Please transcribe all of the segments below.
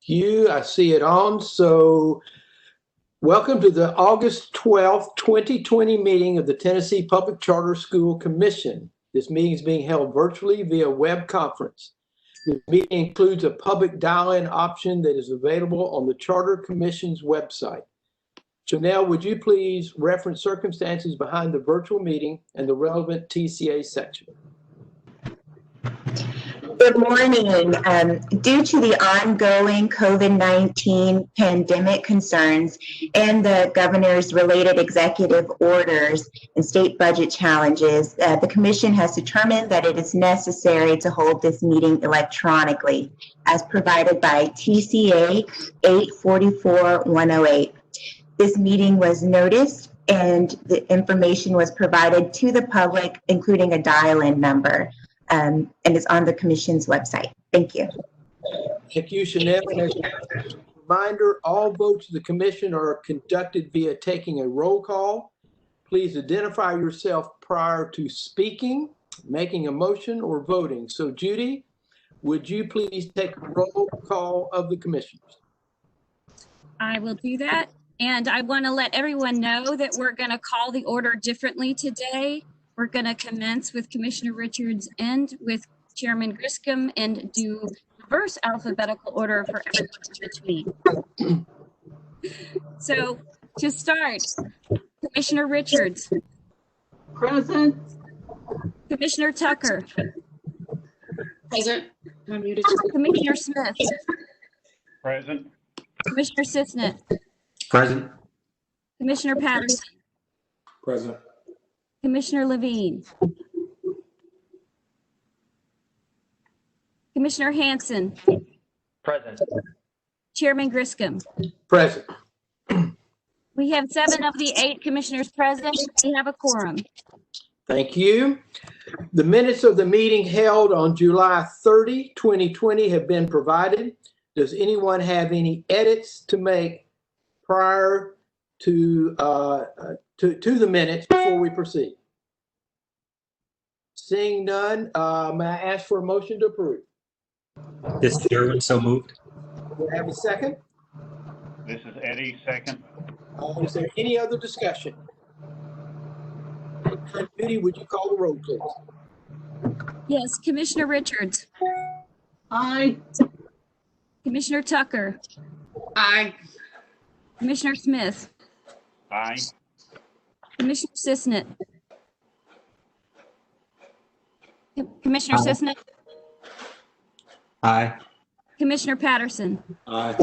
I see it on. So welcome to the August 12th, 2020 meeting of the Tennessee Public Charter School Commission. This meeting is being held virtually via web conference. The meeting includes a public dial-in option that is available on the Charter Commission's website. Chanel, would you please reference circumstances behind the virtual meeting and the relevant TCA section? Good morning. Due to the ongoing COVID-19 pandemic concerns and the governor's related executive orders and state budget challenges, the commission has determined that it is necessary to hold this meeting electronically as provided by TCA 844-108. This meeting was noticed and the information was provided to the public, including a dial-in number. And it's on the commission's website. Thank you. Thank you, Chanel. And as a reminder, all votes of the commission are conducted via taking a roll call. Please identify yourself prior to speaking, making a motion, or voting. So, Judy, would you please take a roll call of the commissioners? I will do that. And I want to let everyone know that we're going to call the order differently today. We're going to commence with Commissioner Richards, end with Chairman Griscom, and do reverse alphabetical order for everyone in between. So to start, Commissioner Richards. Present. Commissioner Tucker. Present. Unmuted. Commissioner Smith. Present. Commissioner Sisnett. Present. Commissioner Patterson. Present. Commissioner Levine. Commissioner Hanson. Present. Chairman Griscom. Present. We have 7 of the 8 commissioners present. We have a quorum. Thank you. The minutes of the meeting held on July 30, 2020 have been provided. Does anyone have any edits to make prior to the minutes before we proceed? Seeing none, may I ask for a motion to approve? This is Derwin, so moved. Do I have a second? This is Eddie, second. Is there any other discussion? Judy, would you call the roll, please? Yes, Commissioner Richards. Aye. Commissioner Tucker. Aye. Commissioner Smith. Aye. Commissioner Sisnett. Commissioner Aye. Sisnett. Aye. Commissioner Patterson. Aye.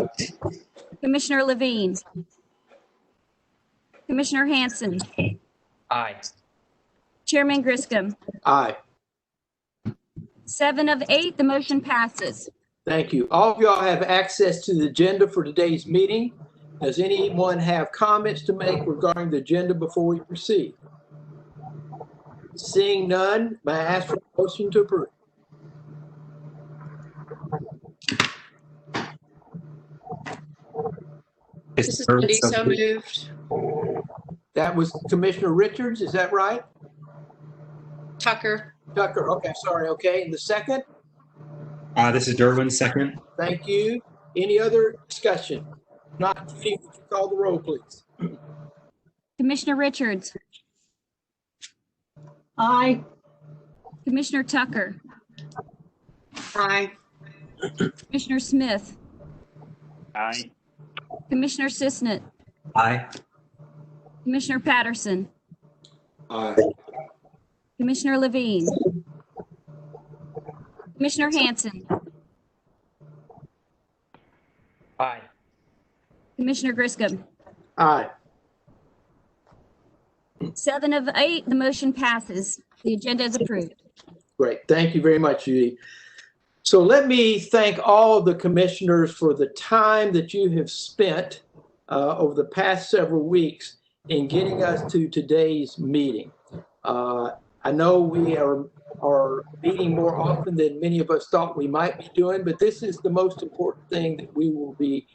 Commissioner Levine. Commissioner Hanson. Aye. Chairman Griscom. Aye. 7 of 8, the motion passes. Thank you. All of y'all have access to the agenda for today's meeting. Does anyone have comments to make regarding the agenda before we proceed? Seeing none, may I ask for a motion to approve? This is Andy, Derwin, so moved. That was Commissioner Richards, is that right? Tucker. Tucker, okay, sorry, okay. And the second? This is Derwin, second. Thank you. Any other discussion? Not, would you call the roll, please? Commissioner Richards. Aye. Commissioner Tucker. Aye. Commissioner Smith. Aye. Commissioner Sisnett. Aye. Commissioner Patterson. Aye. Commissioner Levine. Commissioner Hanson. Aye. Commissioner Griscom. Aye. 7 of 8, the motion passes. The agenda is approved. Great. Thank you very much, Judy. So let me thank all of the commissioners for the time that you have spent over the past several weeks in getting us to today's meeting. I know we are meeting more often than many of us thought we might be doing, but this is the most important thing that we will be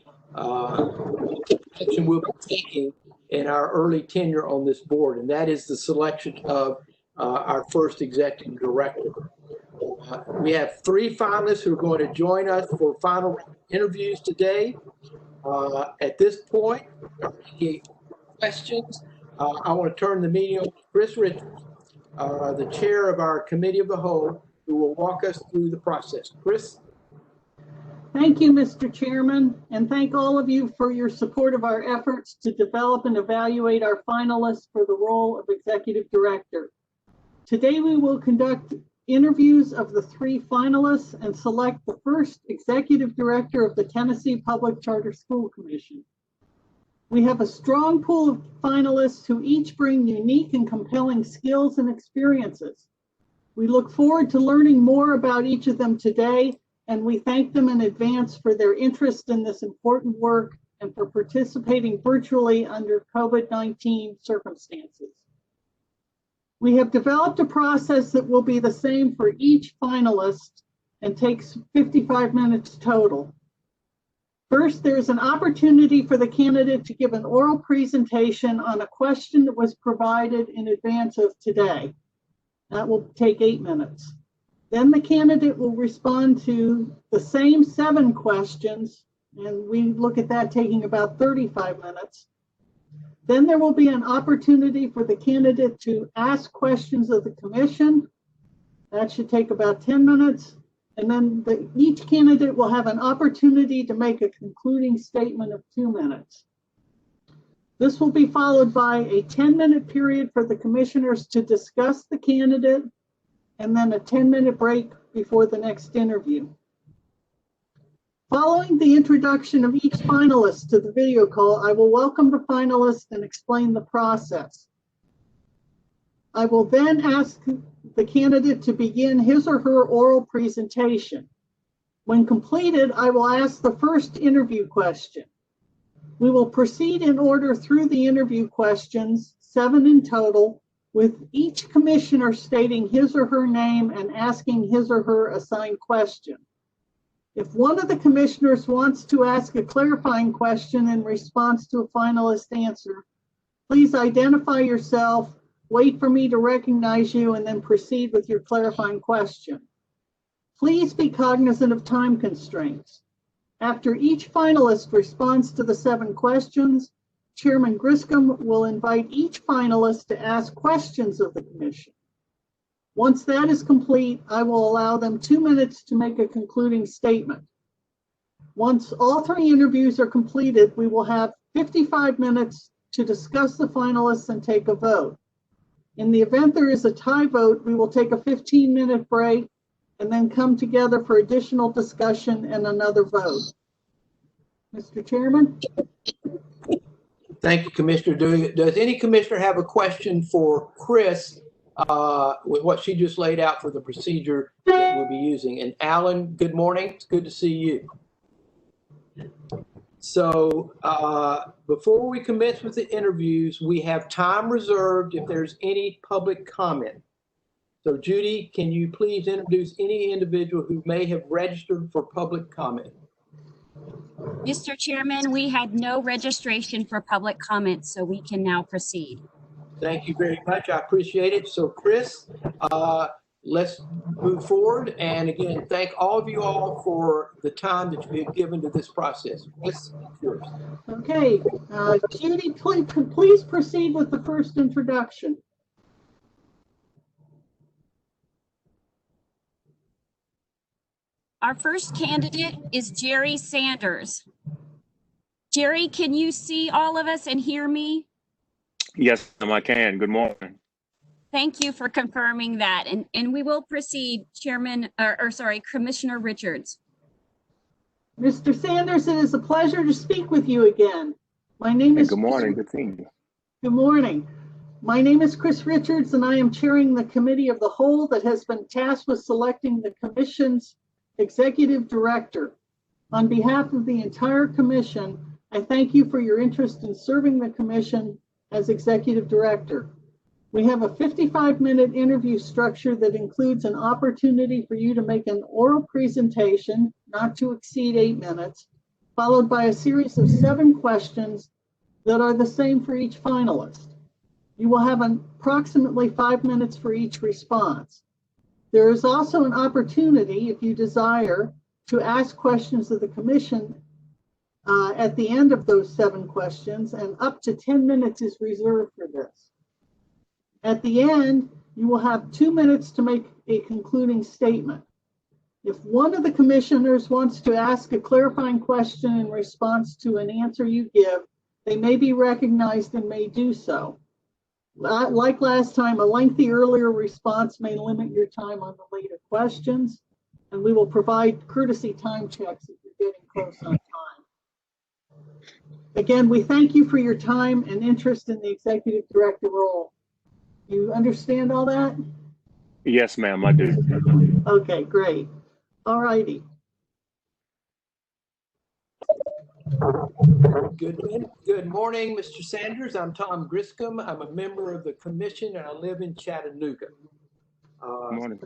taking in our early tenure on this board, and that is the selection of our first executive director. We have 3 finalists who are going to join us for final interviews today. At this point, any questions? I want to turn the meeting over to Chris Richards, the chair of our committee of the whole, who will walk us through the process. Chris? Thank you, Mr. Chairman, and thank all of you for your support of our efforts to develop and evaluate our finalists for the role of Executive Director. Today, we will conduct interviews of the 3 finalists and select the first Executive Director of the Tennessee Public Charter School Commission. We have a strong pool of finalists who each bring unique and compelling skills and experiences. We look forward to learning more about each of them today, and we thank them in advance for their interest in this important work and for participating virtually under COVID-19 circumstances. We have developed a process that will be the same for each finalist and takes 55 minutes total. First, there's an opportunity for the candidate to give an oral presentation on a question that was provided in advance of today. That will take 8 minutes. Then the candidate will respond to the same 7 questions, and we look at that taking about 35 minutes. Then there will be an opportunity for the candidate to ask questions of the commission. That should take about 10 minutes. And then each candidate will have an opportunity to make a concluding statement of 2 minutes. This will be followed by a 10-minute period for the commissioners to discuss the candidate, and then a 10-minute break before the next interview. Following the introduction of each finalist to the video call, I will welcome the finalist and explain the process. I will then ask the candidate to begin his or her oral presentation. When completed, I will ask the first interview question. We will proceed in order through the interview questions, 7 in total, with each commissioner stating his or her name and asking his or her assigned question. If one of the commissioners wants to ask a clarifying question in response to a finalist answer, please identify yourself, wait for me to recognize you, and then proceed with your clarifying question. Please be cognizant of time constraints. After each finalist responds to the 7 questions, Chairman Griscom will invite each finalist to ask questions of the commission. Once that is complete, I will allow them 2 minutes to make a concluding statement. Once all 3 interviews are completed, we will have 55 minutes to discuss the finalists and take a vote. In the event there is a tie vote, we will take a 15-minute break and then come together for additional discussion and another vote. Mr. Chairman? Thank you, Commissioner. Does any commissioner have a question for Chris with what she just laid out for the procedure that we'll be using? And Alan, good morning. It's good to see you. So before we commence with the interviews, we have time reserved if there's any public comment. So Judy, can you please introduce any individual who may have registered for public comment? Mr. Chairman, we had no registration for public comment, so we can now proceed. Thank you very much. I appreciate it. So Chris, let's move forward. And again, thank all of you all for the time that you have given to this process. Chris, it's yours. Okay, Judy, please proceed with the first introduction. Our first candidate is Jerry Sanders. Jerry, can you see all of us and hear me? Yes, I can. Good morning. Thank you for confirming that. And we will proceed, Commissioner Richards. Mr. Sanders, it is a pleasure to speak with you again. My name is— Good morning. Good seeing you. Good morning. My name is Chris Richards, and I am chairing the committee of the whole that has been tasked with selecting the commission's executive director. On behalf of the entire commission, I thank you for your interest in serving the commission as executive director. We have a 55-minute interview structure that includes an opportunity for you to make an oral presentation, not to exceed 8 minutes, followed by a series of 7 questions that are the same for each finalist. You will have approximately 5 minutes for each response. There is also an opportunity, if you desire, to ask questions of the commission at the end of those 7 questions, and up to 10 minutes is reserved for this. At the end, you will have 2 minutes to make a concluding statement. If one of the commissioners wants to ask a clarifying question in response to an answer you give, they may be recognized and may do so. Like last time, a lengthy earlier response may limit your time on the later questions, and we will provide courtesy time checks if you're getting close on time. Again, we thank you for your time and interest in the executive director role. You understand all that? Yes, ma'am, I do. Okay, great. All righty. Good morning, Mr. Sanders. I'm Tom Griscom. I'm a member of the commission and I live in Chattanooga. Good morning.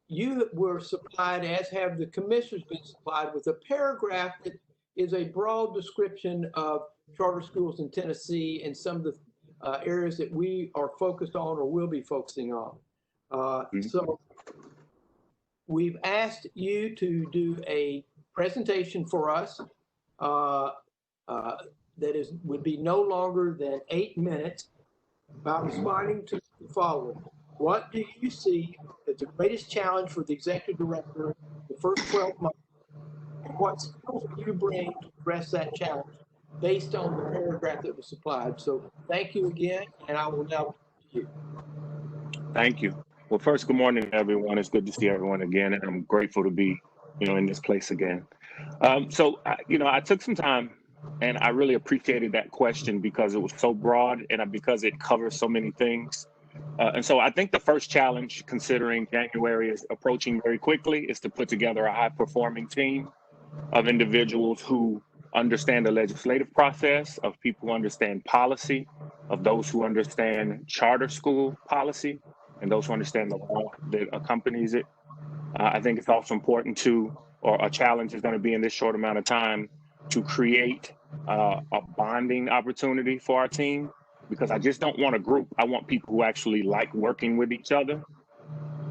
You were supplied, as have the commissioners been supplied, with a paragraph that is a broad description of charter schools in Tennessee and some of the areas that we are focused on or will be focusing on. So we've asked you to do a presentation for us that would be no longer than 8 minutes by responding to the following. What do you see as the greatest challenge for the executive director the first 12 months? And what skills will you bring to address that challenge based on the paragraph that was supplied? So thank you again, and I will now turn to you. Thank you. Well, first, good morning, everyone. It's good to see everyone again, and I'm grateful to be, in this place again. I took some time, and I really appreciated that question because it was so broad and because it covers so many things. And so I think the first challenge, considering January is approaching very quickly, is to put together a high-performing team of individuals who understand the legislative process, of people who understand policy, of those who understand charter school policy, and those who understand the law that accompanies it. I think it's also important or a challenge is going to be in this short amount of time to create a bonding opportunity for our team, because I just don't want a group. I want people who actually like working with each other.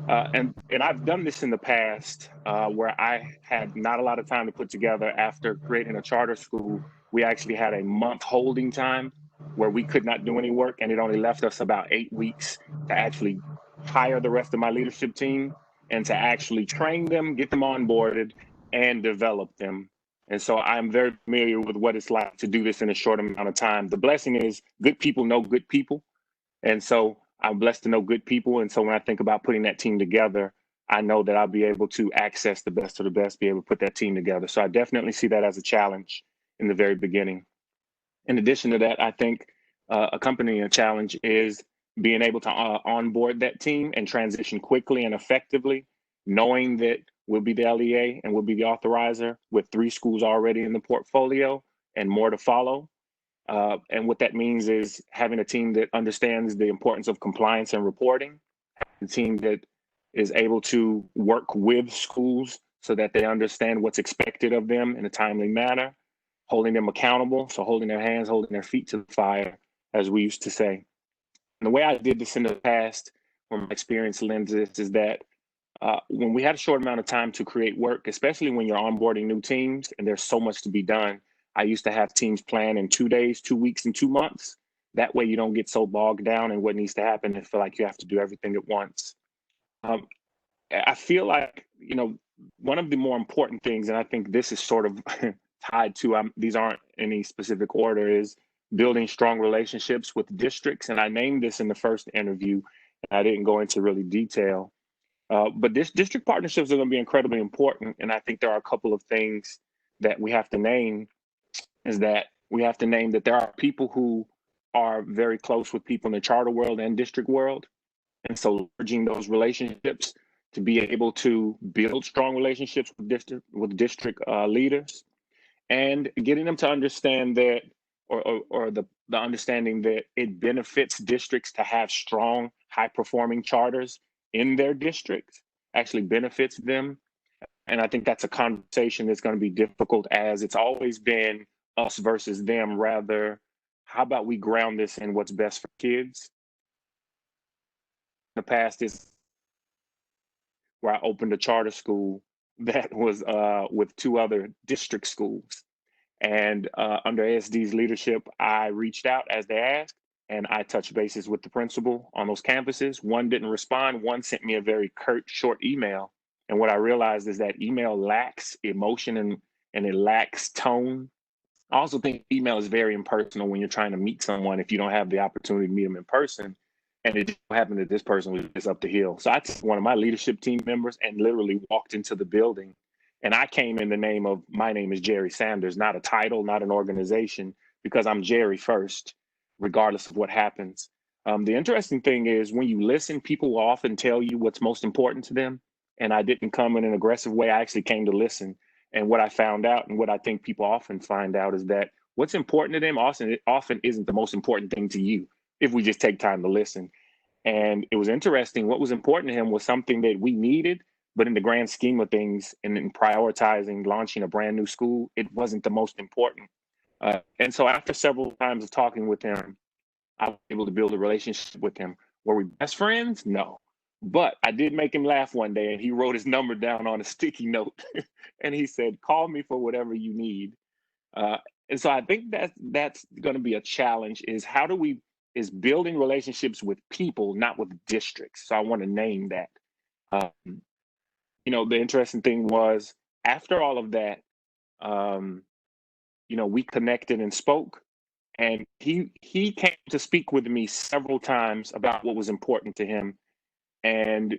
And I've done this in the past where I had not a lot of time to put together. After creating a charter school, we actually had a month holding time where we could not do any work, and it only left us about 8 weeks to actually hire the rest of my leadership team and to actually train them, get them onboarded, and develop them. And so I'm very familiar with what it's like to do this in a short amount of time. The blessing is good people know good people. And so I'm blessed to know good people. And so when I think about putting that team together, I know that I'll be able to access the best of the best, be able to put that team together. So I definitely see that as a challenge in the very beginning. In addition to that, I think accompanying a challenge is being able to onboard that team and transition quickly and effectively, knowing that we'll be the LEA and we'll be the authorizer with 3 schools already in the portfolio and more to follow. And what that means is having a team that understands the importance of compliance and reporting, a team that is able to work with schools so that they understand what's expected of them in a timely manner, holding them accountable, so holding their hands, holding their feet to the fire, as we used to say. And the way I did this in the past, where my experience lends this, is that when we had a short amount of time to create work, especially when you're onboarding new teams and there's so much to be done, I used to have teams plan in 2 days, 2 weeks, and 2 months. That way you don't get so bogged down in what needs to happen and feel like you have to do everything at once. I feel like, one of the more important things, and I think this is sort of tied to, these aren't any specific order, is building strong relationships with districts. And I named this in the first interview, and I didn't go into really detail. But this district partnerships are going to be incredibly important. And I think there are a couple of things that we have to name, is that we have to name that there are people who are very close with people in the charter world and district world. And so leveraging those relationships to be able to build strong relationships with district leaders, and getting them to understand that, or the understanding that it benefits districts to have strong, high-performing charters in their district, actually benefits them. And I think that's a conversation that's going to be difficult, as it's always been us versus them. Rather, how about we ground this in what's best for kids? In the past is where I opened a charter school that was with 2 other district schools. And under ASD's leadership, I reached out as they asked, and I touched bases with the principal on those campuses. One didn't respond. One sent me a very curt, short email. And what I realized is that email lacks emotion and it lacks tone. I also think email is very impersonal when you're trying to meet someone if you don't have the opportunity to meet them in person. And it just happened that this person was just up the hill. So I took one of my leadership team members and literally walked into the building. And I came in the name of, my name is Jerry Sanders, not a title, not an organization, because I'm Jerry first, regardless of what happens. The interesting thing is when you listen, people will often tell you what's most important to them. And I didn't come in an aggressive way. I actually came to listen. And what I found out, and what I think people often find out, is that what's important to them often isn't the most important thing to you if we just take time to listen. And it was interesting. What was important to him was something that we needed, but in the grand scheme of things, and in prioritizing launching a brand new school, it wasn't the most important. And so after several times of talking with him, I was able to build a relationship with him. Were we best friends? No. But I did make him laugh one day, and he wrote his number down on a sticky note. And he said, call me for whatever you need. And so I think that's going to be a challenge, is building relationships with people, not with districts. So I want to name that. The interesting thing was after all of that, we connected and spoke, and he came to speak with me several times about what was important to him. And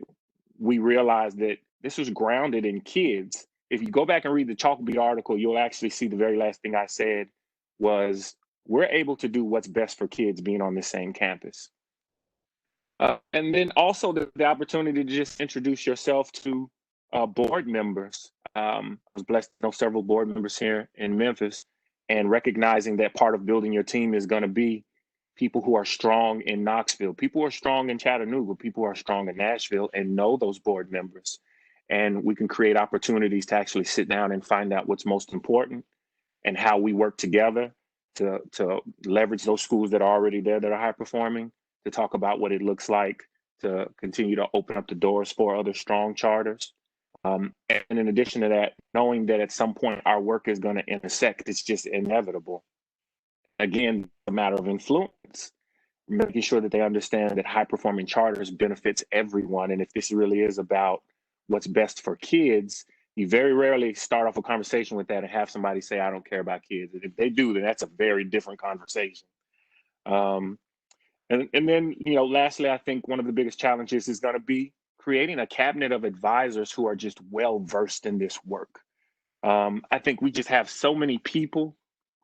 we realized that this was grounded in kids. If you go back and read the Chalkbeat article, you'll actually see the very last thing I said was, we're able to do what's best for kids being on the same campus. And then also the opportunity to just introduce yourself to board members. I was blessed to know several board members here in Memphis, and recognizing that part of building your team is going to be people who are strong in Knoxville, people who are strong in Chattanooga, people who are strong in Nashville, and know those board members. And we can create opportunities to actually sit down and find out what's most important and how we work together to leverage those schools that are already there that are high performing, to talk about what it looks like to continue to open up the doors for other strong charters. And in addition to that, knowing that at some point our work is going to intersect, it's just inevitable. Again, a matter of influence, making sure that they understand that high performing charters benefits everyone. And if this really is about what's best for kids, you very rarely start off a conversation with that and have somebody say, I don't care about kids. And if they do, then that's a very different conversation. And then, lastly, I think one of the biggest challenges is going to be creating a cabinet of advisors who are just well-versed in this work. I think we just have so many people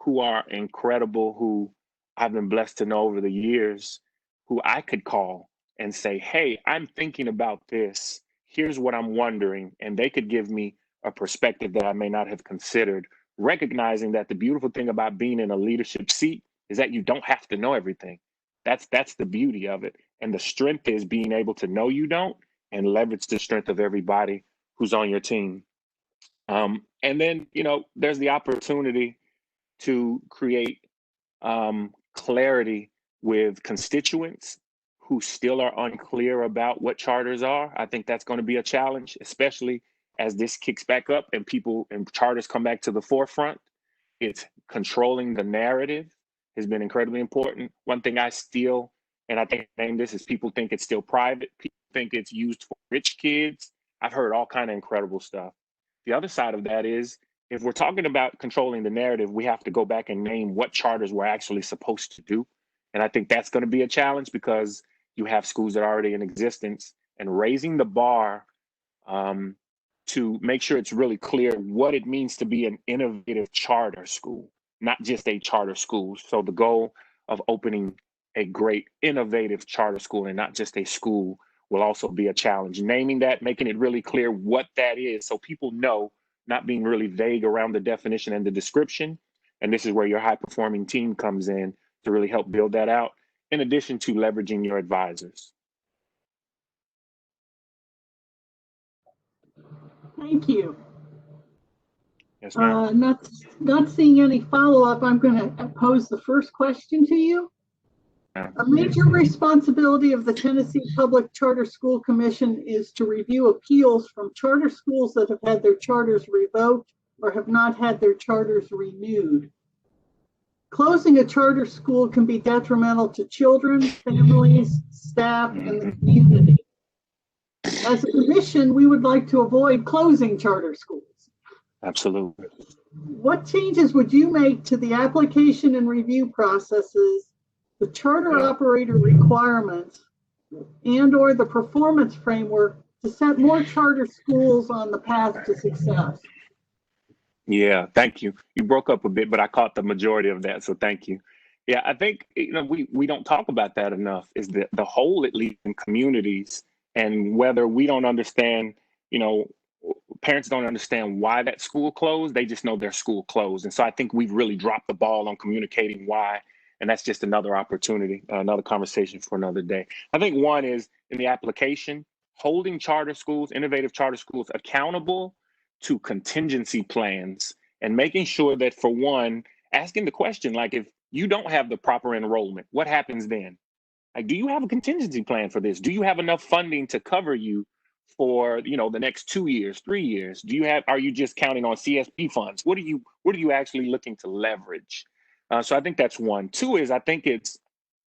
who are incredible, who I've been blessed to know over the years, who I could call and say, hey, I'm thinking about this. Here's what I'm wondering. And they could give me a perspective that I may not have considered, recognizing that the beautiful thing about being in a leadership seat is that you don't have to know everything. That's the beauty of it. And the strength is being able to know you don't and leverage the strength of everybody who's on your team. And then, there's the opportunity to create clarity with constituents who still are unclear about what charters are. I think that's going to be a challenge, especially as this kicks back up and people and charters come back to the forefront. It's controlling the narrative has been incredibly important. One thing I still, and I think I named this, is people think it's still private. People think it's used for rich kids. I've heard all kind of incredible stuff. The other side of that is, if we're talking about controlling the narrative, we have to go back and name what charters we're actually supposed to do. And I think that's going to be a challenge because you have schools that are already in existence, and raising the bar to make sure it's really clear what it means to be an innovative charter school, not just a charter school. So the goal of opening a great innovative charter school and not just a school will also be a challenge. Naming that, making it really clear what that is so people know, not being really vague around the definition and the description. And this is where your high performing team comes in to really help build that out, in addition to leveraging your advisors. Thank you. Yes, ma'am. Not seeing any follow-up, I'm going to pose the first question to you. A major responsibility of the Tennessee Public Charter School Commission is to review appeals from charter schools that have had their charters revoked or have not had their charters renewed. Closing a charter school can be detrimental to children, families, staff, and the community. As a commission, we would like to avoid closing charter schools. Absolutely. What changes would you make to the application and review processes, the charter operator requirements, and/or the performance framework to set more charter schools on the path to success? Yeah, thank you. You broke up a bit, but I caught the majority of that, so thank you. Yeah, I think we don't talk about that enough, is the hole it leaves in communities, and whether we don't understand, parents don't understand why that school closed, they just know their school closed. And so I think we've really dropped the ball on communicating why, and that's just another opportunity, another conversation for another day. I think one is in the application, holding charter schools, innovative charter schools accountable to contingency plans, and making sure that, for one, asking the question, like, if you don't have the proper enrollment, what happens then? Like, do you have a contingency plan for this? Do you have enough funding to cover you for, the next 2 years, 3 years? Are you just counting on CSP funds? What are you actually looking to leverage? So I think that's one. Two is, I think it's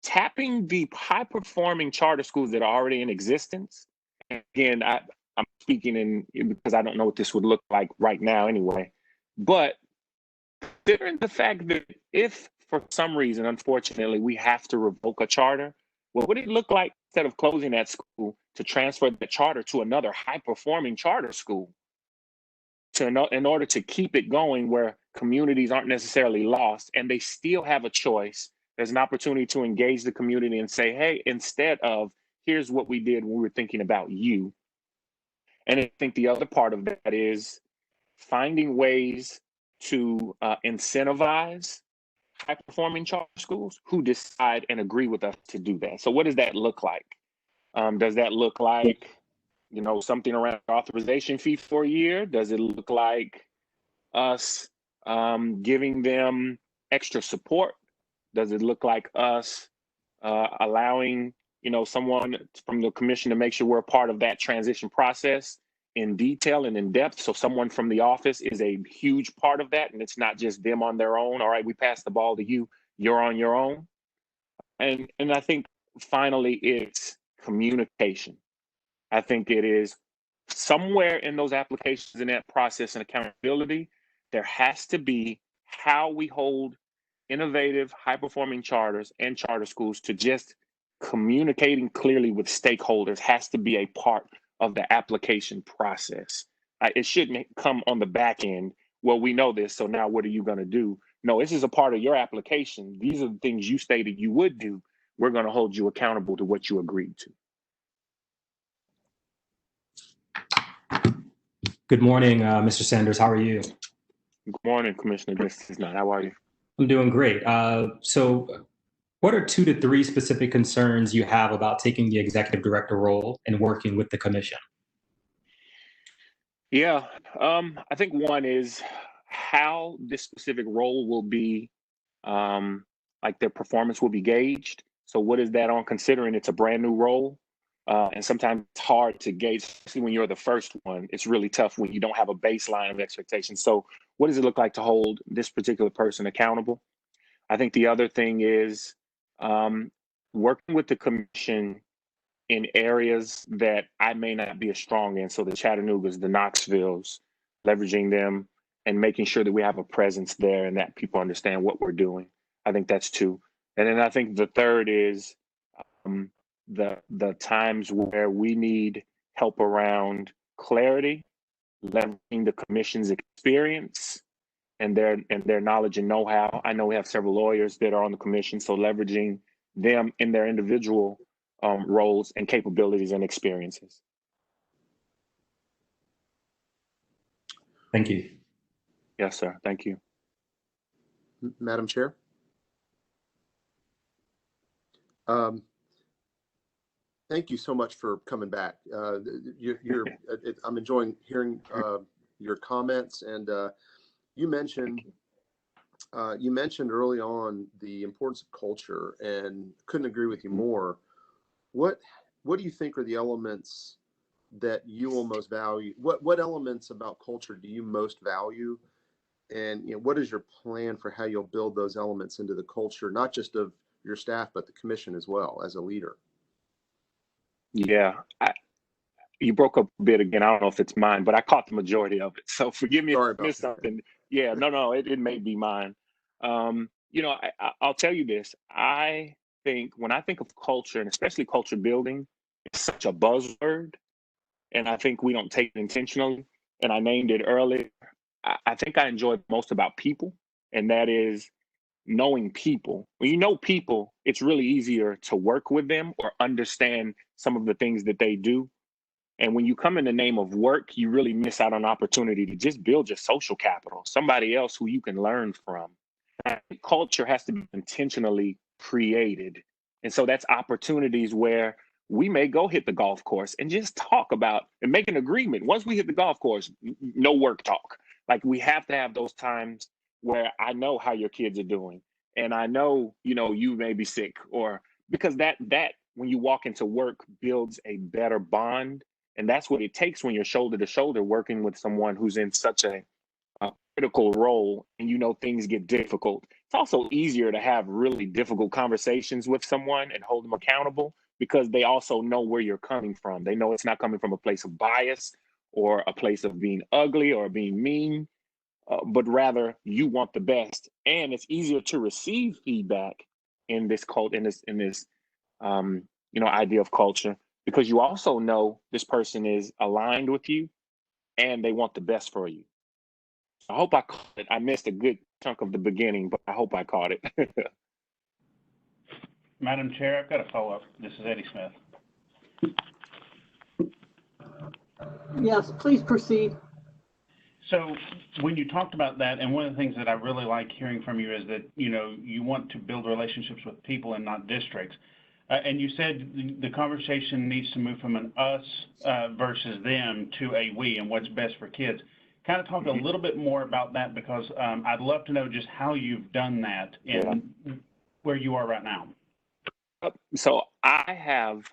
tapping the high performing charter schools that are already in existence. And again, I'm speaking because I don't know what this would look like right now anyway, but considering the fact that if for some reason, unfortunately, we have to revoke a charter, what would it look like, instead of closing that school, to transfer the charter to another high-performing charter school in order to keep it going, where communities aren't necessarily lost and they still have a choice? There's an opportunity to engage the community and say, hey, instead of, here's what we did when we were thinking about you. And I think the other part of that is finding ways to incentivize high-performing charter schools who decide and agree with us to do that. So what does that look like? Does that look like, something around authorization fee for a year? Does it look like us giving them extra support? Does it look like us allowing, someone from the commission to make sure we're a part of that transition process in detail and in depth? So someone from the office is a huge part of that, and it's not just them on their own. All right, we pass the ball to you, you're on your own. And I think finally it's communication. I think it is somewhere in those applications, in that process and accountability, there has to be how we hold innovative, high-performing charters and charter schools to just communicating clearly with stakeholders has to be a part of the application process. It shouldn't come on the back end. Well, we know this, so now what are you going to do? No, this is a part of your application. These are the things you stated you would do. We're going to hold you accountable to what you agreed to. Good morning, Mr. Sanders. How are you? Good morning, Commissioner. This is not. How are you? I'm doing great. So what are 2 to 3 specific concerns you have about taking the executive director role and working with the commission? Yeah, I think one is how this specific role will be, like their performance will be gauged. So what is that on, considering it's a brand new role? And sometimes it's hard to gauge, especially when you're the first one. It's really tough when you don't have a baseline of expectations. So what does it look like to hold this particular person accountable? I think the other thing is working with the commission in areas that I may not be as strong in. So the Chattanoogas, the Knoxvilles, leveraging them and making sure that we have a presence there and that people understand what we're doing. I think that's 2. And then I think the third is the times where we need help around clarity, leveraging the commission's experience and their knowledge and know-how. I know we have several lawyers that are on the commission, so leveraging them in their individual roles and capabilities and experiences. Thank you. Yes, sir. Thank you. Madam Chair. Thank you so much for coming back. I'm enjoying hearing your comments, and you mentioned you mentioned early on the importance of culture, and couldn't agree with you more. What do you think are the elements that you will most value? What elements about culture do you most value? And what is your plan for how you'll build those elements into the culture, not just of your staff, but the commission as well as a leader? Yeah, you broke up a bit again. I don't know if it's mine, but I caught the majority of it. So forgive me if I missed something. Yeah, no, it may be mine. I'll tell you this. I think when I think of culture, and especially culture building, it's such a buzzword, and I think we don't take it intentionally. And I named it earlier. I think I enjoy most about people, and that is knowing people. When you know people, it's really easier to work with them or understand some of the things that they do. And when you come in the name of work, you really miss out on opportunity to just build your social capital, somebody else who you can learn from. And culture has to be intentionally created. And so that's opportunities where we may go hit the golf course and just talk about and make an agreement. Once we hit the golf course, no work talk. Like, we have to have those times where I know how your kids are doing. And I know, you may be sick, or because that when you walk into work builds a better bond. And that's what it takes when you're shoulder to shoulder working with someone who's in such a critical role, and things get difficult. It's also easier to have really difficult conversations with someone and hold them accountable because they also know where you're coming from. They know it's not coming from a place of bias or a place of being ugly or being mean, but rather you want the best. And it's easier to receive feedback in this idea of culture, because you also know this person is aligned with you and they want the best for you. I hope I caught it. I missed a good chunk of the beginning, but I hope I caught it. Madam Chair, I've got a follow-up. This is Eddie Smith. Yes, please proceed. So when you talked about that, and one of the things that I really like hearing from you is that, you want to build relationships with people and not districts. And you said the conversation needs to move from an us versus them to a we and what's best for kids. Kind of talk a little bit more about that, because I'd love to know just how you've done that and where you are right now. So I have,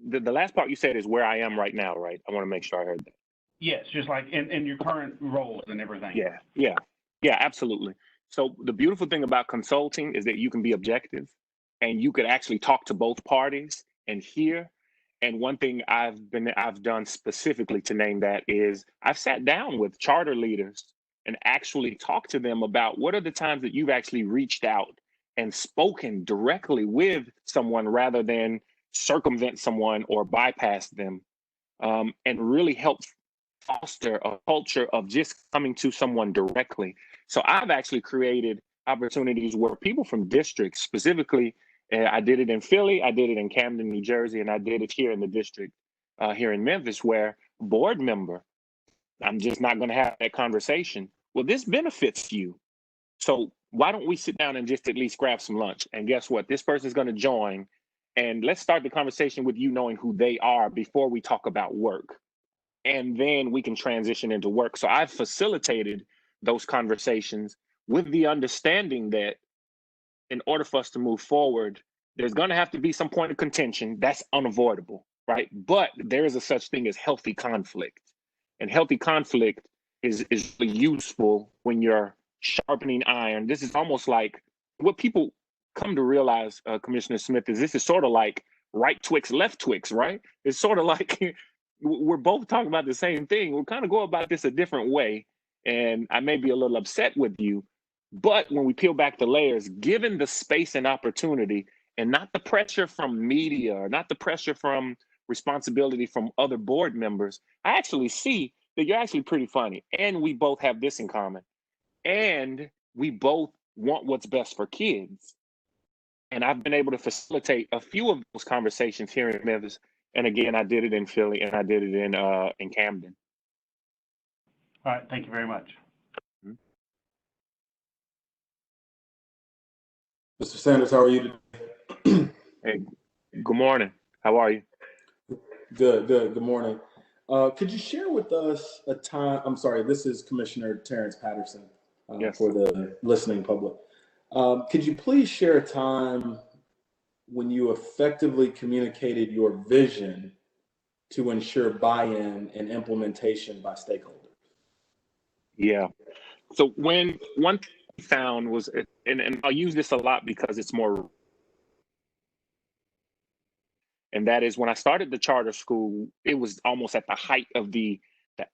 the last part you said is where I am right now, right? I want to make sure I heard that. Yes, just like in your current roles and everything. Yeah, absolutely. So the beautiful thing about consulting is that you can be objective and you could actually talk to both parties and hear. And one thing I've done specifically to name that is I've sat down with charter leaders and actually talked to them about what are the times that you've actually reached out and spoken directly with someone rather than circumvent someone or bypass them, and really help foster a culture of just coming to someone directly. So I've actually created opportunities where people from districts, specifically, I did it in Philly, I did it in Camden, New Jersey, and I did it here in the district, here in Memphis, where a board member, I'm just not going to have that conversation. Well, this benefits you. So why don't we sit down and just at least grab some lunch? And guess what? This person's going to join. And let's start the conversation with you knowing who they are before we talk about work. And then we can transition into work. So I've facilitated those conversations with the understanding that in order for us to move forward, there's going to have to be some point of contention. That's unavoidable, right? But there is a such thing as healthy conflict. And healthy conflict is really useful when you're sharpening iron. This is almost like what people come to realize, Commissioner Smith, is this is sort of like right Twix, left Twix, right? It's sort of like we're both talking about the same thing. We'll kind of go about this a different way. And I may be a little upset with you, but when we peel back the layers, given the space and opportunity and not the pressure from media or not the pressure from responsibility from other board members, I actually see that you're actually pretty funny. And we both have this in common. And we both want what's best for kids. And I've been able to facilitate a few of those conversations here in Memphis. And again, I did it in Philly and I did it in Camden. All right, thank you very much. Mr. Sanders, how are you today? Hey, good morning. How are you? Good morning. Could you share with us a time, I'm sorry, this is Commissioner Terrence Patterson. Yes. for the listening public. Could you please share a time when you effectively communicated your vision to ensure buy-in and implementation by stakeholders? Yeah. So when one thing we found was, and I'll use this a lot because it's more, and that is when I started the charter school, it was almost at the height of the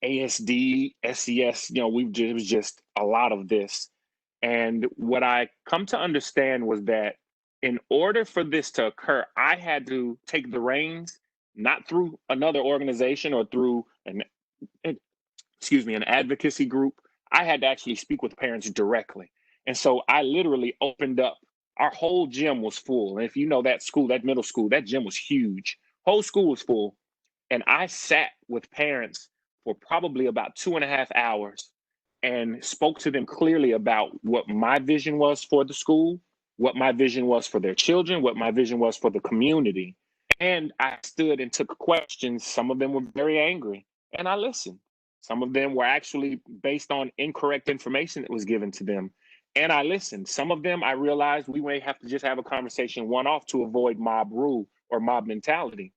ASD, SES, it was just a lot of this. And what I come to understand was that in order for this to occur, I had to take the reins, not through another organization or through an advocacy group. I had to actually speak with parents directly. And so I literally opened up. Our whole gym was full. And if you know that school, that middle school, that gym was huge. Whole school was full. And I sat with parents for probably about 2.5 hours and spoke to them clearly about what my vision was for the school, what my vision was for their children, what my vision was for the community. And I stood and took questions. Some of them were very angry, and I listened. Some of them were actually based on incorrect information that was given to them. And I listened. Some of them I realized we may have to just have a conversation one-off to avoid mob rule or mob mentality.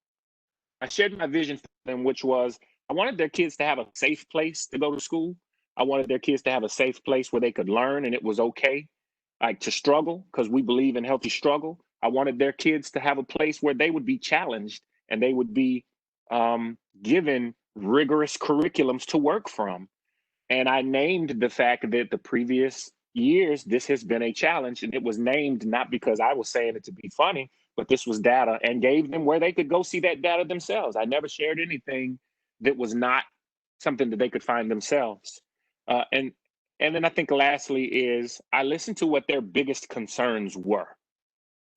I shared my vision for them, which was I wanted their kids to have a safe place to go to school. I wanted their kids to have a safe place where they could learn and it was okay, like to struggle, because we believe in healthy struggle. I wanted their kids to have a place where they would be challenged and they would be given rigorous curriculums to work from. And I named the fact that the previous years, this has been a challenge. And it was named not because I was saying it to be funny, but this was data, and gave them where they could go see that data themselves. I never shared anything that was not something that they could find themselves. And then I think lastly is I listened to what their biggest concerns were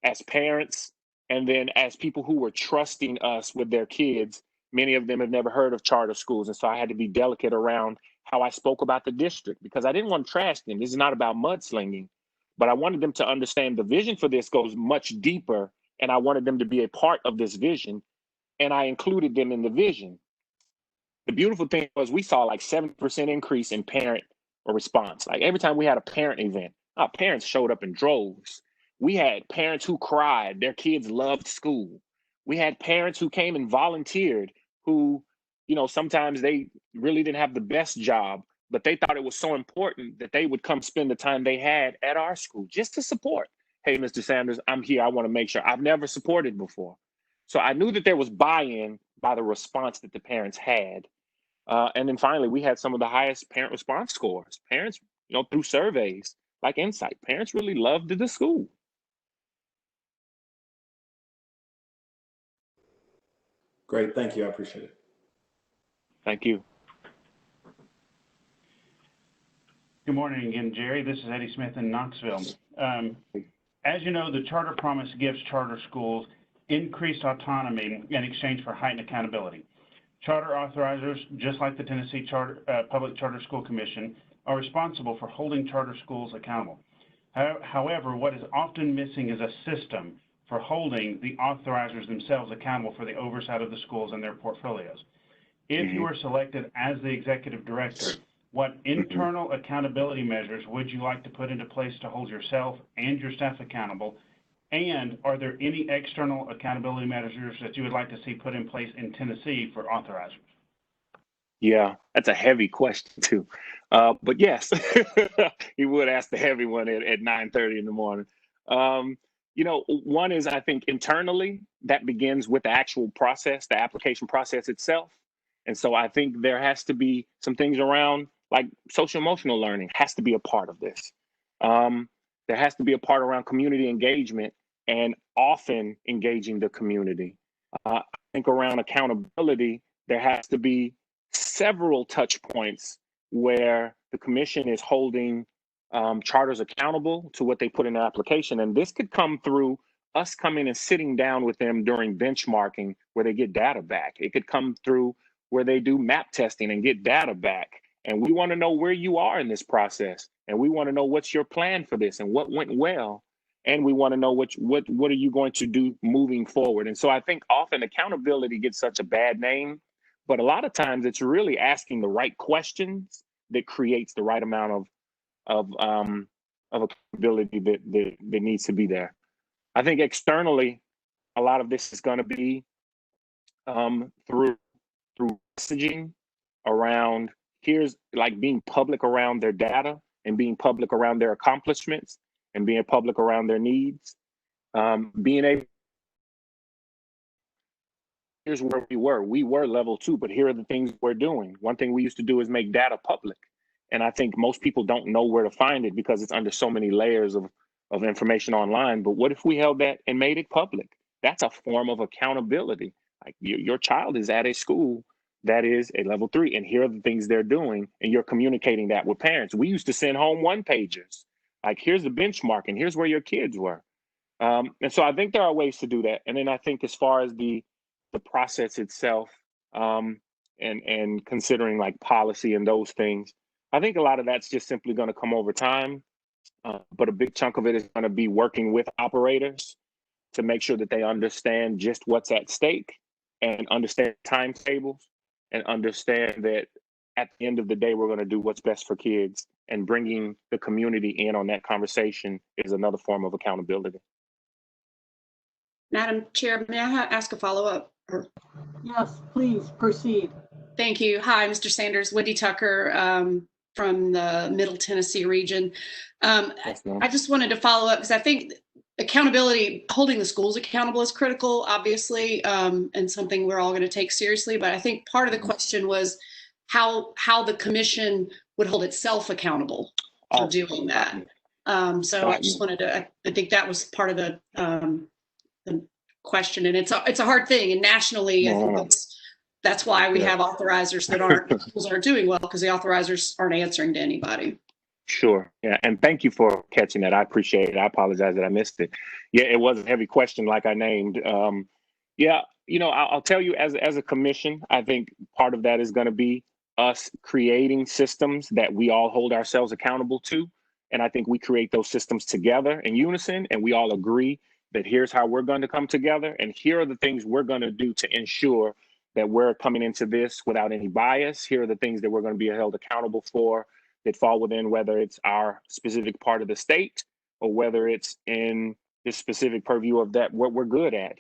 as parents, and then as people who were trusting us with their kids. Many of them have never heard of charter schools. And so I had to be delicate around how I spoke about the district because I didn't want to trash them. This is not about mudslinging, but I wanted them to understand the vision for this goes much deeper. And I wanted them to be a part of this vision. And I included them in the vision. The beautiful thing was we saw like 70% increase in parent response. Like every time we had a parent event, our parents showed up in droves. We had parents who cried, their kids loved school. We had parents who came and volunteered who, sometimes they really didn't have the best job, but they thought it was so important that they would come spend the time they had at our school just to support. Hey, Mr. Sanders, I'm here. I want to make sure. I've never supported before. So I knew that there was buy-in by the response that the parents had. And then finally, we had some of the highest parent response scores. Parents, through surveys like Insight, parents really loved the school. Great, thank you, I appreciate it. Thank you. Good morning again, Jerry. This is Eddie Smith in Knoxville. As you know, the Charter Promise gives charter schools increased autonomy in exchange for heightened accountability. Charter authorizers, just like the Tennessee Public Charter School Commission, are responsible for holding charter schools accountable. However, what is often missing is a system for holding the authorizers themselves accountable for the oversight of the schools and their portfolios. If you were selected as the executive director, what internal accountability measures would you like to put into place to hold yourself and your staff accountable? And are there any external accountability measures that you would like to see put in place in Tennessee for authorizers? Yeah, that's a heavy question too. But yes, you would ask the heavy one at 9:30 in the morning. One is, I think internally that begins with the actual process, the application process itself. And so I think there has to be some things around like social emotional learning has to be a part of this. There has to be a part around community engagement and often engaging the community. I think around accountability, there has to be several touch points where the commission is holding charters accountable to what they put in their application. And this could come through us coming and sitting down with them during benchmarking where they get data back. It could come through where they do map testing and get data back. And we want to know where you are in this process. And we want to know what's your plan for this and what went well. And we want to know what are you going to do moving forward. And so I think often accountability gets such a bad name, but a lot of times it's really asking the right questions that creates the right amount of accountability that needs to be there. I think externally, a lot of this is going to be through messaging around, here's like being public around their data and being public around their accomplishments and being public around their needs. Being able, here's where we were level 2, but here are the things we're doing. One thing we used to do is make data public. And I think most people don't know where to find it because it's under so many layers of information online. But what if we held that and made it public? That's a form of accountability. Like your child is at a school that is a level 3, and here are the things they're doing, and you're communicating that with parents. We used to send home one-pagers. Like, here's the benchmark, and here's where your kids were. And so I think there are ways to do that. And then I think as far as the process itself, and considering like policy and those things, I think a lot of that's just simply going to come over time. But a big chunk of it is going to be working with operators to make sure that they understand just what's at stake and understand timetables and understand that at the end of the day, we're going to do what's best for kids, and bringing the community in on that conversation is another form of accountability. Madam Chair, may I ask a follow-up? Yes, please proceed. Thank you. Hi, Mr. Sanders. Wendy Tucker from the Middle Tennessee region. I just wanted to follow up because I think accountability, holding the schools accountable is critical, obviously, and something we're all going to take seriously. But I think part of the question was how the commission would hold itself accountable for doing that. So I just wanted to, I think that was part of the question, and it's a hard thing, and nationally, I think that's why we have authorizers that aren't doing well, because the authorizers aren't answering to anybody. Sure. Yeah. And thank you for catching that. I appreciate it. I apologize that I missed it. Yeah, it was a heavy question, like I named. Yeah, I'll tell you, as a commission, I think part of that is going to be us creating systems that we all hold ourselves accountable to. And I think we create those systems together in unison, and we all agree that here's how we're going to come together, and here are the things we're going to do to ensure that we're coming into this without any bias. Here are the things that we're going to be held accountable for that fall within, whether it's our specific part of the state or whether it's in this specific purview of that, what we're good at.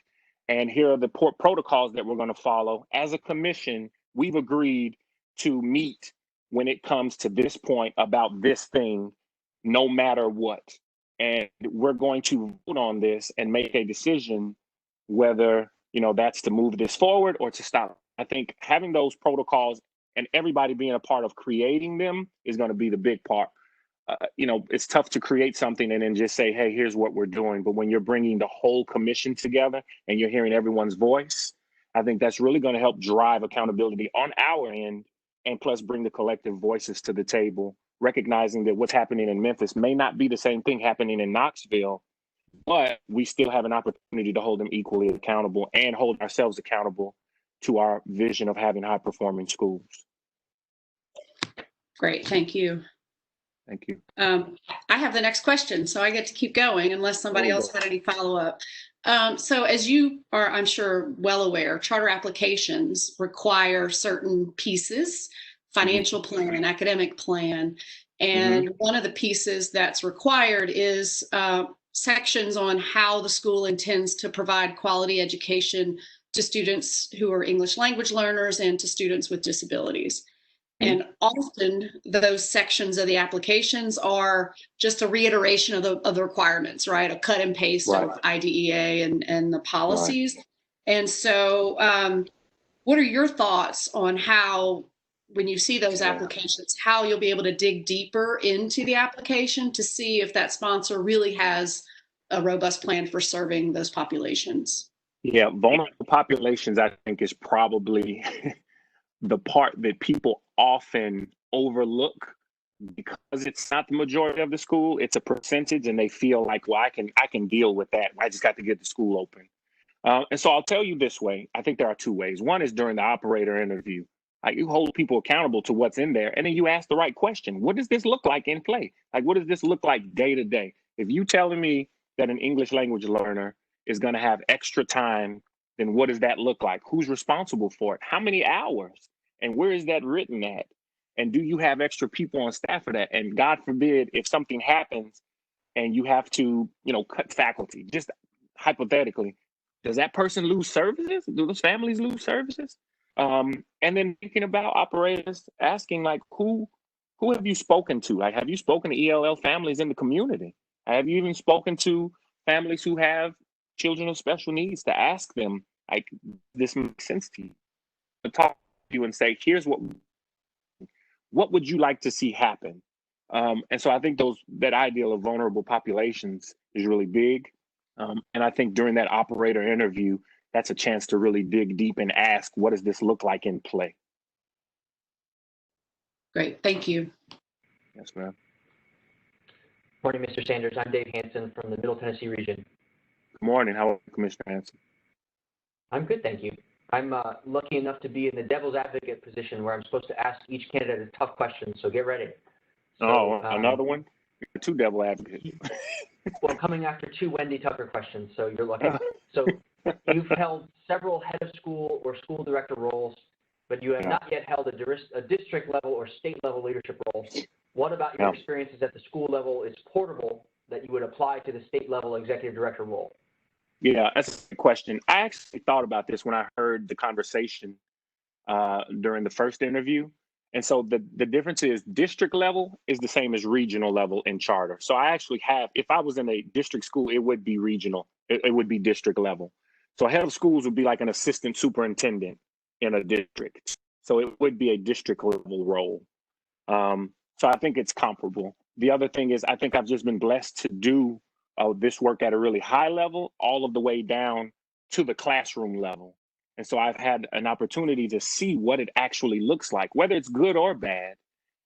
And here are the protocols that we're going to follow. As a commission, we've agreed to meet when it comes to this point about this thing, no matter what. And we're going to vote on this and make a decision whether, that's to move this forward or to stop. I think having those protocols and everybody being a part of creating them is going to be the big part. It's tough to create something and then just say, hey, here's what we're doing. But when you're bringing the whole commission together and you're hearing everyone's voice, I think that's really going to help drive accountability on our end, and plus bring the collective voices to the table, recognizing that what's happening in Memphis may not be the same thing happening in Knoxville, but we still have an opportunity to hold them equally accountable and hold ourselves accountable to our vision of having high performing schools. Great, thank you. Thank you. I have the next question, so I get to keep going unless somebody else had any follow-up. So as you are, I'm sure, well aware, charter applications require certain pieces, financial plan, academic plan, and one of the pieces that's required is sections on how the school intends to provide quality education to students who are English language learners and to students with disabilities. And often those sections of the applications are just a reiteration of the requirements, right? A cut and paste of IDEA and the policies. Right. And so what are your thoughts on how, when you see those applications, how you'll be able to dig deeper into the application to see if that sponsor really has a robust plan for serving those populations? Yeah, vulnerable populations, I think, is probably the part that people often overlook because it's not the majority of the school. It's a percentage, and they feel like, well, I can deal with that. I just got to get the school open. And so I'll tell you this way. I think there are two ways. One is during the operator interview. You hold people accountable to what's in there, and then you ask the right question. What does this look like in play? Like, what does this look like day to day? If you telling me that an English language learner is going to have extra time, then what does that look like? Who's responsible for it? How many hours? And where is that written at? And do you have extra people on staff for that? And God forbid, if something happens and you have to, cut faculty, just hypothetically, does that person lose services? Do those families lose services? And then thinking about operators, asking like, who have you spoken to? Like, have you spoken to ELL families in the community? Have you even spoken to families who have children of special needs to ask them, like, this makes sense to you? To talk to you and say, here's what would you like to see happen? And so I think that ideal of vulnerable populations is really big. And I think during that operator interview, that's a chance to really dig deep and ask, what does this look like in play? Great, thank you. Yes, ma'am. Morning, Mr. Sanders. I'm Dave Hanson from the Middle Tennessee region. Good morning. How are you, Commissioner Hanson? I'm good, thank you. I'm lucky enough to be in the devil's advocate position where I'm supposed to ask each candidate a tough question, so get ready. So, another one? You're two devil advocates. Well, coming after two Wendy Tucker questions, so you're lucky. So you've held several head of school or school director roles, but you have not yet held a district level or state level leadership role. What about your experiences at the school level is portable that you would apply to the state level executive director role? Yeah, that's a good question. I actually thought about this when I heard the conversation during the first interview. And so the difference is district level is the same as regional level in charter. So I actually have, if I was in a district school, it would be regional. It would be district level. So head of schools would be like an assistant superintendent in a district. So it would be a district level role. So I think it's comparable. The other thing is I think I've just been blessed to do this work at a really high level, all of the way down to the classroom level. And so I've had an opportunity to see what it actually looks like, whether it's good or bad,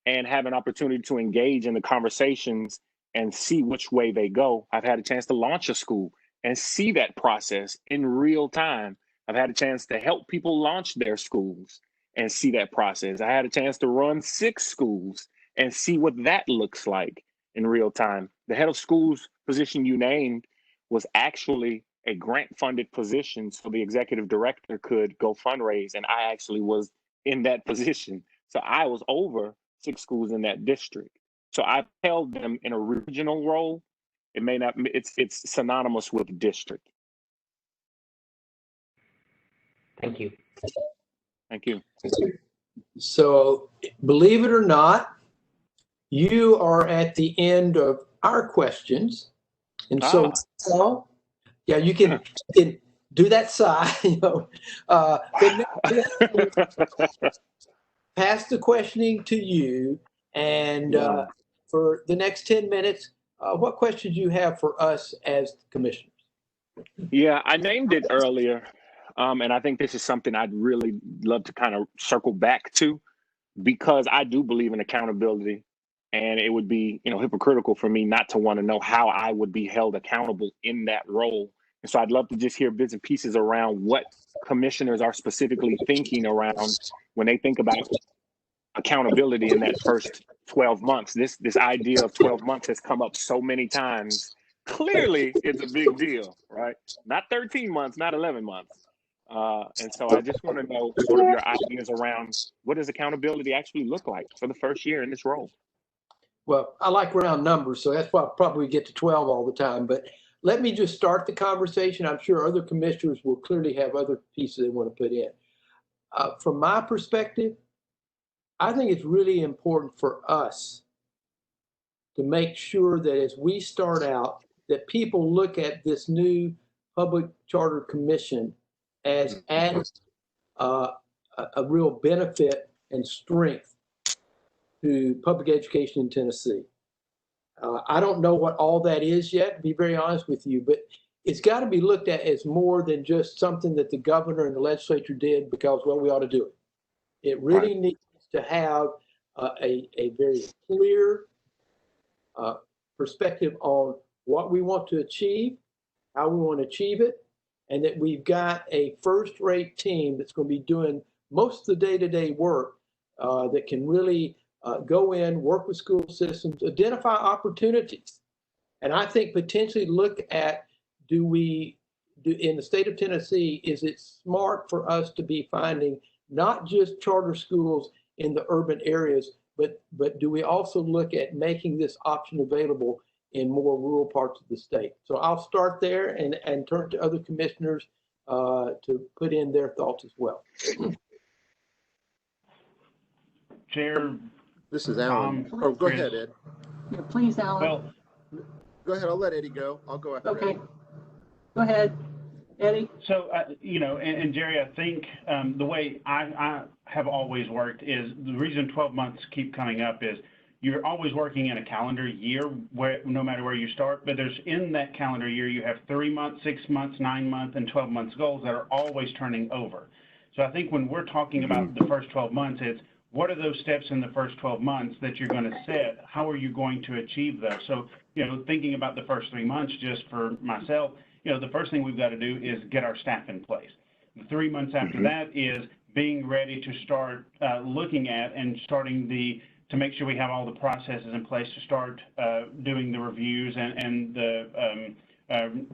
and have an opportunity to engage in the conversations and see which way they go. I've had a chance to launch a school and see that process in real time. I've had a chance to help people launch their schools and see that process. I had a chance to run 6 schools and see what that looks like in real time. The head of schools position you named was actually a grant-funded position so the executive director could go fundraise, and I actually was in that position. So I was over 6 schools in that district. So I've held them in a regional role. It may not, it's synonymous with district. Thank you. Thank you. So believe it or not, you are at the end of our questions. And so now, yeah, you can do that side, pass the questioning to you. And for the next 10 minutes, what questions do you have for us as commissioners? Yeah, I named it earlier. And I think this is something I'd really love to kind of circle back to, because I do believe in accountability. And it would be, hypocritical for me not to want to know how I would be held accountable in that role. And so I'd love to just hear bits and pieces around what commissioners are specifically thinking around when they think about accountability in that first 12 months. This idea of 12 months has come up so many times. Clearly, it's a big deal, right? Not 13 months, not 11 months. And so I just want to know sort of your ideas around what does accountability actually look like for the first year in this role? Well, I like round numbers, so that's why I probably get to 12 all the time. But let me just start the conversation. I'm sure other commissioners will clearly have other pieces they want to put in. From my perspective, I think it's really important for us to make sure that as we start out, that people look at this new public charter commission as adding a real benefit and strength to public education in Tennessee. I don't know what all that is yet, to be very honest with you, but it's got to be looked at as more than just something that the governor and the legislature did because, well, we ought to do it. It really needs to have a very clear perspective on what we want to achieve, how we want to achieve it, and that we've got a first-rate team that's going to be doing most of the day-to-day work that can really go in, work with school systems, identify opportunities. And I think potentially look at, in the state of Tennessee, is it smart for us to be finding not just charter schools in the urban areas, but do we also look at making this option available in more rural parts of the state? So I'll start there and turn to other commissioners to put in their thoughts as well. Chair. This is Alan. Oh, go ahead, Ed. Yeah, please, Alan. Well, Go ahead. I'll let Eddie go. I'll go after Okay. Eddie. Go ahead, Eddie. so, and Jerry, I think the way I have always worked is the reason 12 months keep coming up is you're always working in a calendar year, where no matter where you start, but there's in that calendar year, you have 3 months, 6 months, 9 months, and 12 months goals that are always turning over. So I think when we're talking about the first 12 months, it's what are those steps in the first 12 months that you're going to set? How are you going to achieve those? So, thinking about the first 3 months, just for myself, the first thing we've got to do is get our staff in place. The 3 months after that is being ready to start looking at and starting to make sure we have all the processes in place to start doing the reviews and the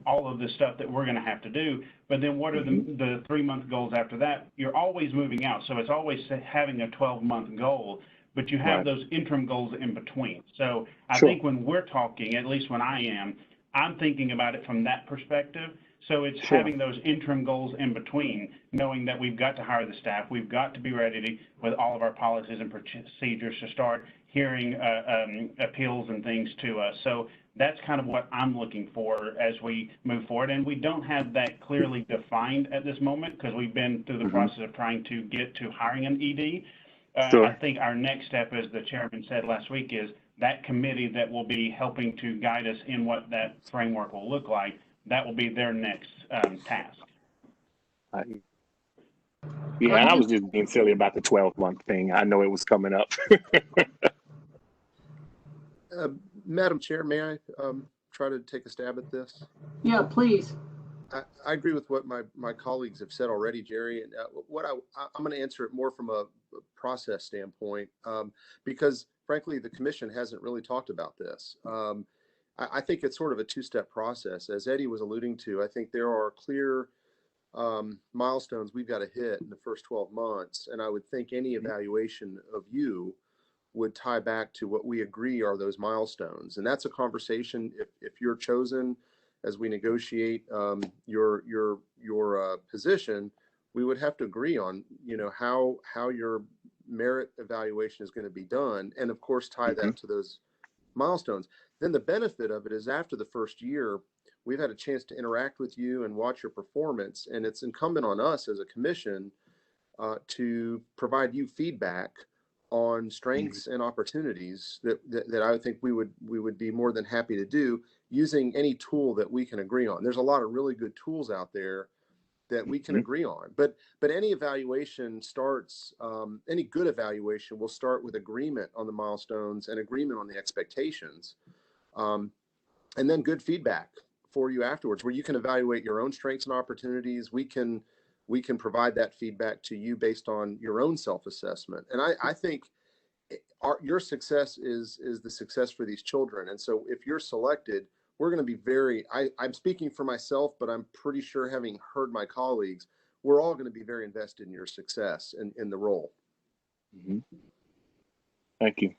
all of the stuff that we're going to have to do. But then what are the 3 month goals after that? You're always moving out. So it's always having a 12-month goal, but you have those interim goals in between. So I think when we're talking, at least when I am, I'm thinking about it from that perspective. So it's having those interim goals in between, knowing that we've got to hire the staff, we've got to be ready with all of our policies and procedures to start hearing appeals and things to us. So that's kind of what I'm looking for as we move forward. And we don't have that clearly defined at this moment because we've been through the process of trying to get to hiring an ED. I think our next step, as the chairman said last week, is that committee that will be helping to guide us in what that framework will look like. That will be their next task. Yeah, I was just being silly about the 12-month thing. I know it was coming up. Madam Chair, may I try to take a stab at this? Yeah, please. I agree with what my colleagues have said already, Jerry. And what I'm going to answer it more from a process standpoint, because frankly, the commission hasn't really talked about this. I think it's sort of a two-step process. As Eddie was alluding to, I think there are clear milestones we've got to hit in the first 12 months. And I would think any evaluation of you would tie back to what we agree are those milestones. And that's a conversation, if you're chosen as we negotiate your position, we would have to agree on, how your merit evaluation is going to be done. And of course, tie that to those milestones. Then the benefit of it is after the first year, we've had a chance to interact with you and watch your performance. And it's incumbent on us as a commission to provide you feedback on strengths and opportunities that I think we would be more than happy to do using any tool that we can agree on. There's a lot of really good tools out there that we can agree on, but any evaluation starts, any good evaluation will start with agreement on the milestones and agreement on the expectations, and then good feedback for you afterwards, where you can evaluate your own strengths and opportunities. We can provide that feedback to you based on your own self-assessment. And I think your success is the success for these children. And so if you're selected, we're going to be I'm speaking for myself, but I'm pretty sure, having heard my colleagues, we're all going to be very invested in your success in the role. Thank you.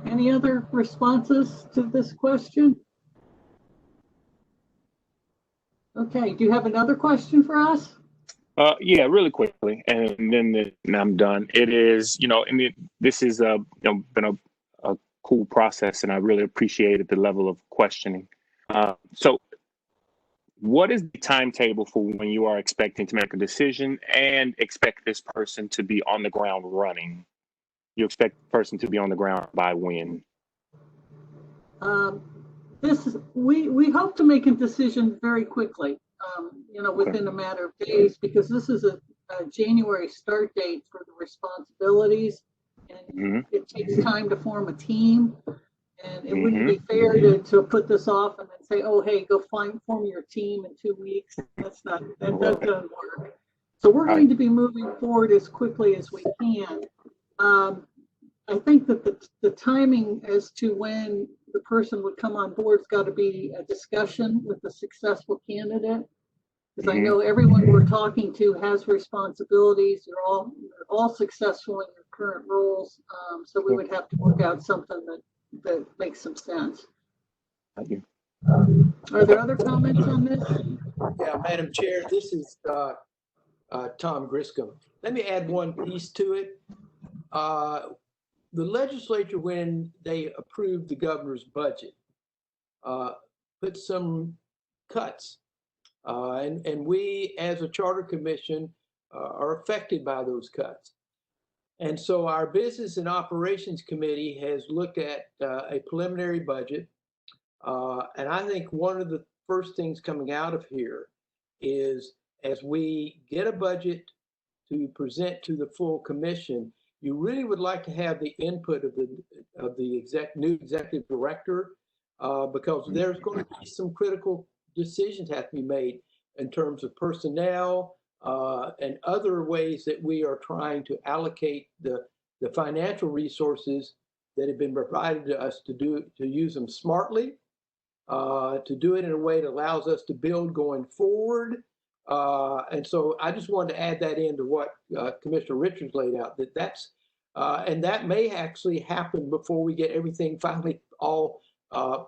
Any other responses to this question? Okay, do you have another question for us? Yeah, really quickly, and then I'm done. It is, this is been a cool process, and I really appreciated the level of questioning. So what is the timetable for when you are expecting to make a decision and expect this person to be on the ground running? You expect the person to be on the ground by when? We hope to make a decision very quickly, within a matter of days, because this is a January start date for the responsibilities, and it takes time to form a team, and it wouldn't be fair to put this off and then say, oh, hey, go form your team in 2 weeks. That doesn't work. So we're going to be moving forward as quickly as we can. I think that the timing as to when the person would come on board has got to be a discussion with a successful candidate. Because I know everyone we're talking to has responsibilities. You're all successful in your current roles. So we would have to work out something that makes some sense. Thank you. Are there other comments on this? Yeah, Madam Chair, this is Tom Griscom. Let me add one piece to it. The legislature, when they approved the governor's budget, put some cuts. And we, as a charter commission, are affected by those cuts. And so our Business and Operations Committee has looked at a preliminary budget. And I think one of the first things coming out of here is, as we get a budget to present to the full commission, you really would like to have the input of the new executive director, because there's going to be some critical decisions have to be made in terms of personnel and other ways that we are trying to allocate the financial resources that have been provided to us to use them smartly, to do it in a way that allows us to build going forward. And so I just wanted to add that into what Commissioner Richards laid out, and that may actually happen before we get everything finally all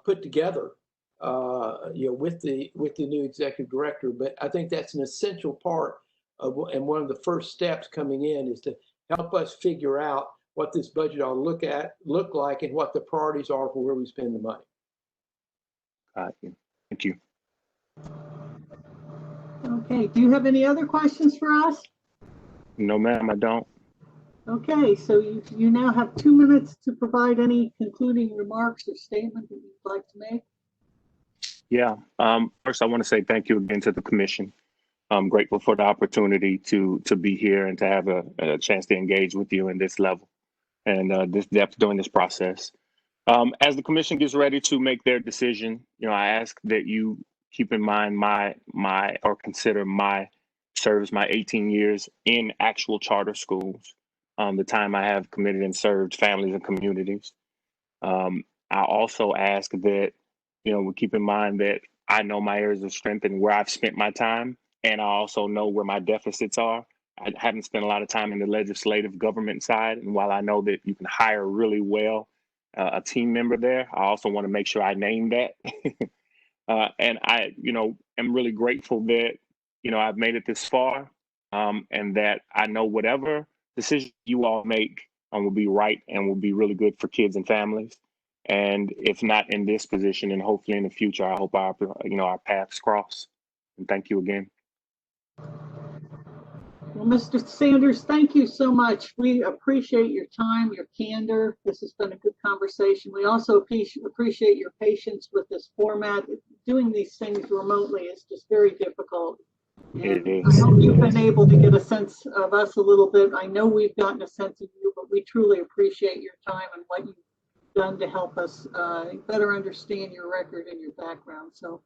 put together, with the new executive director. But I think that's an essential part of, and one of the first steps coming in is to help us figure out what this budget ought to look like, and what the priorities are for where we spend the money. Thank you. Okay, do you have any other questions for us? No, ma'am, I don't. Okay, so you now have 2 minutes to provide any concluding remarks or statement that you'd like to make. Yeah. First, I want to say thank you again to the commission. I'm grateful for the opportunity to be here and to have a chance to engage with you in this level and this depth during this process. As the commission gets ready to make their decision, I ask that you keep in mind consider my service, my 18 years in actual charter schools, the time I have committed and served families and communities. I also ask that, we keep in mind that I know my areas of strength and where I've spent my time, and I also know where my deficits are. I haven't spent a lot of time in the legislative government side, and while I know that you can hire really well a team member there, I also want to make sure I name that. And I, am really grateful that, I've made it this far, and that I know whatever decision you all make will be right and will be really good for kids and families. And if not in this position, and hopefully in the future, I hope our paths cross. And thank you again. Well, Mr. Sanders, thank you so much. We appreciate your time, your candor. This has been a good conversation. We also appreciate your patience with this format. Doing these things remotely is just very difficult. And I hope you've been able to get a sense of us a little bit. I know we've gotten a sense of you, but we truly appreciate your time and what you've done to help us better understand your record and your background. So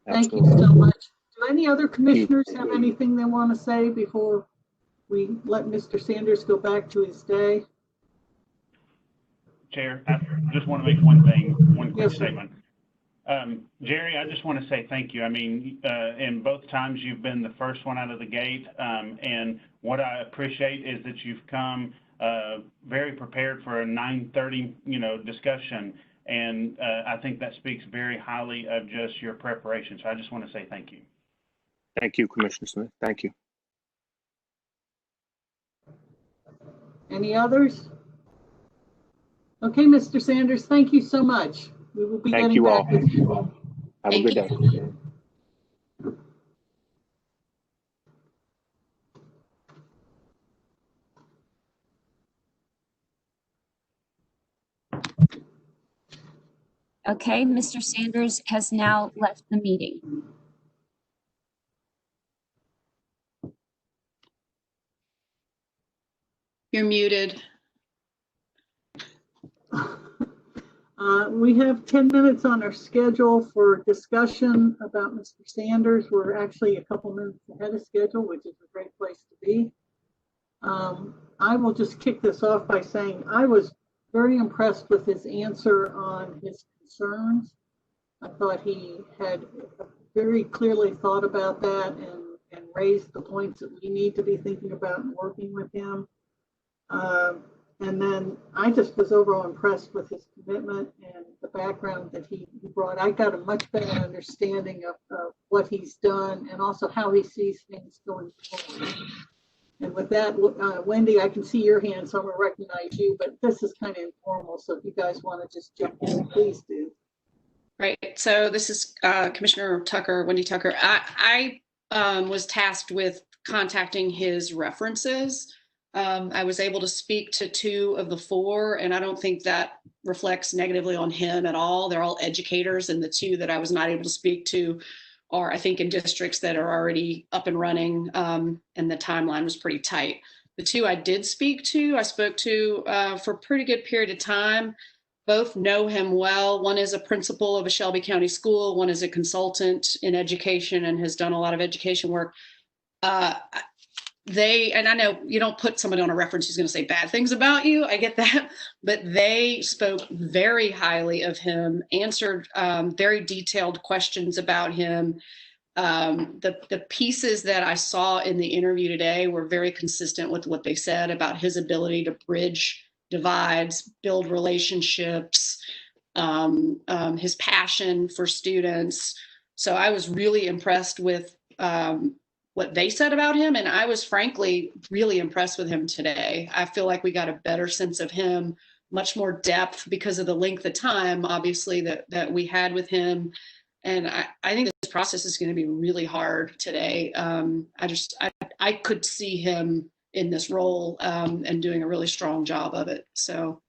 thank you so much. Do any other commissioners have anything they want to say before we let Mr. Sanders go back to his day? Chair, I just want to make one quick statement. Jerry, I just want to say thank you. I mean, in both times you've been the first one out of the gate, and what I appreciate is that you've come very prepared for a 9:30, discussion, and I think that speaks very highly of just your preparation. So I just want to say thank you. Thank you, Commissioner Smith. Thank you. Any others? Okay, Mr. Sanders, thank you so much. We will be getting back with you. Have a good day. Okay, Mr. Sanders has now left the meeting. You're muted. We have 10 minutes on our schedule for discussion about Mr. Sanders. We're actually a couple minutes ahead of schedule, which is a great place to be. I will just kick this off by saying I was very impressed with his answer on his concerns. I thought he had very clearly thought about that and and raised the points that we need to be thinking about and working with him. And then I just was overall impressed with his commitment and the background that he brought. I got a much better understanding of what he's done and also how he sees things going forward. And with that, Wendy, I can see your hand, so I'm going to recognize you, but this is kind of informal. So if you guys want to just jump in, please do. Right. So this is Commissioner Tucker, Wendy Tucker. I was tasked with contacting his references. I was able to speak to 2 of the 4, and I don't think that reflects negatively on him at all. They're all educators, and the 2 that I was not able to speak to are, I think, in districts that are already up and running, and the timeline was pretty tight. The 2 I did speak to, I spoke to for a pretty good period of time. Both know him well. One is a principal of a Shelby County school. One is a consultant in education and has done a lot of education work. And I know you don't put somebody on a reference who's going to say bad things about you. I get that. But they spoke very highly of him, answered very detailed questions about him. The pieces that I saw in the interview today were very consistent with what they said about his ability to bridge divides, build relationships, his passion for students. So I was really impressed with what they said about him. And I was frankly really impressed with him today. I feel like we got a better sense of him, much more depth because of the length of time, obviously, that we had with him. And I think this process is going to be really hard today. I could see him in this role and doing a really strong job of it. So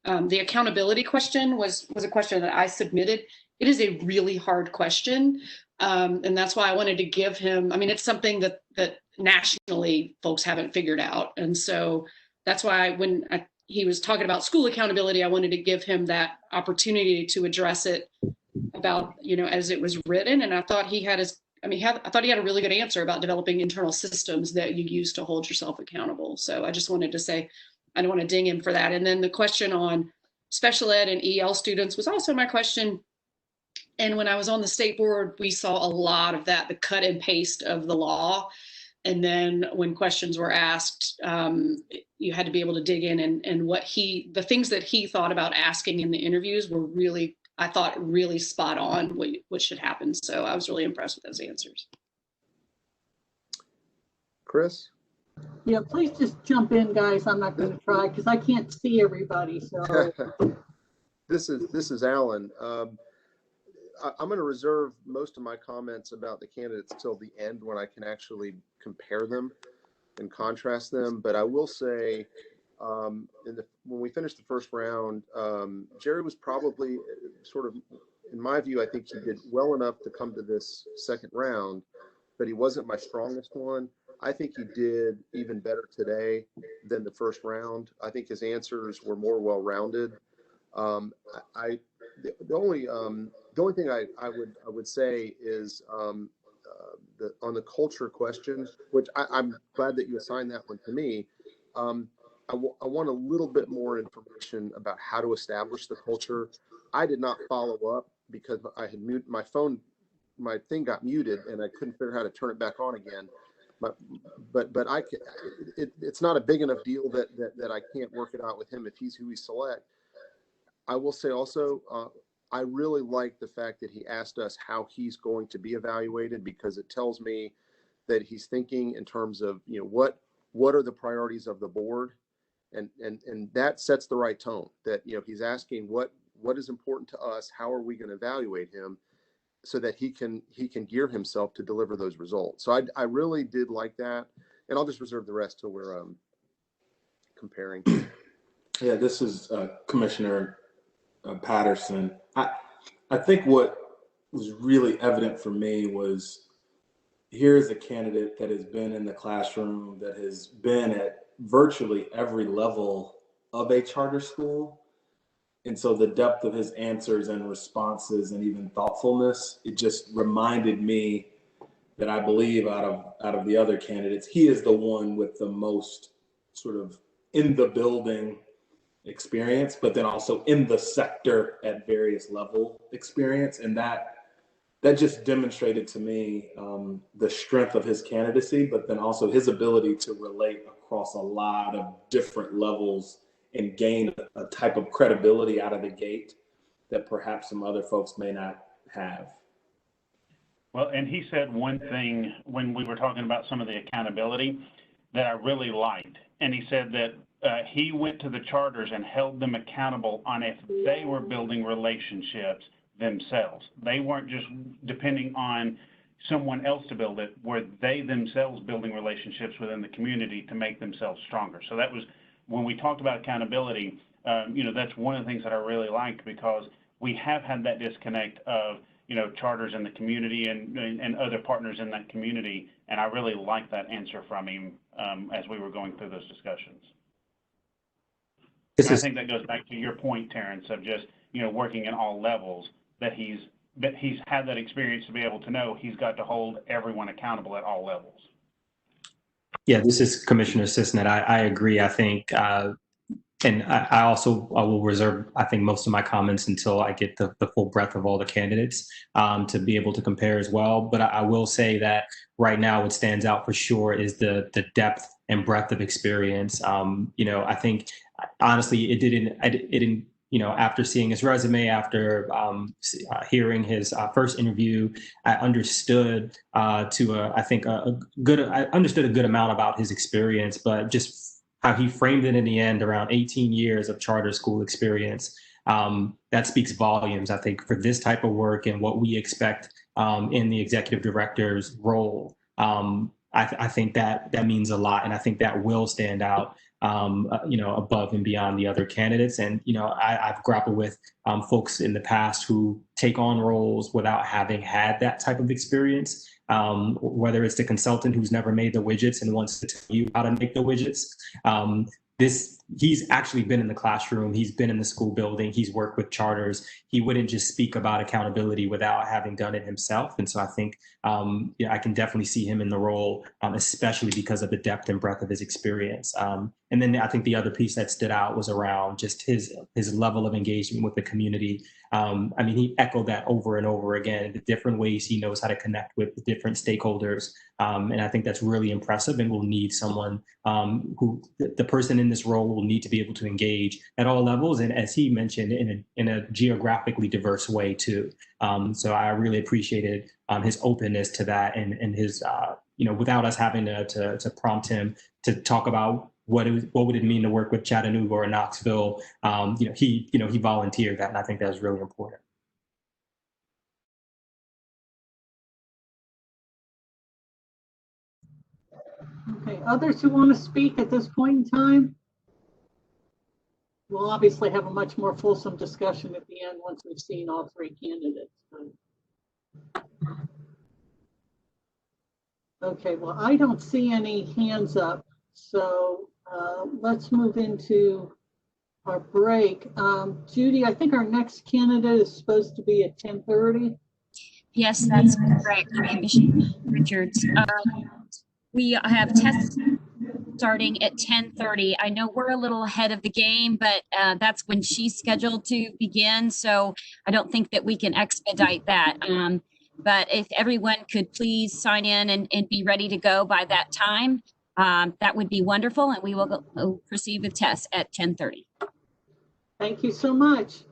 the accountability question was a question that I submitted. It is a really hard question. And that's why I wanted to give him, I mean, it's something that nationally folks haven't figured out. And so that's why when he was talking about school accountability, I wanted to give him that opportunity to address it about, as it was written. And I thought he had I thought he had a really good answer about developing internal systems that you use to hold yourself accountable. So I just wanted to say, I don't want to ding him for that. And then the question on special ed and EL students was also my question. And when I was on the state board, we saw a lot of that, the cut and paste of the law. And then when questions were asked, you had to be able to dig in and the things that he thought about asking in the interviews were really, I thought, really spot on what should happen. So I was really impressed with those answers. Chris? Yeah, please just jump in, guys. I'm not going to try because I can't see everybody. So This is Alan. I'm going to reserve most of my comments about the candidates till the end when I can actually compare them and contrast them. But I will say, when we finished the first round, Jerry was probably sort of, in my view, I think he did well enough to come to this second round, but he wasn't my strongest one. I think he did even better today than the first round. I think his answers were more well-rounded. The only thing I would say is on the culture question, which I'm glad that you assigned that one to me. I want a little bit more information about how to establish the culture. I did not follow up because I had muted my phone. My thing got muted and I couldn't figure out how to turn it back on again. But it's not a big enough deal that I can't work it out with him if he's who we select. I will say also, I really like the fact that he asked us how he's going to be evaluated, because it tells me that he's thinking in terms of, what are the priorities of the board, and that sets the right tone. That he's asking what is important to us, how are we going to evaluate him, so that he can gear himself to deliver those results. So I really did like that, and I'll just reserve the rest till we're comparing. Yeah, this is Commissioner Patterson. I think what was really evident for me was, here's a candidate that has been in the classroom, that has been at virtually every level of a charter school. And so the depth of his answers and responses and even thoughtfulness, it just reminded me that I believe out of the other candidates, he is the one with the most sort of in the building experience, but then also in the sector at various level experience. And that that just demonstrated to me the strength of his candidacy, but then also his ability to relate across a lot of different levels and gain a type of credibility out of the gate that perhaps some other folks may not have. Well, and he said one thing when we were talking about some of the accountability that I really liked. And he said that he went to the charters and held them accountable on if they were building relationships themselves. They weren't just depending on someone else to build it, were they themselves building relationships within the community to make themselves stronger. So that was, when we talked about accountability, that's one of the things that I really liked, because we have had that disconnect of, charters in the community and other partners in that community. And I really liked that answer from him as we were going through those discussions. I think that goes back to your point, Terrence, of just, working in all levels, that he's had that experience to be able to know he's got to hold everyone accountable at all levels. Yeah, this is Commissioner Sisnet. I agree. I think, and I will reserve, I think, most of my comments until I get the full breadth of all the candidates to be able to compare as well. But I will say that right now what stands out for sure is the depth and breadth of experience. I think, honestly, it didn't, after seeing his resume, after hearing his first interview, I understood I understood a good amount about his experience, but just how he framed it in the end, around 18 years of charter school experience, that speaks volumes, I think, for this type of work and what we expect in the executive director's role. I think that means a lot, and I think that will stand out above and beyond the other candidates. And, I've grappled with folks in the past who take on roles without having had that type of experience, whether it's the consultant who's never made the widgets and wants to tell you how to make the widgets. He's actually been in the classroom. He's been in the school building. He's worked with charters. He wouldn't just speak about accountability without having done it himself. And so I think I can definitely see him in the role, especially because of the depth and breadth of his experience. And then I think the other piece that stood out was around just his level of engagement with the community. He echoed that over and over again, the different ways he knows how to connect with the different stakeholders. And I think that's really impressive, and we'll need someone who the person in this role will need to be able to engage at all levels. And as he mentioned, in a geographically diverse way too. So I really appreciated his openness to that, and his, without us having to prompt him to talk about what would it mean to work with Chattanooga or Knoxville. He volunteered that, and I think that was really important. Okay, others who want to speak at this point in time? We'll obviously have a much more fulsome discussion at the end once we've seen all three candidates. Okay, well, I don't see any hands up, so let's move into our break. Judy, I think our next candidate is supposed to be at 10:30. Yes, that's correct, Commissioner Richards. We have tests starting at 10:30. I know we're a little ahead of the game, but that's when she's scheduled to begin. So I don't think that we can expedite that. But if everyone could please sign in and be ready to go by that time, that would be wonderful. And we will proceed with tests at 10:30. Thank you so much.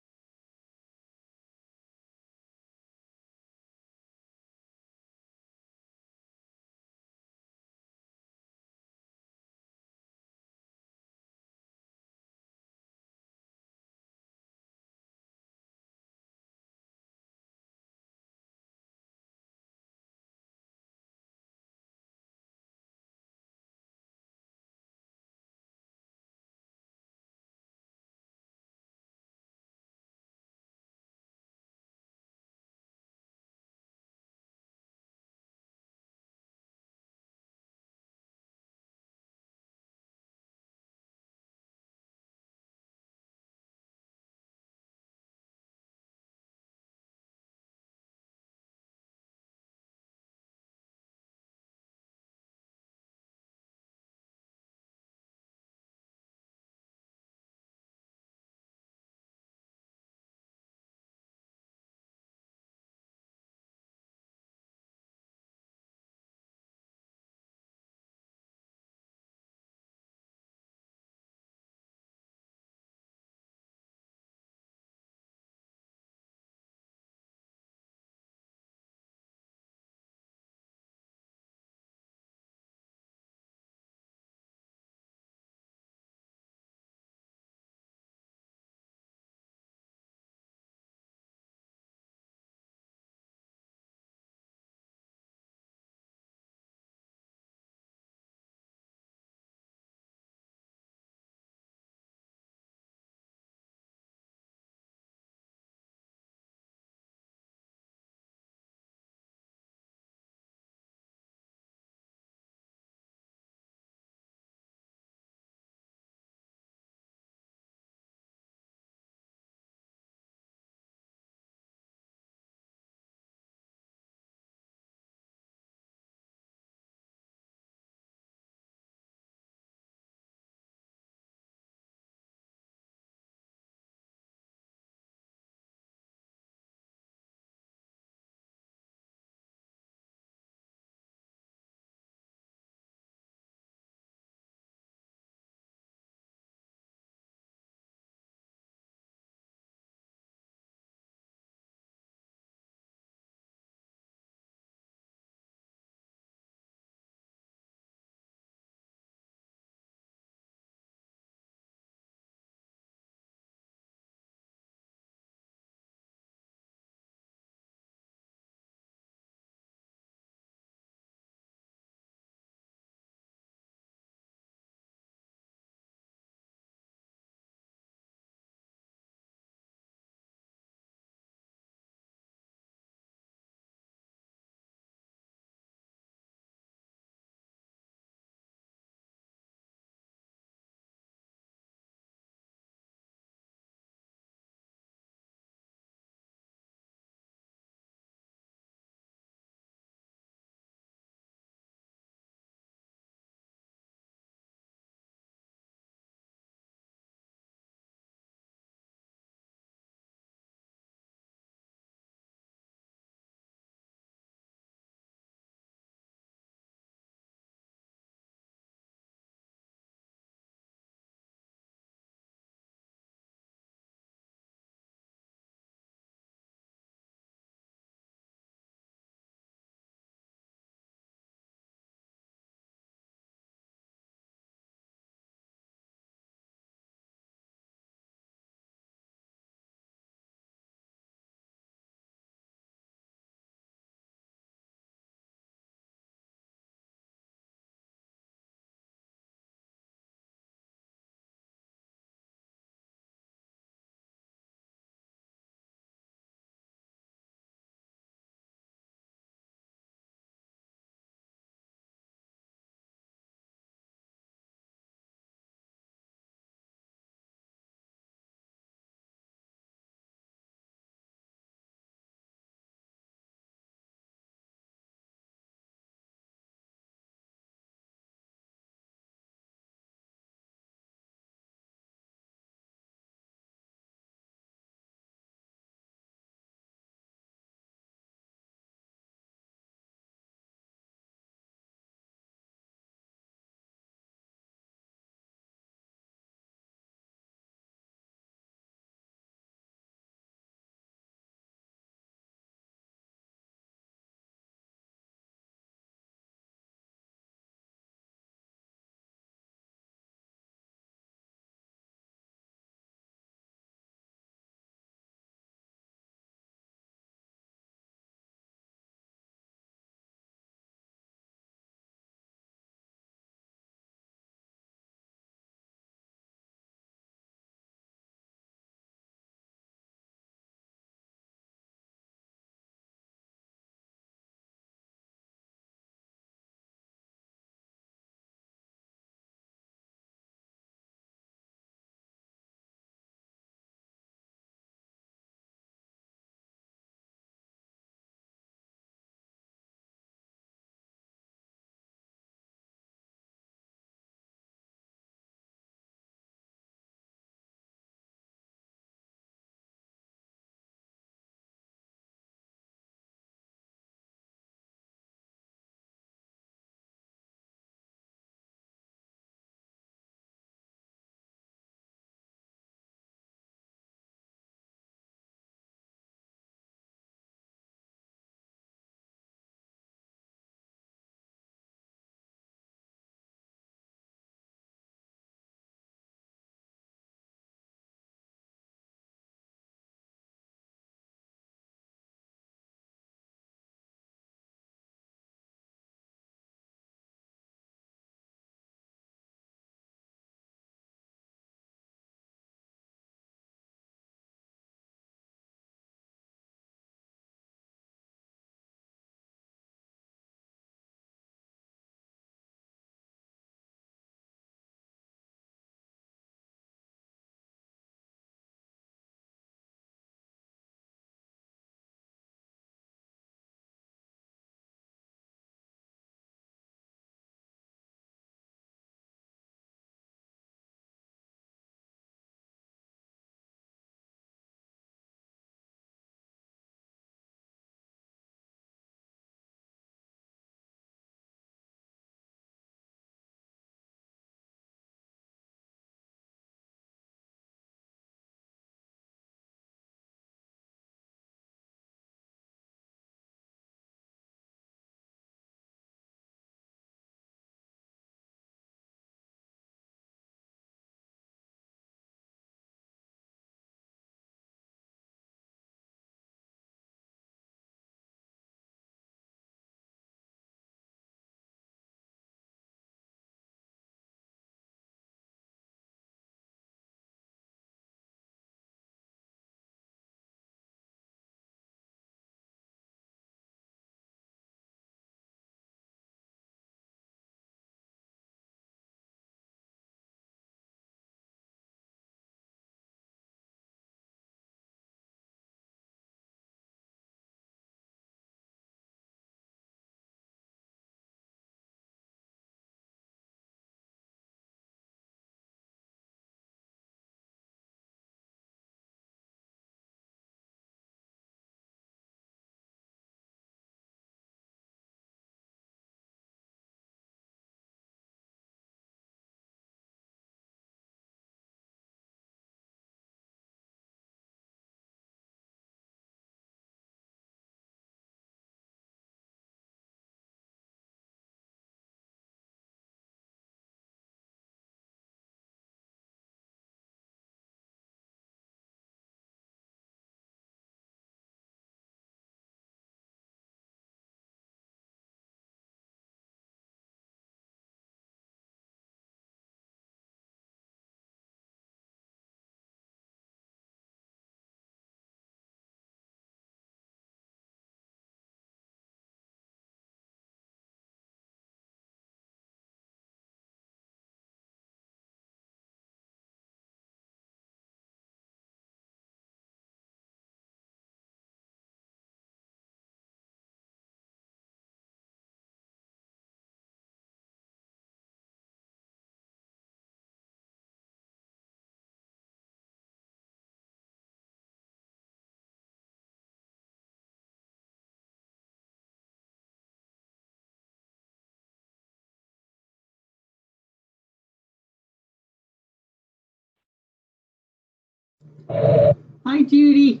Hi, Judy.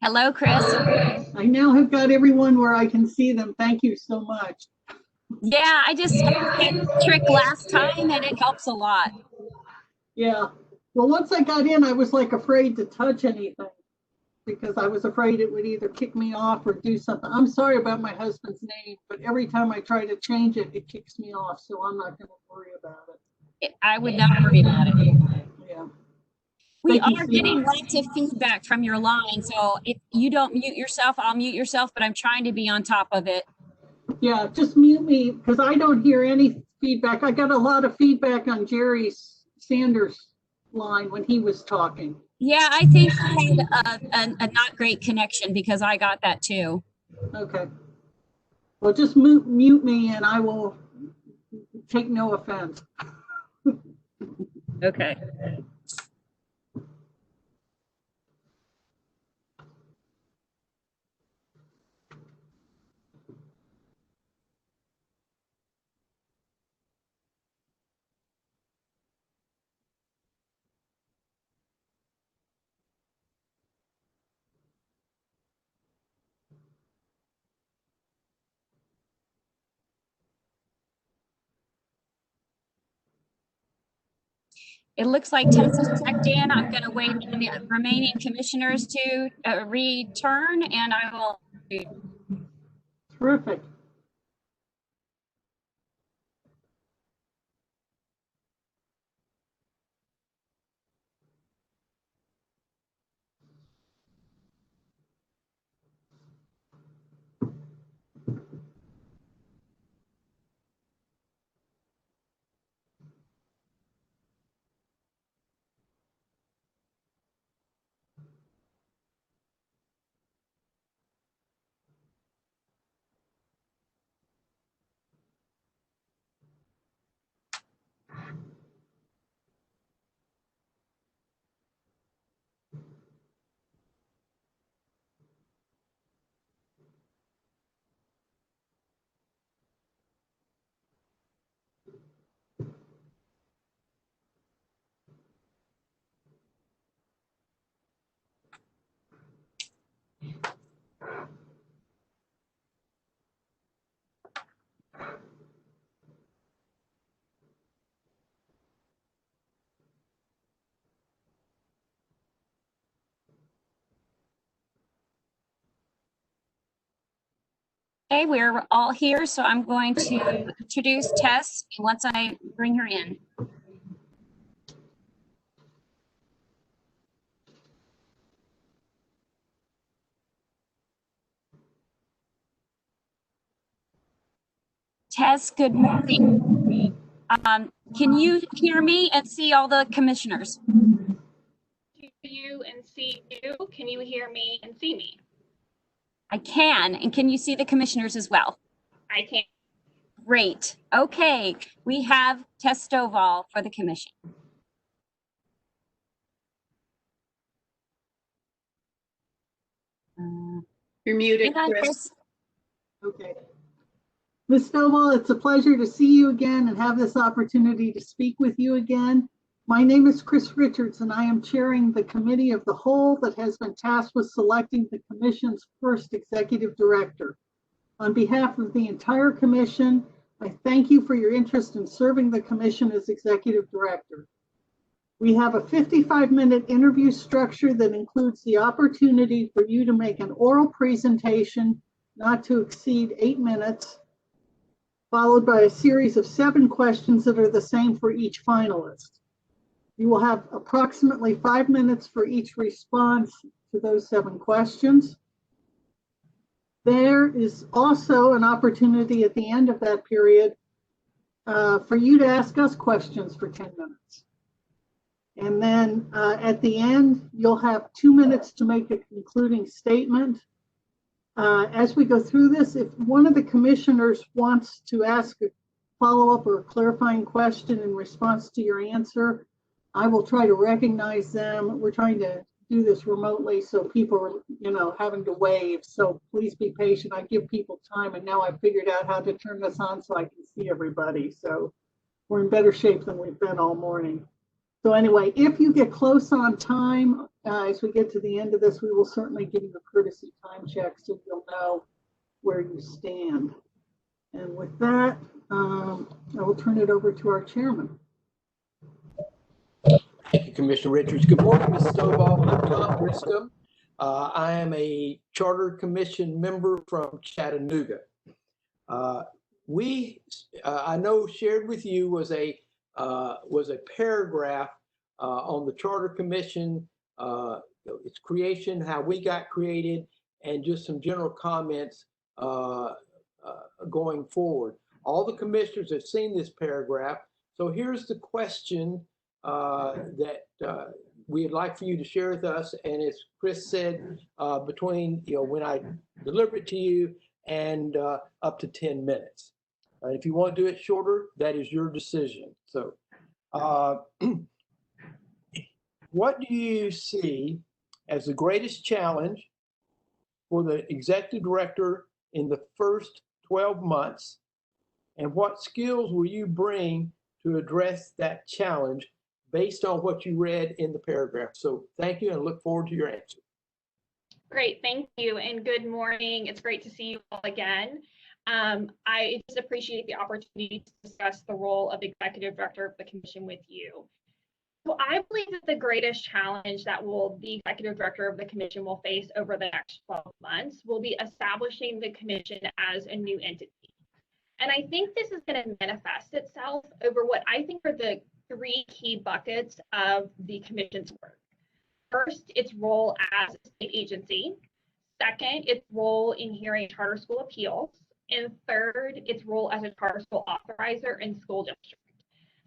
Hello, Chris. I now have got everyone where I can see them. Thank you so much. Yeah, I just had the trick last time and it helps a lot. Yeah. Well, once I got in, I was like afraid to touch anything because I was afraid it would either kick me off or do something. I'm sorry about my husband's name, but every time I try to change it, it kicks me off. So I'm not going to worry about it. I would not worry about it. Yeah. We Thank you are so getting much. lots of feedback from your line. So if you don't mute yourself, I'll mute yourself, but I'm trying to be on top of it. Yeah, just mute me because I don't hear any feedback. I got a lot of feedback on Jerry Sanders' line when he was talking. Yeah, I think he had a not great connection because I got that too. Okay. Well, just mute me and I will take no offense. Okay. It looks like Tess is checked in. I'm going to wait on the remaining commissioners to return, and I will. Terrific. Okay, we're all here, so I'm going to introduce Tess once I bring her in. Tess, good morning. Can you hear me and see all the commissioners? You and see you. Can you hear me and see me? I can. And can you see the commissioners as well? I can. Great. Okay, we have Tess Stovall for the commission. You're muted, Hang on, Chris. Okay. Ms. Stovall, it's a pleasure to see you again and have this opportunity to speak with you again. My name is Chris Richards, and I am chairing the committee of the whole that has been tasked with selecting the commission's first executive director. On behalf of the entire commission, I thank you for your interest in serving the commission as executive director. We have a 55-minute interview structure that includes the opportunity for you to make an oral presentation not to exceed 8 minutes, followed by a series of 7 questions that are the same for each finalist. You will have approximately 5 minutes for each response to those 7 questions. There is also an opportunity at the end of that period for you to ask us questions for 10 minutes. And then at the end, you'll have 2 minutes to make a concluding statement. As we go through this, if one of the commissioners wants to ask a follow-up or a clarifying question in response to your answer, I will try to recognize them. We're trying to do this remotely, so people are, having to wave. So please be patient. I give people time, and now I've figured out how to turn this on so I can see everybody. So we're in better shape than we've been all morning. So anyway, if you get close on time, as we get to the end of this, we will certainly give you a courtesy time check so you'll know where you stand. And with that, I will turn it over to our chairman. Thank you, Commissioner Richards. Good morning, Ms. Stovall. I'm Tom Griscom. I am a Charter Commission member from Chattanooga. I know shared with you was a paragraph on the Charter Commission, its creation, how we got created, and just some general comments going forward. All the commissioners have seen this paragraph. So here's the question that we'd like for you to share with us. And as Chris said, between when I deliver it to you and up to 10 minutes. If you want to do it shorter, that is your decision. So what do you see as the greatest challenge for the executive director in the first 12 months? And what skills will you bring to address that challenge based on what you read in the paragraph? So thank you and look forward to your answer. Great, thank you, and good morning. It's great to see you all again. I just appreciate the opportunity to discuss the role of Executive Director of the Commission with you. So I believe that the greatest challenge that the Executive Director of the Commission will face over the next 12 months will be establishing the Commission as a new entity. And I think this is going to manifest itself over what I think are the 3 key buckets of the Commission's work. First, its role as a state agency. Second, its role in hearing charter school appeals. And third, its role as a charter school authorizer in school district.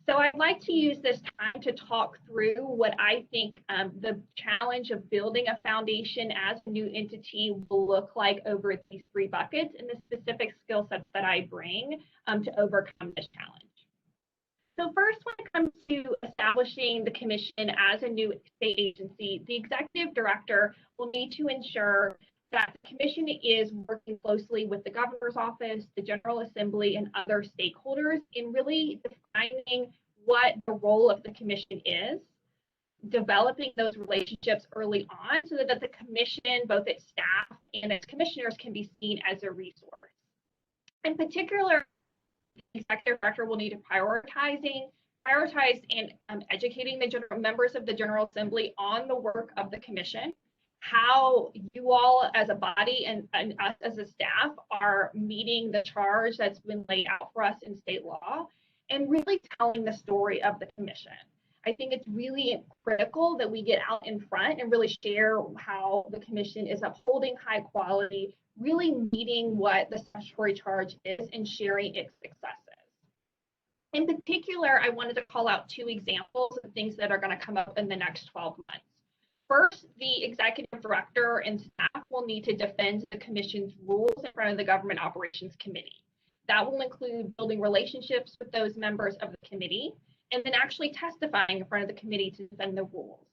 So I'd like to use this time to talk through what I think the challenge of building a foundation as a new entity will look like over these 3 buckets and the specific skill sets that I bring to overcome this challenge. So first, when it comes to establishing the Commission as a new state agency, the Executive Director will need to ensure that the Commission is working closely with the Governor's Office, the General Assembly, and other stakeholders in really defining what the role of the Commission is, developing those relationships early on so that the Commission, both its staff and its commissioners, can be seen as a resource. In particular, the Executive Director will need to prioritize and educating the members of the General Assembly on the work of the Commission, how you all as a body and us as a staff are meeting the charge that's been laid out for us in state law, and really telling the story of the Commission. I think it's really critical that we get out in front and really share how the Commission is upholding high quality, really meeting what the statutory charge is and sharing its successes. In particular, I wanted to call out 2 examples of things that are going to come up in the next 12 months. First, the Executive Director and staff will need to defend the Commission's rules in front of the Government Operations Committee. That will include building relationships with those members of the committee and then actually testifying in front of the committee to defend the rules.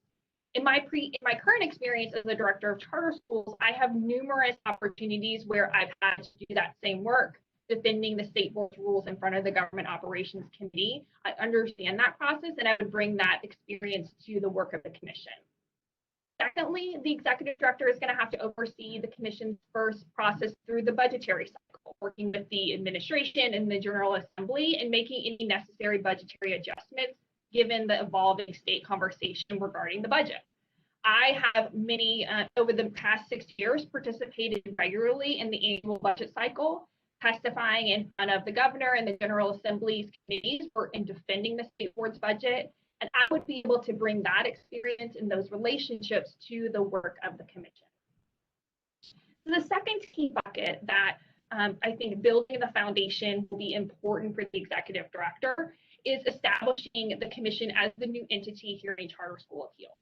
In my current experience as a director of charter schools, I have numerous opportunities where I've had to do that same work, defending the state board's rules in front of the Government Operations Committee. I understand that process, and I would bring that experience to the work of the Commission. Secondly, the Executive Director is going to have to oversee the Commission's first process through the budgetary cycle, working with the administration and the General Assembly and making any necessary budgetary adjustments given the evolving state conversation regarding the budget. I have over the past 6 years, participated regularly in the annual budget cycle, testifying in front of the Governor and the General Assembly's committees in defending the state board's budget. And I would be able to bring that experience and those relationships to the work of the Commission. So the second key bucket that I think building the foundation will be important for the Executive Director is establishing the Commission as the new entity hearing charter school appeals.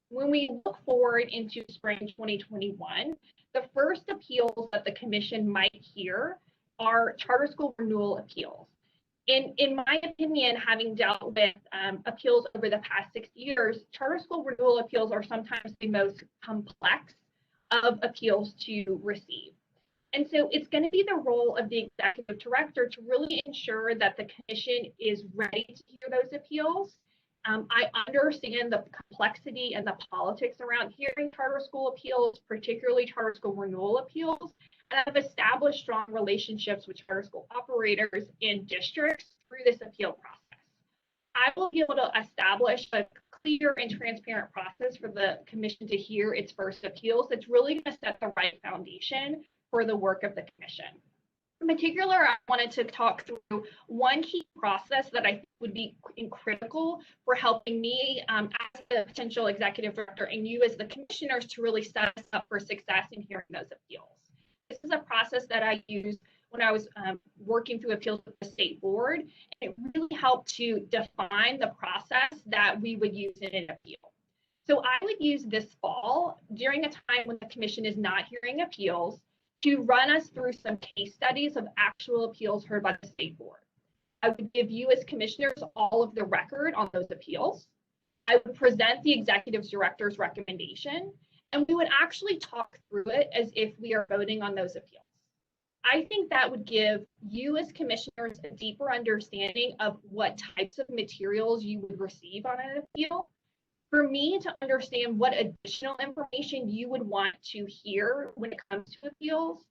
When we look forward into spring 2021, the first appeals that the Commission might hear are charter school renewal appeals. In my opinion, having dealt with appeals over the past 6 years, charter school renewal appeals are sometimes the most complex of appeals to receive. And so it's going to be the role of the executive director to really ensure that the commission is ready to hear those appeals. I understand the complexity and the politics around hearing charter school appeals, particularly charter school renewal appeals, and I've established strong relationships with charter school operators in districts through this appeal process. I will be able to establish a clear and transparent process for the commission to hear its first appeals that's really going to set the right foundation for the work of the commission. In particular, I wanted to talk through one key process that I think would be critical for helping me as the potential executive director and you as the commissioners to really set us up for success in hearing those appeals. This is a process that I used when I was working through appeals with the state board, and it really helped to define the process that we would use in an appeal. So I would use this fall during a time when the commission is not hearing appeals to run us through some case studies of actual appeals heard by the state board. I would give you as commissioners all of the record on those appeals. I would present the executive director's recommendation, and we would actually talk through it as if we are voting on those appeals. I think that would give you as commissioners a deeper understanding of what types of materials you would receive on an appeal. For me to understand what additional information you would want to hear when it comes to appeals,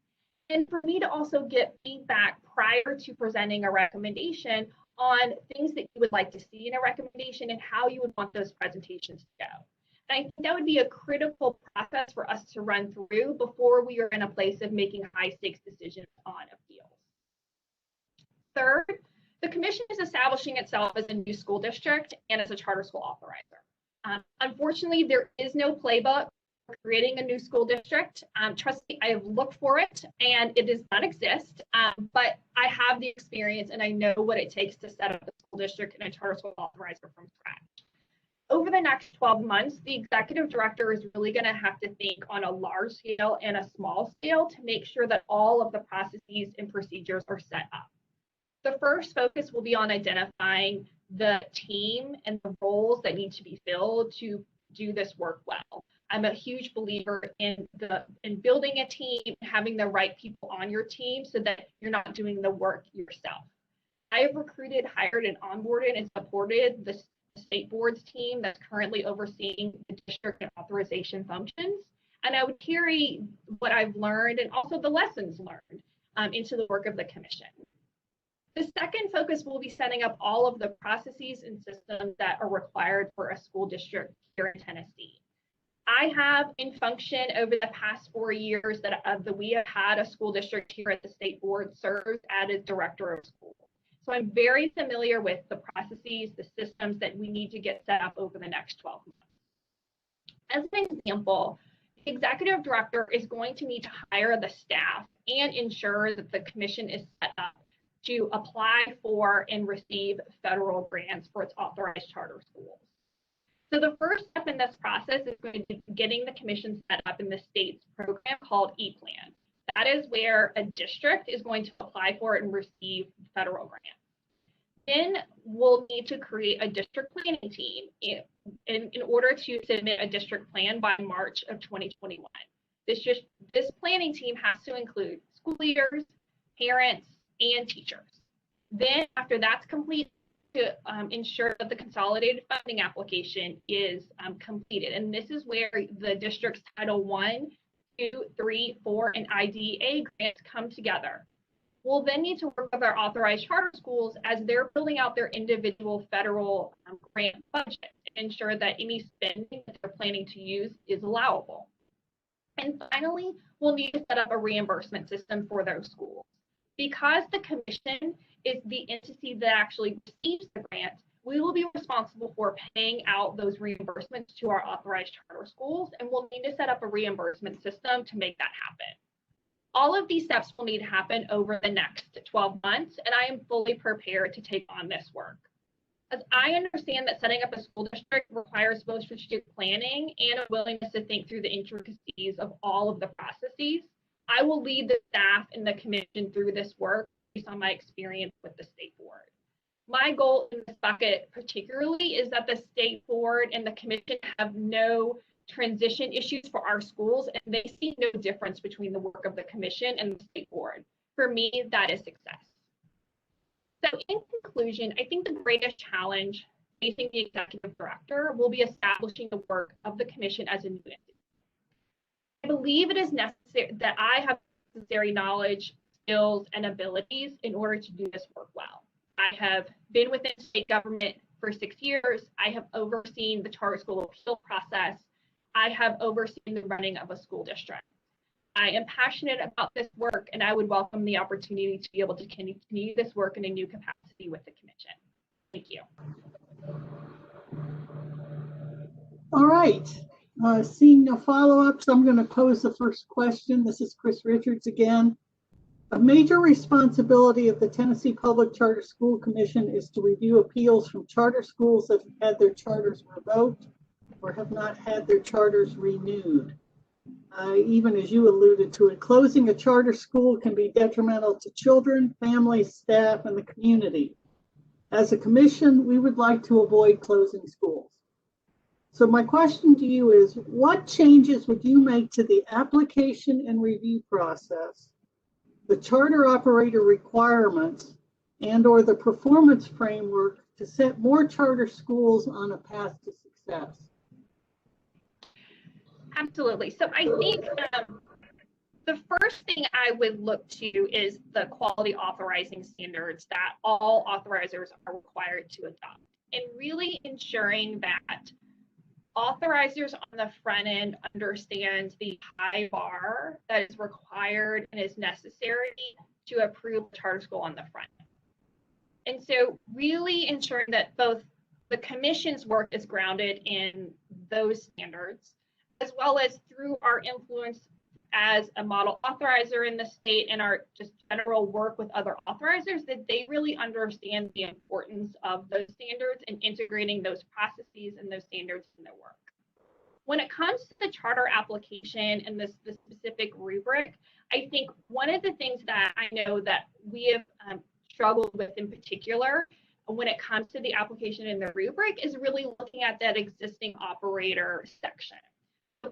and for me to also get feedback prior to presenting a recommendation on things that you would like to see in a recommendation and how you would want those presentations to go. And I think that would be a critical process for us to run through before we are in a place of making high stakes decisions on appeals. Third, the commission is establishing itself as a new school district and as a charter school authorizer. Unfortunately, there is no playbook for creating a new school district. Trust me, I have looked for it and it does not exist, but I have the experience and I know what it takes to set up a school district and a charter school authorizer from scratch. Over the next 12 months, the executive director is really going to have to think on a large scale and a small scale to make sure that all of the processes and procedures are set up. The first focus will be on identifying the team and the roles that need to be filled to do this work well. I'm a huge believer in building a team, having the right people on your team so that you're not doing the work yourself. I have recruited, hired, and onboarded and supported the state board's team that's currently overseeing the district and authorization functions. And I would carry what I've learned and also the lessons learned into the work of the commission. The second focus will be setting up all of the processes and systems that are required for a school district here in Tennessee. I have in function over the past 4 years that we have had a school district here at the state board served as director of school. So I'm very familiar with the processes, the systems that we need to get set up over the next 12 months. As an example, the executive director is going to need to hire the staff and ensure that the commission is set up to apply for and receive federal grants for its authorized charter schools. So the first step in this process is going to be getting the commission set up in the state's program called ePlan. That is where a district is going to apply for and receive federal grants. Then we'll need to create a district planning team in order to submit a district plan by March of 2021. This planning team has to include school leaders, parents, and teachers. Then after that's complete, to ensure that the consolidated funding application is completed. And this is where the district's Title I, II, III, IV, and IDEA grants come together. We'll then need to work with our authorized charter schools as they're building out their individual federal grant budget to ensure that any spending that they're planning to use is allowable. And finally, we'll need to set up a reimbursement system for those schools. Because the commission is the entity that actually receives the grant, we will be responsible for paying out those reimbursements to our authorized charter schools, and we'll need to set up a reimbursement system to make that happen. All of these steps will need to happen over the next 12 months, and I am fully prepared to take on this work. As I understand that setting up a school district requires both strategic planning and a willingness to think through the intricacies of all of the processes, I will lead the staff and the commission through this work based on my experience with the state board. My goal in this bucket particularly is that the state board and the commission have no transition issues for our schools, and they see no difference between the work of the commission and the state board. For me, that is success. So in conclusion, I think the greatest challenge facing the executive director will be establishing the work of the commission as a new entity. I believe it is necessary that I have necessary knowledge, skills, and abilities in order to do this work well. I have been within state government for 6 years. I have overseen the charter school appeal process. I have overseen the running of a school district. I am passionate about this work, and I would welcome the opportunity to be able to continue this work in a new capacity with the commission. Thank you. All right. Seeing no follow-ups, I'm going to pose the first question. This is Chris Richards again. A major responsibility of the Tennessee Public Charter School Commission is to review appeals from charter schools that have had their charters revoked or have not had their charters renewed. Even as you alluded to it, closing a charter school can be detrimental to children, families, staff, and the community. As a commission, we would like to avoid closing schools. So my question to you is, what changes would you make to the application and review process, the charter operator requirements, and/or the performance framework to set more charter schools on a path to success? Absolutely. So I think the first thing I would look to is the quality authorizing standards that all authorizers are required to adopt, and really ensuring that authorizers on the front end understand the high bar that is required and is necessary to approve a charter school on the front end. And so really ensuring that both the commission's work is grounded in those standards, as well as through our influence as a model authorizer in the state and our just general work with other authorizers, that they really understand the importance of those standards and integrating those processes and those standards in their work. When it comes to the charter application and the specific rubric, I think one of the things that I know that we have struggled with in particular when it comes to the application and the rubric is really looking at that existing operator section.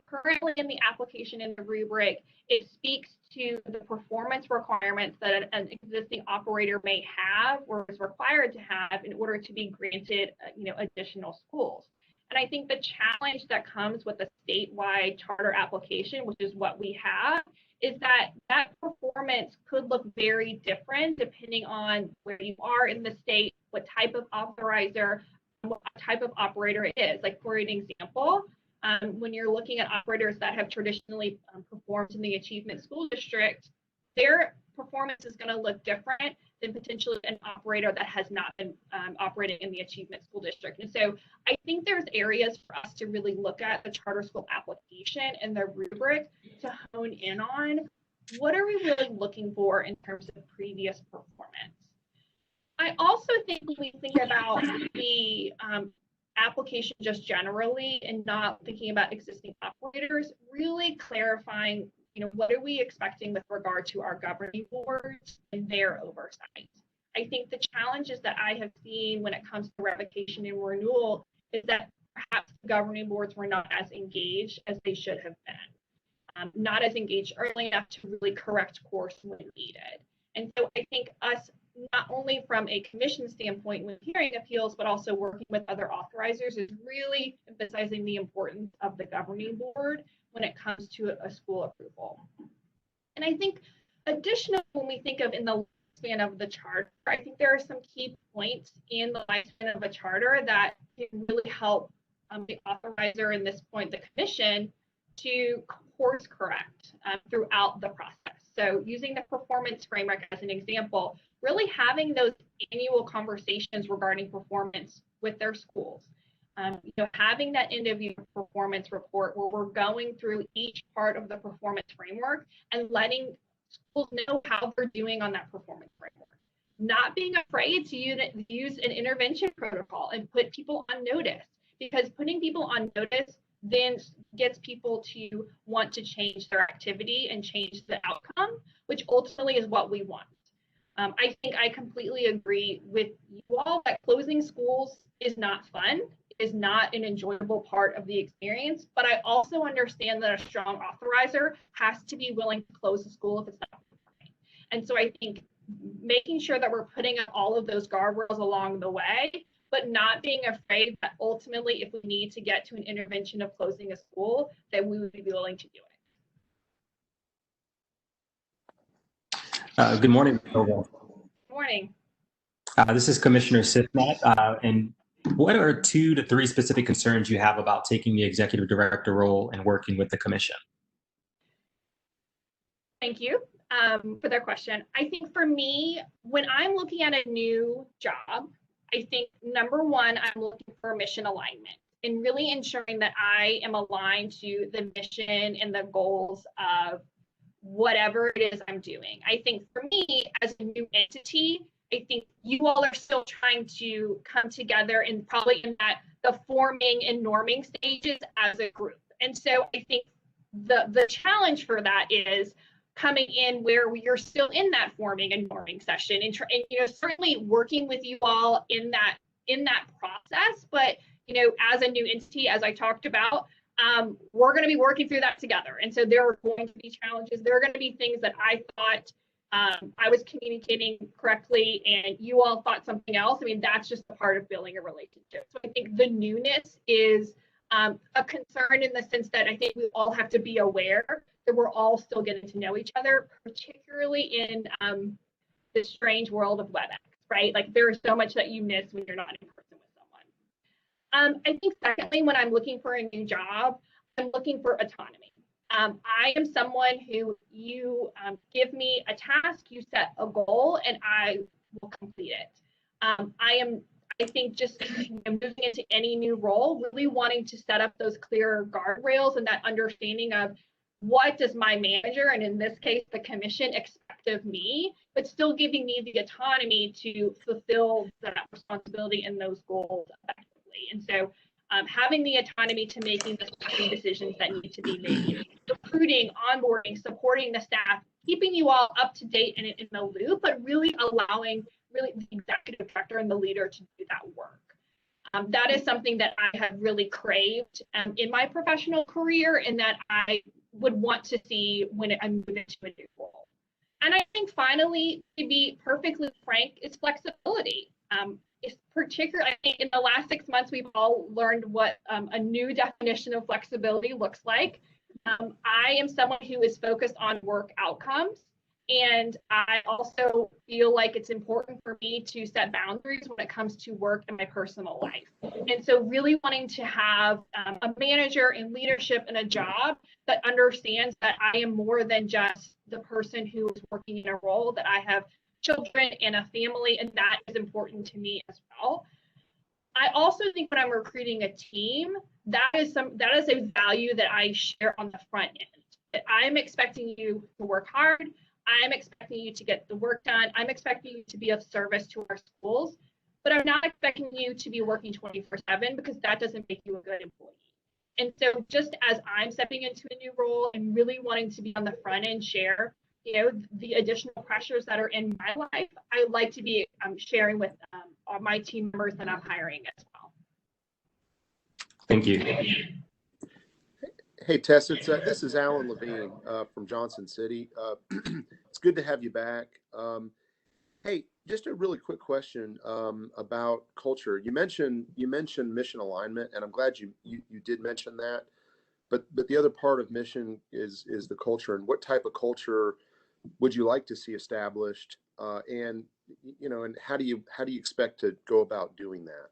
Currently in the application and the rubric, it speaks to the performance requirements that an existing operator may have or is required to have in order to be granted, additional schools. And I think the challenge that comes with a statewide charter application, which is what we have, is that that performance could look very different depending on where you are in the state, what type of authorizer, what type of operator it is. Like for an example, when you're looking at operators that have traditionally performed in the Achievement School District, their performance is going to look different than potentially an operator that has not been operating in the Achievement School District. And so I think there's areas for us to really look at the charter school application and the rubric to hone in on what are we really looking for in terms of previous performance. I also think when we think about the application just generally and not thinking about existing operators, really clarifying, what are we expecting with regard to our governing boards and their oversight. I think the challenges that I have seen when it comes to revocation and renewal is that perhaps the governing boards were not as engaged as they should have been, not as engaged early enough to really correct course when needed. And so I think us, not only from a commission standpoint when hearing appeals, but also working with other authorizers is really emphasizing the importance of the governing board when it comes to a school approval. And I think additionally, when we think of in the lifespan of the charter, I think there are some key points in the lifespan of a charter that can really help the authorizer, in this point, the commission, to course correct throughout the process. So using the performance framework as an example, really having those annual conversations regarding performance with their schools. Having that end of year performance report where we're going through each part of the performance framework and letting schools know how they're doing on that performance framework. Not being afraid to use an intervention protocol and put people on notice, because putting people on notice then gets people to want to change their activity and change the outcome, which ultimately is what we want. I think I completely agree with you all that closing schools is not fun. is not an enjoyable part of the experience, but I also understand that a strong authorizer has to be willing to close the school if it's not performing. And so I think making sure that we're putting up all of those guardrails along the way, but not being afraid that ultimately, if we need to get to an intervention of closing a school, that we would be willing to do it. Good morning. Good morning. This is Commissioner Sifnat. And what are 2 to 3 specific concerns you have about taking the executive director role and working with the commission? Thank you for that question. I think for me, when I'm looking at a new job, I think number one, I'm looking for mission alignment and really ensuring that I am aligned to the mission and the goals of whatever it is I'm doing. I think for me, as a new entity, I think you all are still trying to come together and probably in that the forming and norming stages as a group. And so I think the challenge for that is coming in where we are still in that forming and norming session and you know, certainly working with you all in that process. But you know, as a new entity, as I talked about, we're going to be working through that together. And so there are going to be challenges. There are going to be things that I thought I was communicating correctly and you all thought something else. I mean, that's just a part of building a relationship. So I think the newness is a concern in the sense that I think we all have to be aware that we're all still getting to know each other, particularly in this strange world of WebEx, right? Like there is so much that you miss when you're not in person with someone. I think secondly, when I'm looking for a new job, I'm looking for autonomy. I am someone who you give me a task, you set a goal, and I will complete it. I think just moving into any new role, really wanting to set up those clear guardrails and that understanding of what does my manager, and in this case, the commission, expect of me, but still giving me the autonomy to fulfill that responsibility and those goals effectively. And so having the autonomy to making the decisions that need to be made, recruiting, onboarding, supporting the staff, keeping you all up to date and in the loop, but really allowing the executive director and the leader to do that work. That is something that I have really craved in my professional career and that I would want to see when I move into a new role. And I think finally, to be perfectly frank, is flexibility. It's particularly, I think in the last 6 months, we've all learned what a new definition of flexibility looks like. I am someone who is focused on work outcomes. And I also feel like it's important for me to set boundaries when it comes to work and my personal life. And so really wanting to have a manager in leadership and a job that understands that I am more than just the person who is working in a role, that I have children and a family, and that is important to me as well. I also think when I'm recruiting a team, that is a value that I share on the front end. That I'm expecting you to work hard. I'm expecting you to get the work done. I'm expecting you to be of service to our schools, but I'm not expecting you to be working 24/7 because that doesn't make you a good employee. And so just as I'm stepping into a new role and really wanting to be on the front end, share, you know, the additional pressures that are in my life, I like to be sharing with all my team members that I'm hiring as well. Thank you. Hey, Tess, this is Alan Levine from Johnson City. It's good to have you back. Hey, just a really quick question about culture. You mentioned mission alignment, and I'm glad you did mention that. But the other part of mission is the culture, and what type of culture would you like to see established? And you know, and how do you expect to go about doing that?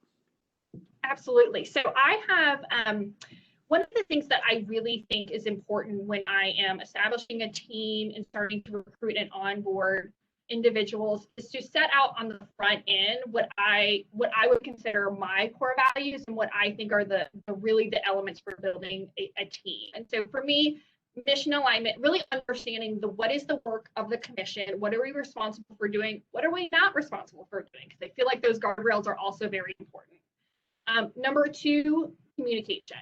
Absolutely. So I have. One of the things that I really think is important when I am establishing a team and starting to recruit and onboard individuals is to set out on the front end what I would consider my core values and what I think are the elements for building a team. And so for me, mission alignment, really understanding what is the work of the commission, what are we responsible for doing, what are we not responsible for doing, because I feel like those guardrails are also very important. Number two, communication.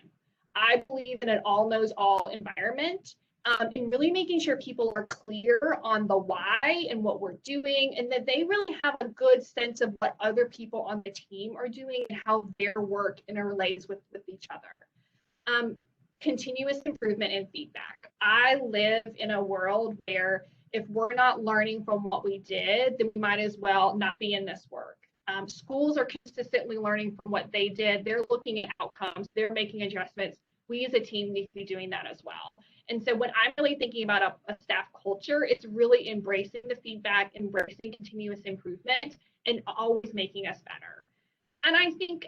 I believe in an all knows all environment. and really making sure people are clear on the why and what we're doing, and that they really have a good sense of what other people on the team are doing and how their work interrelates with each other. Continuous improvement and feedback. I live in a world where if we're not learning from what we did, then we might as well not be in this work. Schools are consistently learning from what they did. They're looking at outcomes. They're making adjustments. We as a team need to be doing that as well. And so when I'm really thinking about a staff culture, it's really embracing the feedback, embracing continuous improvement, and always making us better. And I think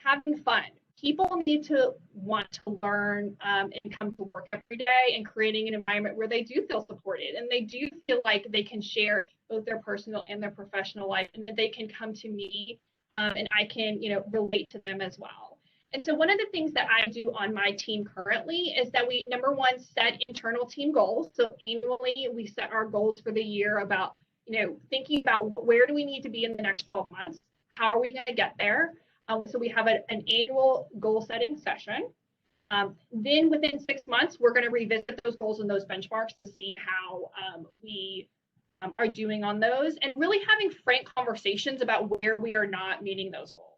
having fun. People need to want to learn and come to work every day, and creating an environment where they do feel supported and they do feel like they can share both their personal and their professional life, and that they can come to me and I can, relate to them as well. And so one of the things that I do on my team currently is that we, number one, set internal team goals. So annually we set our goals for the year about, thinking about where do we need to be in the next 12 months? How are we going to get there? So we have an annual goal setting session. Then within 6 months, we're going to revisit those goals and those benchmarks to see how we are doing on those, and really having frank conversations about where we are not meeting those goals.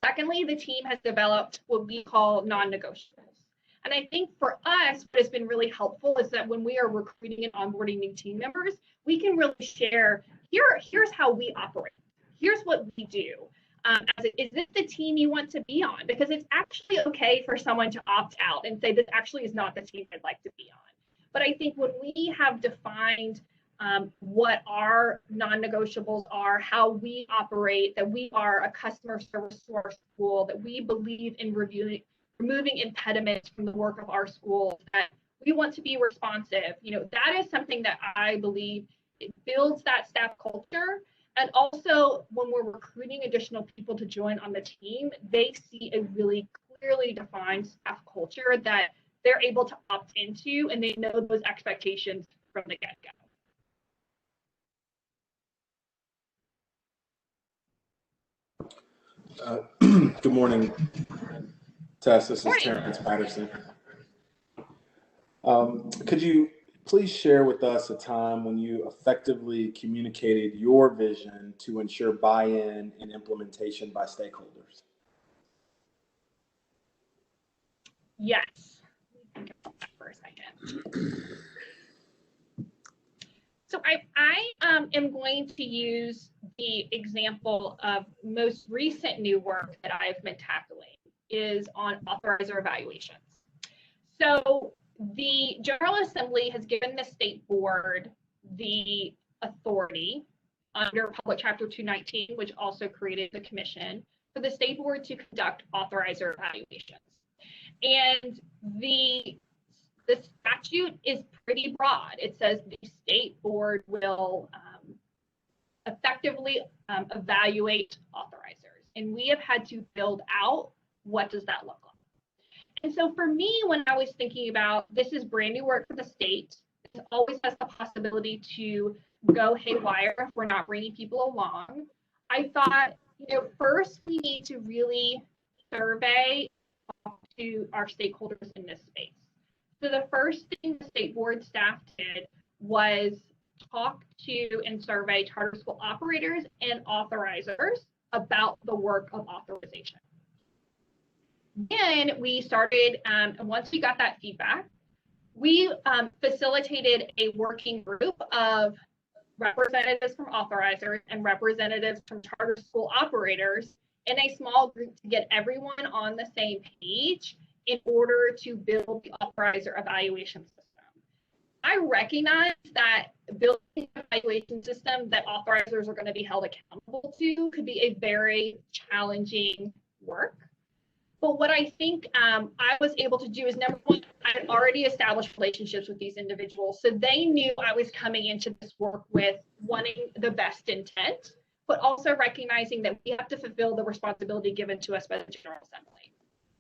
Secondly, the team has developed what we call non-negotiables. And I think for us, what has been really helpful is that when we are recruiting and onboarding new team members, we can really share, here's how we operate. Here's what we do. Is this the team you want to be on? Because it's actually okay for someone to opt out and say, this actually is not the team I'd like to be on. But I think when we have defined what our non-negotiables are, how we operate, that we are a customer service source school, that we believe in removing impediments from the work of our schools, that we want to be responsive, that is something that I believe it builds that staff culture. And also, when we're recruiting additional people to join on the team, they see a really clearly defined staff culture that they're able to opt into, and they know those expectations from the get-go. Good morning, Tess. This is Terrence Patterson. Could you please share with us a time when you effectively communicated your vision to ensure buy-in and implementation by stakeholders? Yes. Think about that for a second. So I am going to use the example of most recent new work that I've been tackling is on authorizer evaluations. So the General Assembly has given the state board the authority under Public Chapter 219, which also created the commission, for the state board to conduct authorizer evaluations. And the statute is pretty broad. It says the state board will effectively evaluate authorizers. And we have had to build out, what does that look like? And so for me, when I was thinking about, this is brand new work for the state, it always has the possibility to go haywire if we're not bringing people along. I thought, first we need to really survey to our stakeholders in this space. So the first thing the state board staff did was talk to and survey charter school operators and authorizers about the work of authorization. Then we started, and once we got that feedback, we facilitated a working group of representatives from authorizers and representatives from charter school operators in a small group to get everyone on the same page in order to build the authorizer evaluation system. I recognize that building an evaluation system that authorizers are going to be held accountable to could be a very challenging work. But what I think I was able to do is, number one, I had already established relationships with these individuals. So they knew I was coming into this work with wanting the best intent, but also recognizing that we have to fulfill the responsibility given to us by the General Assembly.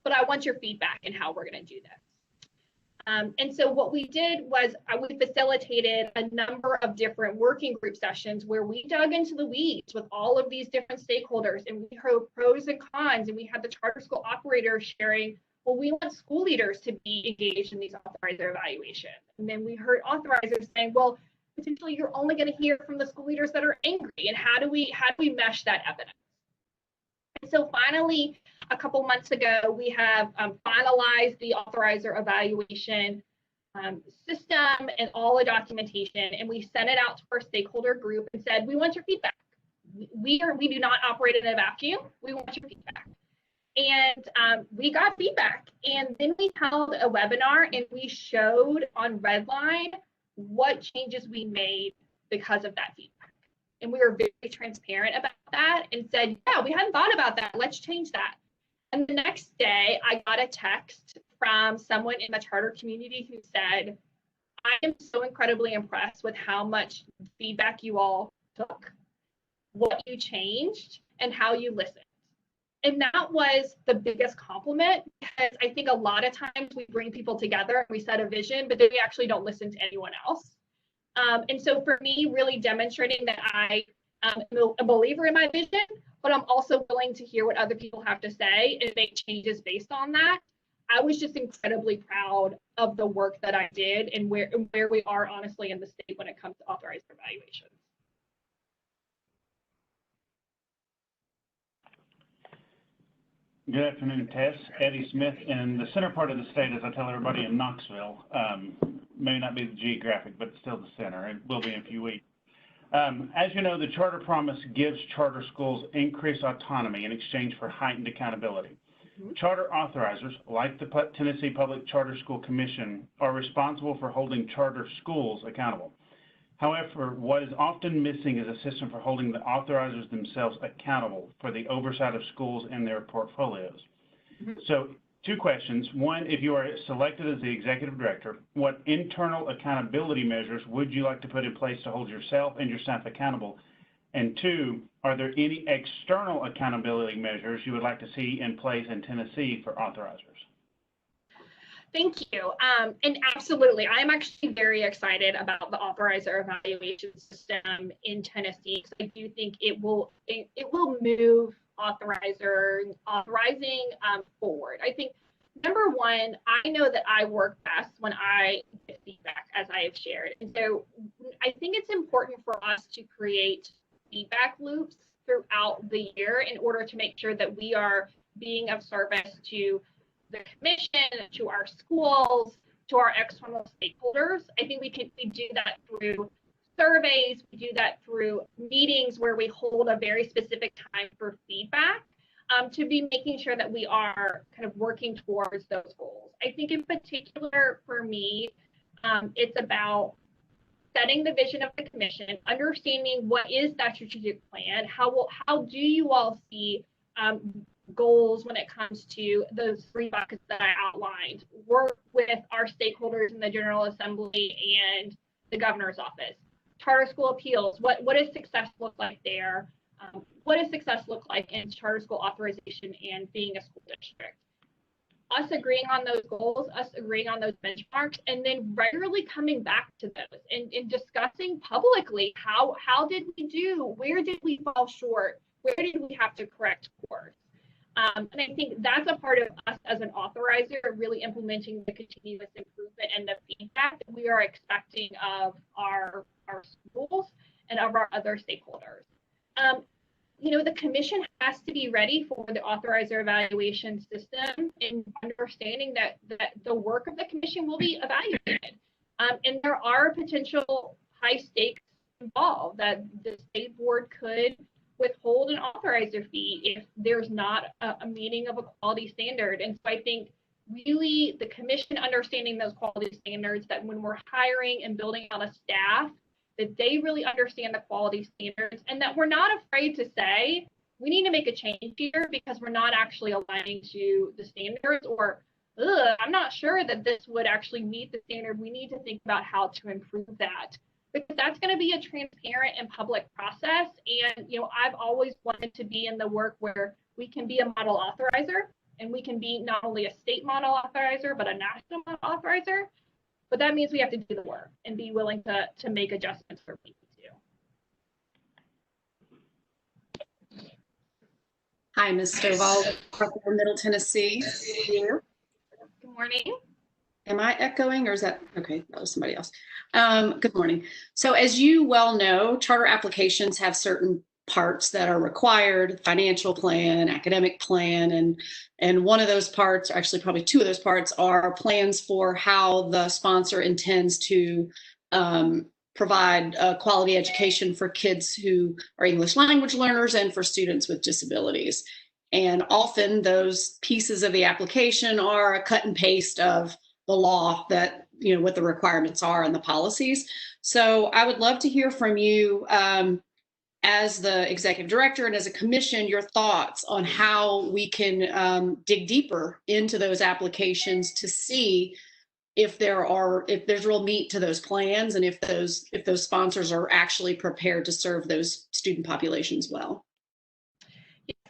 But I want your feedback in how we're going to do this. And so what we did was we facilitated a number of different working group sessions where we dug into the weeds with all of these different stakeholders, and we heard pros and cons, and we had the charter school operators sharing well, we want school leaders to be engaged in these authorizer evaluations. And then we heard authorizers saying, well, potentially you're only going to hear from the school leaders that are angry. And how do we mesh that evidence? And so finally, a couple months ago, we have finalized the authorizer evaluation system and all the documentation, and we sent it out to our stakeholder group and said, we want your feedback. We do not operate in a vacuum. We want your feedback. And we got feedback. And then we held a webinar and we showed on Redline what changes we made because of that feedback. And we were very transparent about that and said, yeah, we hadn't thought about that. Let's change that. And the next day, I got a text from someone in the charter community who said, I am so incredibly impressed with how much feedback you all took, what you changed, and how you listened. And that was the biggest compliment, because I think a lot of times we bring people together and we set a vision, but then we actually don't listen to anyone else. And so for me, really demonstrating that I am a believer in my vision, but I'm also willing to hear what other people have to say and make changes based on that. I was just incredibly proud of the work that I did and where we are honestly in the state when it comes to authorized evaluations. Good afternoon, Tess. Eddie Smith in the center part of the state, as I tell everybody, in Knoxville. May not be the geographic, but still the center. It will be in a few weeks. As you know, the Charter Promise gives charter schools increased autonomy in exchange for heightened accountability. Charter authorizers, like the Tennessee Public Charter School Commission, are responsible for holding charter schools accountable. However, what is often missing is a system for holding the authorizers themselves accountable for the oversight of schools and their portfolios. So, two questions. One, if you are selected as the executive director, what internal accountability measures would you like to put in place to hold yourself and your staff accountable? And two, are there any external accountability measures you would like to see in place in Tennessee for authorizers? Thank you. And absolutely, I am actually very excited about the authorizer evaluation system in Tennessee, because I do think it will move authorizing forward. I think, number one, I know that I work best when I get feedback, as I have shared. And so I think it's important for us to create feedback loops throughout the year in order to make sure that we are being of service to the commission, to our schools, to our external stakeholders. I think we do that through surveys, we do that through meetings where we hold a very specific time for feedback, to be making sure that we are kind of working towards those goals. I think in particular for me, it's about setting the vision of the commission, understanding what is that strategic plan, how do you all see goals when it comes to those three buckets that I outlined, work with our stakeholders in the General Assembly and the governor's office, charter school appeals, what does success look like there? What does success look like in charter school authorization and being a school district? Us agreeing on those goals, us agreeing on those benchmarks, and then regularly coming back to those and discussing publicly how did we do? Where did we fall short? Where did we have to correct course? And I think that's a part of us as an authorizer, really implementing the continuous improvement and the feedback that we are expecting of our schools and of our other stakeholders. The commission has to be ready for the authorizer evaluation system and understanding that the work of the commission will be evaluated. And there are potential high stakes involved that the state board could withhold an authorizer fee if there's not a meeting of a quality standard. And so I think really the commission understanding those quality standards, that when we're hiring and building out a staff, that they really understand the quality standards and that we're not afraid to say, we need to make a change here because we're not actually aligning to the standards, or I'm not sure that this would actually meet the standard. We need to think about how to improve that, because that's going to be a transparent and public process. And, I've always wanted to be in the work where we can be a model authorizer and we can be not only a state model authorizer, but a national model authorizer. But that means we have to do the work and be willing to make adjustments for people too. Hi, Ms. Stovall, from Middle Tennessee. morning. Am I echoing or is that, okay, that was somebody else. Good morning. So as you well know, charter applications have certain parts that are required, financial plan, academic plan, and one of those parts, actually probably two of those parts, are plans for how the sponsor intends to provide quality education for kids who are English language learners and for students with disabilities. And often those pieces of the application are a cut and paste of the law that, you know, what the requirements are and the policies. So I would love to hear from you as the executive director and as a commission, your thoughts on how we can dig deeper into those applications to see if there's real meat to those plans and if those sponsors are actually prepared to serve those student populations well.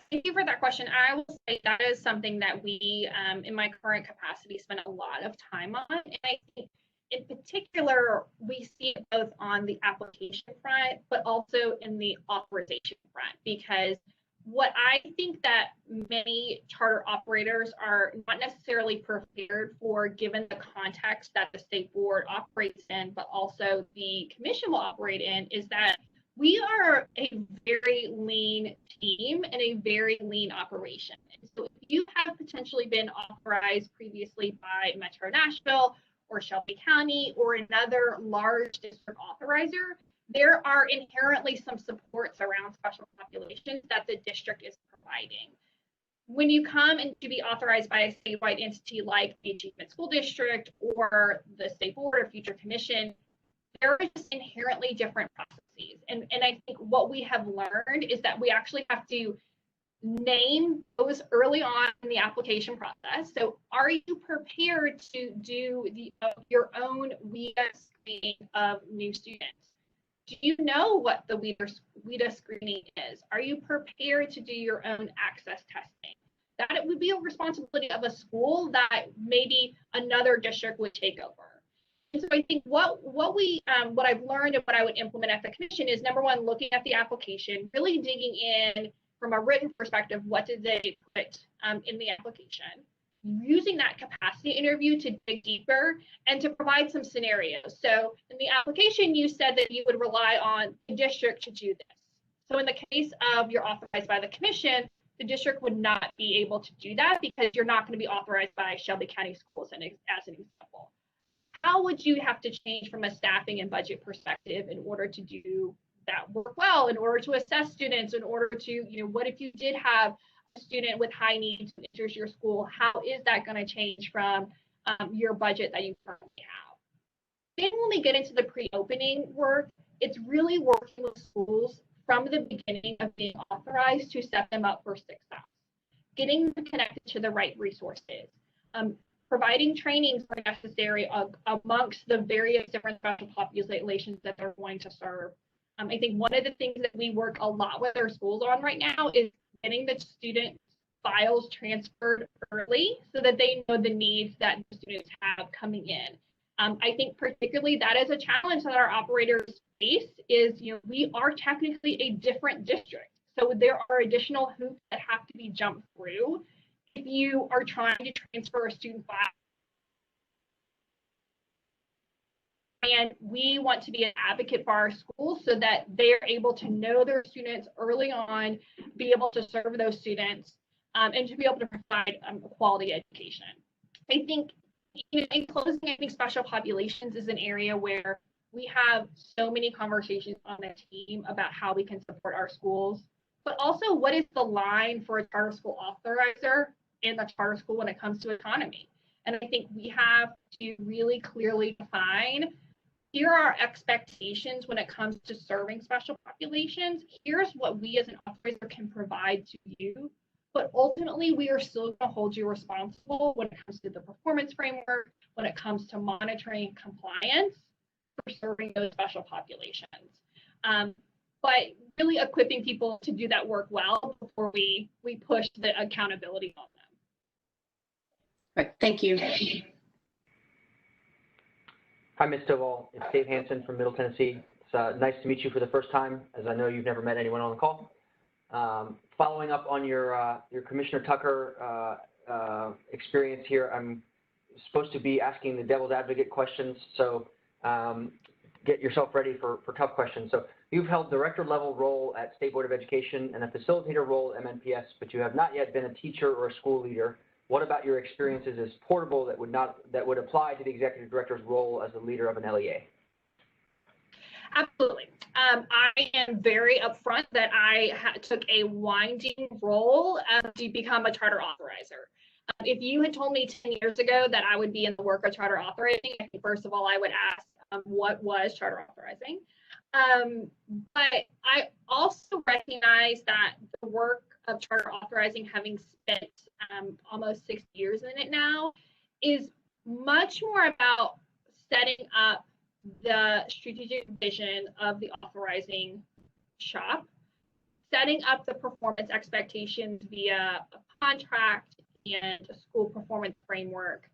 Thank you for that question. I will say that is something that we, in my current capacity, spend a lot of time on. And I think in particular, we see it both on the application front, but also in the authorization front, because what I think that many charter operators are not necessarily prepared for, given the context that the state board operates in, but also the commission will operate in, is that we are a very lean team and a very lean operation. And so if you have potentially been authorized previously by Metro Nashville or Shelby County or another large district authorizer, there are inherently some supports around special populations that the district is providing. When you come and to be authorized by a statewide entity like the Achievement School District or the State Board or Future Commission, there are just inherently different processes. And I think what we have learned is that we actually have to name those early on in the application process. So are you prepared to do your own WIDA screening of new students? Do you know what the WIDA screening is? Are you prepared to do your own access testing? That it would be a responsibility of a school that maybe another district would take over. And so I think what I've learned and what I would implement at the commission is, number one, looking at the application, really digging in from a written perspective, what did they put in the application? Using that capacity interview to dig deeper and to provide some scenarios. So in the application, you said that you would rely on the district to do this. So in the case of you're authorized by the commission, the district would not be able to do that because you're not going to be authorized by Shelby County Schools as an example. How would you have to change from a staffing and budget perspective in order to do that work well, in order to assess students, in order to, you know, what if you did have a student with high needs who enters your school? How is that going to change from your budget that you currently have? Then when we get into the pre-opening work, it's really working with schools from the beginning of being authorized to set them up for success, getting them connected to the right resources, providing trainings where necessary amongst the various different special populations that they're going to serve. I think one of the things that we work a lot with our schools on right now is getting the student files transferred early so that they know the needs that the students have coming in. I think particularly that is a challenge that our operators face is, you know, we are technically a different district. So there are additional hoops that have to be jumped through if you are trying to transfer a student file. And we want to be an advocate for our schools so that they're able to know their students early on, be able to serve those students, and to be able to provide quality education. I think, you know, in closing, I think special populations is an area where we have so many conversations on the team about how we can support our schools, but also what is the line for a charter school authorizer in the charter school when it comes to autonomy. And I think we have to really clearly define, here are our expectations when it comes to serving special populations. Here's what we as an authorizer can provide to you. But ultimately, we are still going to hold you responsible when it comes to the performance framework, when it comes to monitoring compliance for serving those special populations. But really equipping people to do that work well before we push the accountability on them. Right. Thank you. Hi, Ms. Stovall. It's Dave Hansen from Middle Tennessee. It's nice to meet you for the first time, as I know you've never met anyone on the call. Following up on your Commissioner Tucker experience here, I'm supposed to be asking the devil's advocate questions, so get yourself ready for tough questions. So you've held director level role at State Board of Education and a facilitator role at MNPS, but you have not yet been a teacher or a school leader. What about your experiences as portable that would apply to the executive director's role as the leader of an LEA? Absolutely. I am very upfront that I took a winding role to become a charter authorizer. If you had told me 10 years ago that I would be in the work of charter authorizing, I think first of all, I would ask what was charter authorizing. But I also recognize that the work of charter authorizing, having spent almost 6 years in it now, is much more about setting up the strategic vision of the authorizing shop, setting up the performance expectations via a contract and a school performance framework,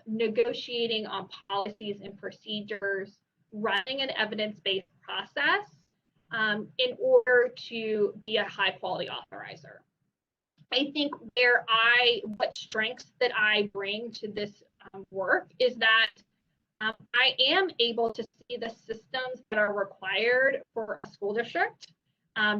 negotiating on policies and procedures, running an evidence-based process in order to be a high-quality authorizer. I think what strengths that I bring to this work is that I am able to see the systems that are required for a school district,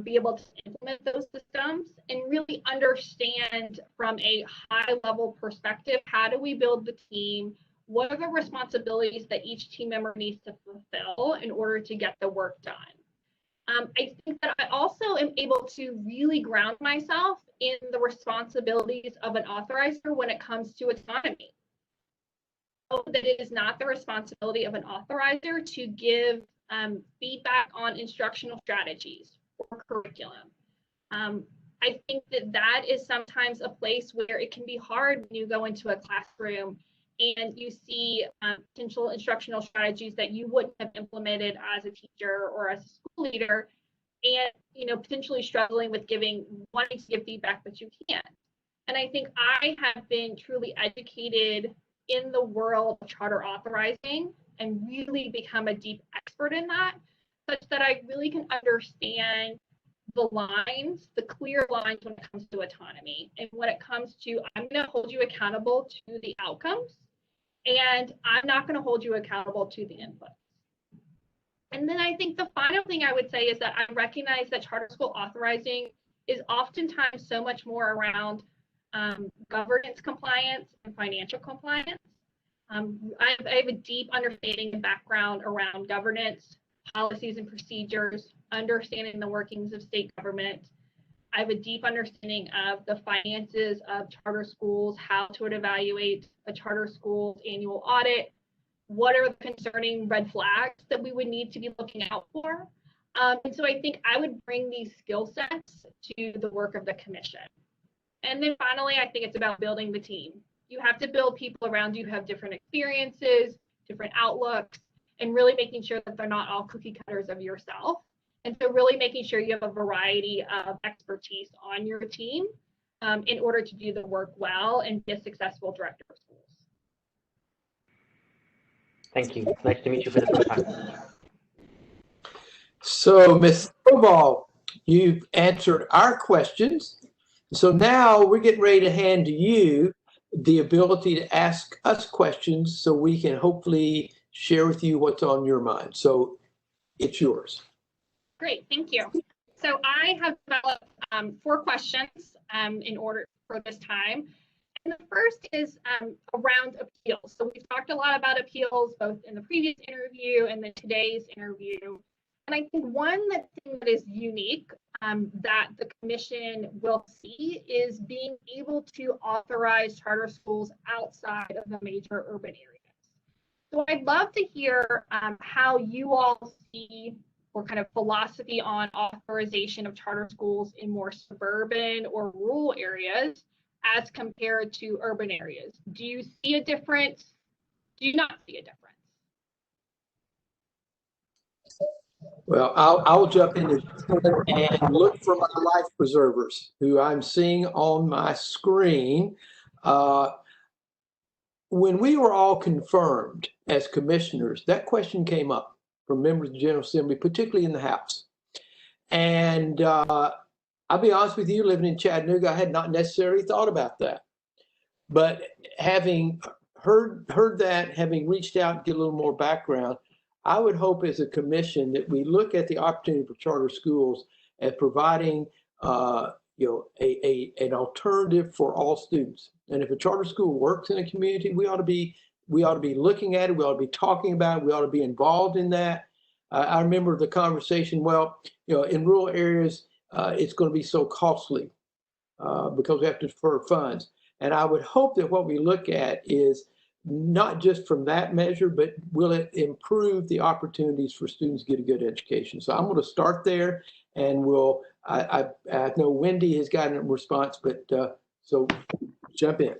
be able to implement those systems, and really understand from a high-level perspective, how do we build the team? What are the responsibilities that each team member needs to fulfill in order to get the work done? I think that I also am able to really ground myself in the responsibilities of an authorizer when it comes to autonomy. That it is not the responsibility of an authorizer to give feedback on instructional strategies or curriculum. I think that is sometimes a place where it can be hard when you go into a classroom and you see potential instructional strategies that you wouldn't have implemented as a teacher or as a school leader, and potentially struggling with wanting to give feedback, but you can't. And I think I have been truly educated in the world of charter authorizing and really become a deep expert in that, such that I really can understand the clear lines when it comes to autonomy. And when it comes to, I'm going to hold you accountable to the outcomes, and I'm not going to hold you accountable to the inputs. And then I think the final thing I would say is that I recognize that charter school authorizing is oftentimes so much more around governance compliance and financial compliance. I have a deep understanding and background around governance, policies and procedures, understanding the workings of state government. I have a deep understanding of the finances of charter schools, how to evaluate a charter school's annual audit, what are the concerning red flags that we would need to be looking out for. And so I think I would bring these skill sets to the work of the commission. And then finally, I think it's about building the team. You have to build people around you who have different experiences, different outlooks, and really making sure that they're not all cookie cutters of yourself. And so really making sure you have a variety of expertise on your team in order to do the work well and be a successful director of schools. Thank you. Nice to meet you for the first time. So, Ms. Stovall, you've answered our questions. So now we're getting ready to hand to you the ability to ask us questions so we can hopefully share with you what's on your mind. So it's yours. Great, thank you. So I have developed 4 questions in order for this time. And the first is around appeals. So we've talked a lot about appeals, both in the previous interview and then today's interview. And I think one thing that is unique that the commission will see is being able to authorize charter schools outside of the major urban areas. So I'd love to hear how you all see or kind of philosophy on authorization of charter schools in more suburban or rural areas as compared to urban areas. Do you see a difference? Do you not see a difference? Well, I'll jump in and look for my life preservers who I'm seeing on my screen. When we were all confirmed as commissioners, that question came up from members of the General Assembly, particularly in the House. And I'll be honest with you, living in Chattanooga, I had not necessarily thought about that. But having heard that, having reached out and get a little more background, I would hope as a commission that we look at the opportunity for charter schools as providing an alternative for all students. And if a charter school works in a community, we ought to be looking at it. We ought to be talking about it. We ought to be involved in that. I remember the conversation. Well, in rural areas, it's going to be so costly because we have to defer funds. And I would hope that what we look at is not just from that measure, but will it improve the opportunities for students to get a good education? So I'm going to start there, and I know Wendy has gotten a response, but so jump in.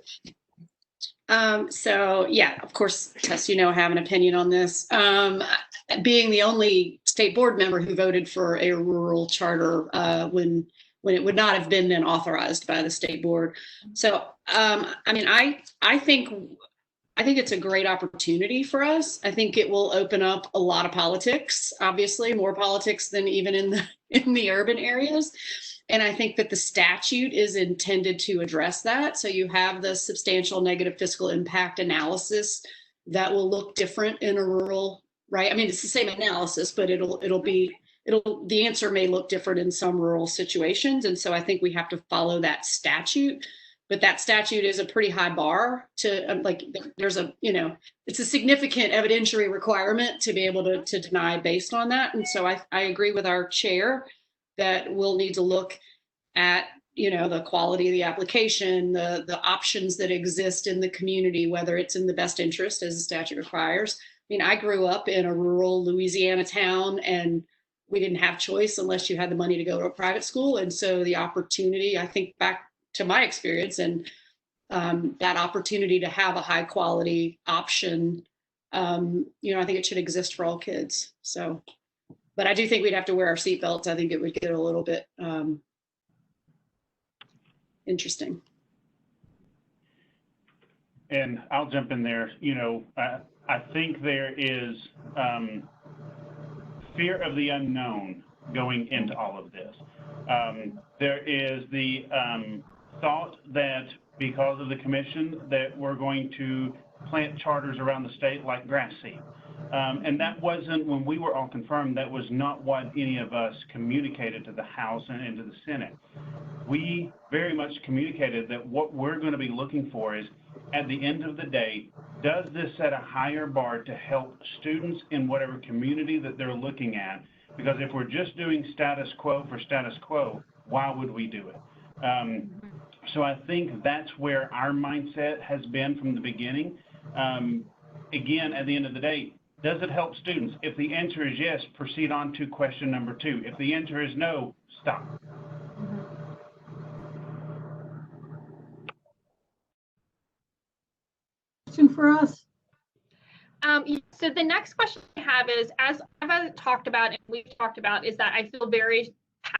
So yeah, of course, Tess, I have an opinion on this. Being the only state board member who voted for a rural charter when it would not have been then authorized by the state board. So I think it's a great opportunity for us. I think it will open up a lot of politics, obviously more politics than even in the urban areas. And I think that the statute is intended to address that. So you have the substantial negative fiscal impact analysis that will look different in a rural, right? I mean, it's the same analysis, but the answer may look different in some rural situations. And so I think we have to follow that statute. But that statute is a pretty high bar to it's a significant evidentiary requirement to be able to deny based on that. And so I agree with our chair that we'll need to look at, the quality of the application, the options that exist in the community, whether it's in the best interest as the statute requires. I mean, I grew up in a rural Louisiana town, and we didn't have choice unless you had the money to go to a private school. And so the opportunity, I think back to my experience, and that opportunity to have a high quality option, I think it should exist for all kids. So, but I do think we'd have to wear our seatbelts. I think it would get a little bit interesting. And I'll jump in there. I think there is fear of the unknown going into all of this. There is the thought that because of the commission that we're going to plant charters around the state like grass seed. And that wasn't, when we were all confirmed, that was not what any of us communicated to the House and to the Senate. We very much communicated that what we're going to be looking for is, at the end of the day, does this set a higher bar to help students in whatever community that they're looking at? Because if we're just doing status quo for status quo, why would we do it? So I think that's where our mindset has been from the beginning. Again, at the end of the day, does it help students? If the answer is yes, proceed on to question number 2. If the answer is no, stop. Question for us? So the next question I have is, as I've talked about and we've talked about, is that I feel very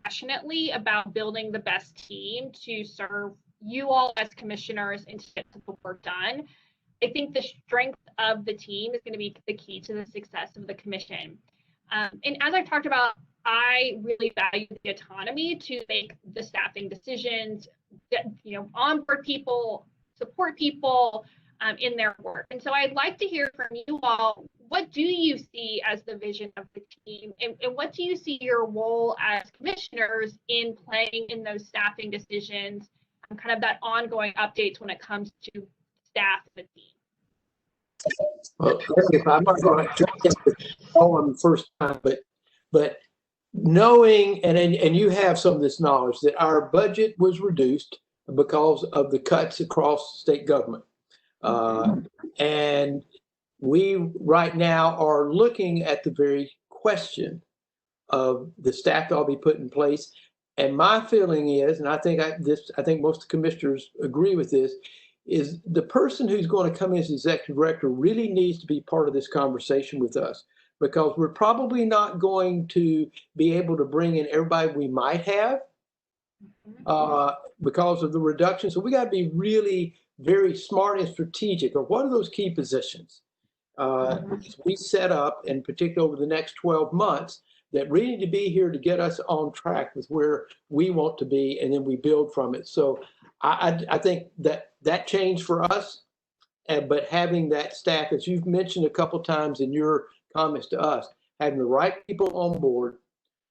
passionately about building the best team to serve you all as commissioners and to get the work done. I think the strength of the team is going to be the key to the success of the commission. And as I've talked about, I really value the autonomy to make the staffing decisions, onboard people, support people in their work. And so I'd like to hear from you all, what do you see as the vision of the team? And what do you see your role as commissioners in playing in those staffing decisions and kind of that ongoing updates when it comes to staff the team? Well, I'm not going to jump into all of them first time, but knowing, and you have some of this knowledge, that our budget was reduced because of the cuts across state government. And we right now are looking at the very question of the staff that will be put in place. And my feeling is, and I think most commissioners agree with this, is the person who's going to come in as executive director really needs to be part of this conversation with us, because we're probably not going to be able to bring in everybody we might have because of the reduction. So we got to be really very smart and strategic of what are those key positions we set up, in particular over the next 12 months, that really need to be here to get us on track with where we want to be, and then we build from it. So I think that change for us but having that staff, as you've mentioned a couple times in your comments to us, having the right people on board,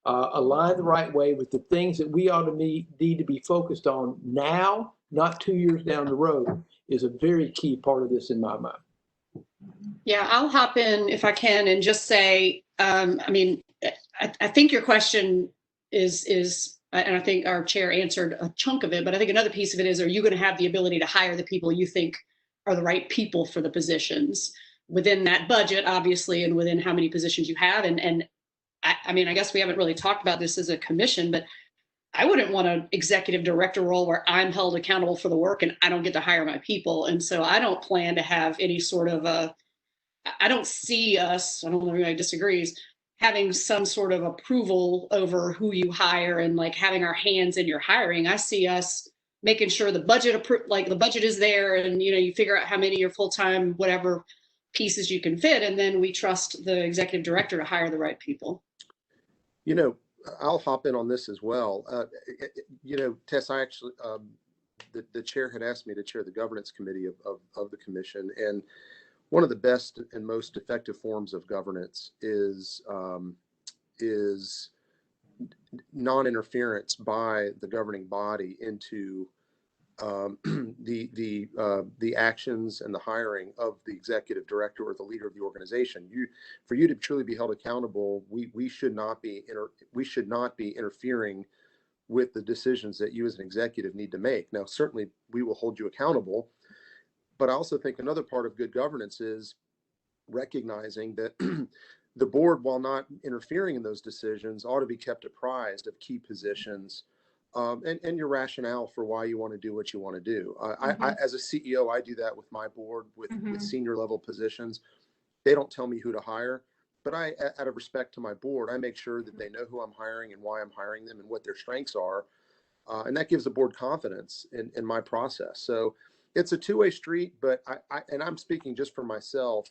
aligned the right way with the things that we ought to need to be focused on now, not 2 years down the road, is a very key part of this in my mind. Yeah, I'll hop in if I can and just say, I mean, I think your question is, and I think our chair answered a chunk of it, but I think another piece of it is, are you going to have the ability to hire the people you think are the right people for the positions within that budget, obviously, and within how many positions you have? And I mean, I guess we haven't really talked about this as a commission, but I wouldn't want an executive director role where I'm held accountable for the work and I don't get to hire my people. And so I don't plan to have any sort of I don't see us, I don't know if anybody disagrees, having some sort of approval over who you hire and like having our hands in your hiring. I see us making sure the budget the budget is there, and you figure out how many your full-time whatever pieces you can fit, and then we trust the executive director to hire the right people. I'll hop in on this as well. Tess, I actually, the chair had asked me to chair the governance committee of the commission, and one of the best and most effective forms of governance is non-interference by the governing body into the actions and the hiring of the executive director or the leader of the organization. For you to truly be held accountable, we should not be interfering with the decisions that you as an executive need to make. Now, certainly we will hold you accountable, but I also think another part of good governance is recognizing that the board, while not interfering in those decisions, ought to be kept apprised of key positions and your rationale for why you want to do what you want to do. I, as a CEO, I do that with my board with senior level positions. They don't tell me who to hire, but I, out of respect to my board, I make sure that they know who I'm hiring and why I'm hiring them and what their strengths are. And that gives the board confidence in my process. So it's a two-way street, but and I'm speaking just for myself,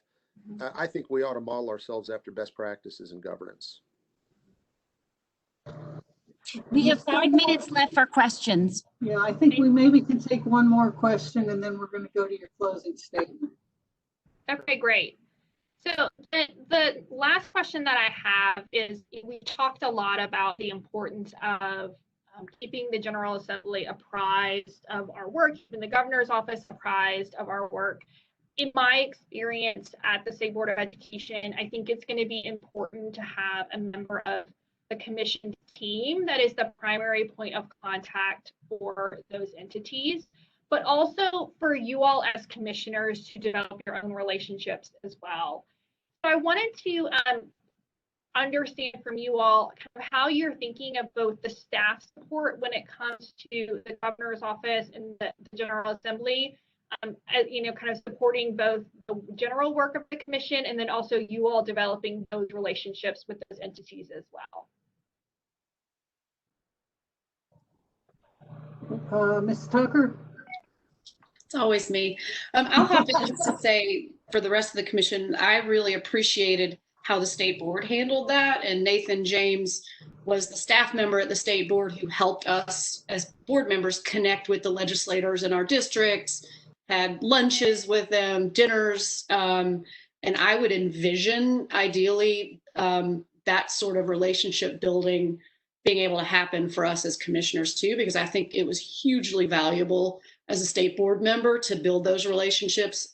I think we ought to model ourselves after best practices in governance. We have 5 minutes left for questions. Yeah, I think we maybe can take one more question and then we're going to go to your closing statement. Okay, great. So the last question that I have is, we talked a lot about the importance of keeping the General Assembly apprised of our work, keeping the governor's office apprised of our work. In my experience at the State Board of Education, I think it's going to be important to have a member of the commission team that is the primary point of contact for those entities, but also for you all as commissioners to develop your own relationships as well. So I wanted to understand from you all kind of how you're thinking of both the staff support when it comes to the governor's office and the General Assembly, kind of supporting both the general work of the commission and then also you all developing those relationships with those entities as well. Ms. Tucker? It's always me. I'll hop in just to say, for the rest of the commission, I really appreciated how the state board handled that. And Nathan James was the staff member at the state board who helped us as board members connect with the legislators in our districts, had lunches with them, dinners. And I would envision, ideally, that sort of relationship building being able to happen for us as commissioners too, because I think it was hugely valuable as a state board member to build those relationships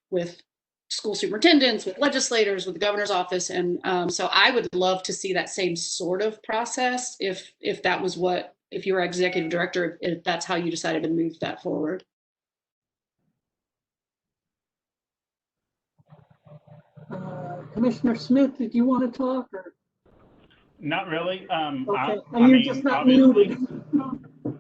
with school superintendents, with legislators, with the governor's office. And so I would love to see that same sort of process if that was if you were executive director, if that's how you decided to move that forward. Commissioner Smith, did you want to talk? Or? Not really. Okay, you're just not muted.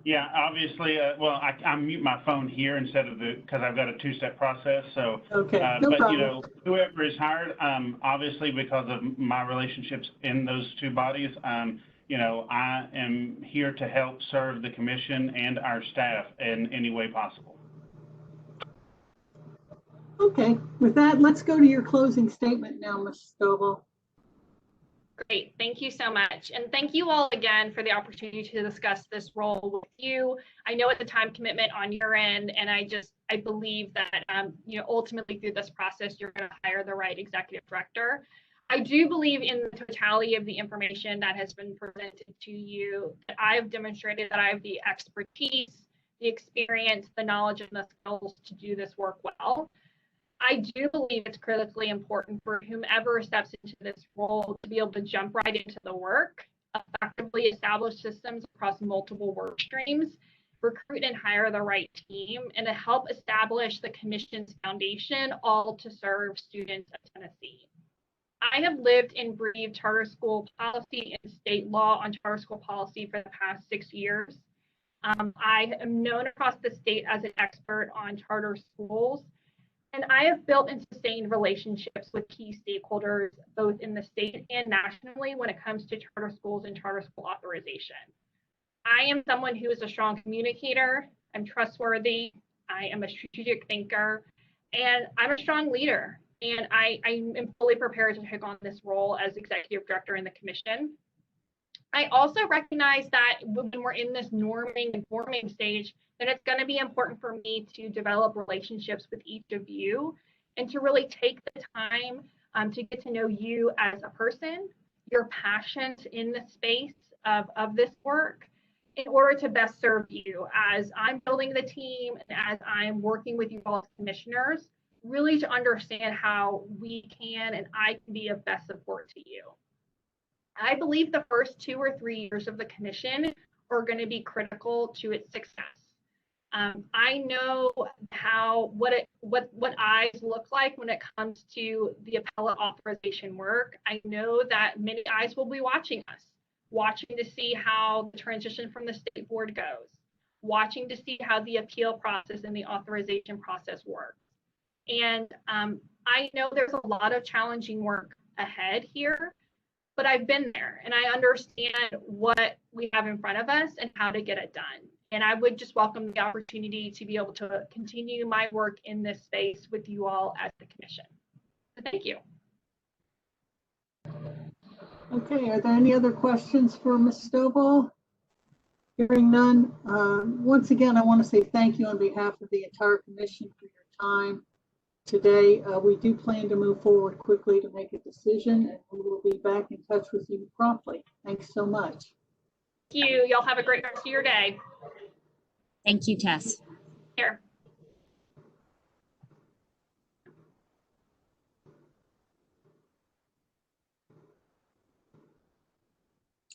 Yeah, obviously, well, I mute my phone here instead of because I've got a two-step process. So, okay, no but problem. Whoever is hired, obviously because of my relationships in those two bodies, I am here to help serve the commission and our staff in any way possible. Okay, with that, let's go to your closing statement now, Ms. Stovall. Great, thank you so much. And thank you all again for the opportunity to discuss this role with you. I know it's a time commitment on your end, and I believe that, ultimately through this process, you're going to hire the right executive director. I do believe in the totality of the information that has been presented to you, that I've demonstrated that I have the expertise, the experience, the knowledge, and the skills to do this work well. I do believe it's critically important for whomever steps into this role to be able to jump right into the work, effectively establish systems across multiple work streams, recruit and hire the right team, and to help establish the commission's foundation, all to serve students of Tennessee. I have lived and breathed charter school policy and state law on charter school policy for the past 6 years. I am known across the state as an expert on charter schools, and I have built and sustained relationships with key stakeholders, both in the state and nationally, when it comes to charter schools and charter school authorization. I am someone who is a strong communicator, I'm trustworthy, I am a strategic thinker, and I'm a strong leader. And I am fully prepared to take on this role as executive director in the commission. I also recognize that when we're in this norming and forming stage, that it's going to be important for me to develop relationships with each of you and to really take the time to get to know you as a person, your passions in the space of this work, in order to best serve you as I'm building the team and as I'm working with you all as commissioners, really to understand how we can and I can be of best support to you. I believe the first 2 or 3 years of the commission are going to be critical to its success. I know what eyes look like when it comes to the appellate authorization work. I know that many eyes will be watching us, watching to see how the transition from the state board goes, watching to see how the appeal process and the authorization process works. And I know there's a lot of challenging work ahead here, but I've been there and I understand what we have in front of us and how to get it done. And I would just welcome the opportunity to be able to continue my work in this space with you all as the commission. So thank you. Okay, are there any other questions for Ms. Stovall? Hearing none. Once again, I want to say thank you on behalf of the entire commission for your time today. We do plan to move forward quickly to make a decision, and we will be back in touch with you promptly. Thanks so much. Thank you. Y'all have a great rest of your day. Thank you, Tess. Here.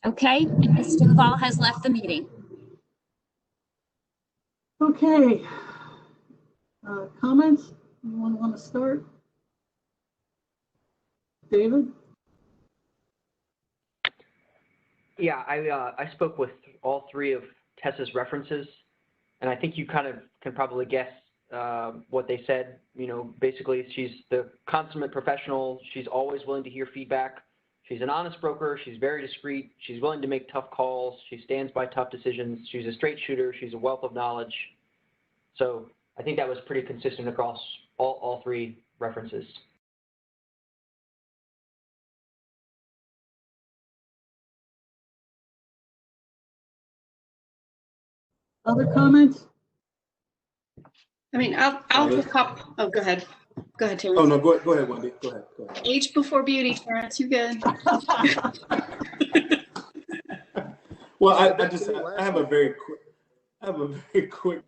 Okay, Ms. Stovall has left the meeting. Okay. Comments? Anyone want to start? David? Yeah, I spoke with all 3 of Tessa's references, and I think you kind of can probably guess what they said. You know, basically, she's the consummate professional. She's always willing to hear feedback. She's an honest broker. She's very discreet. She's willing to make tough calls. She stands by tough decisions. She's a straight shooter. She's a wealth of knowledge. So I think that was pretty consistent across all 3 references. Other comments? I mean, I'll just hop. Oh, go ahead. Go ahead, Terrence. Oh, no, go ahead, Wendy. Go ahead. Age before beauty, Terrence. You good? Well, I have a very quick,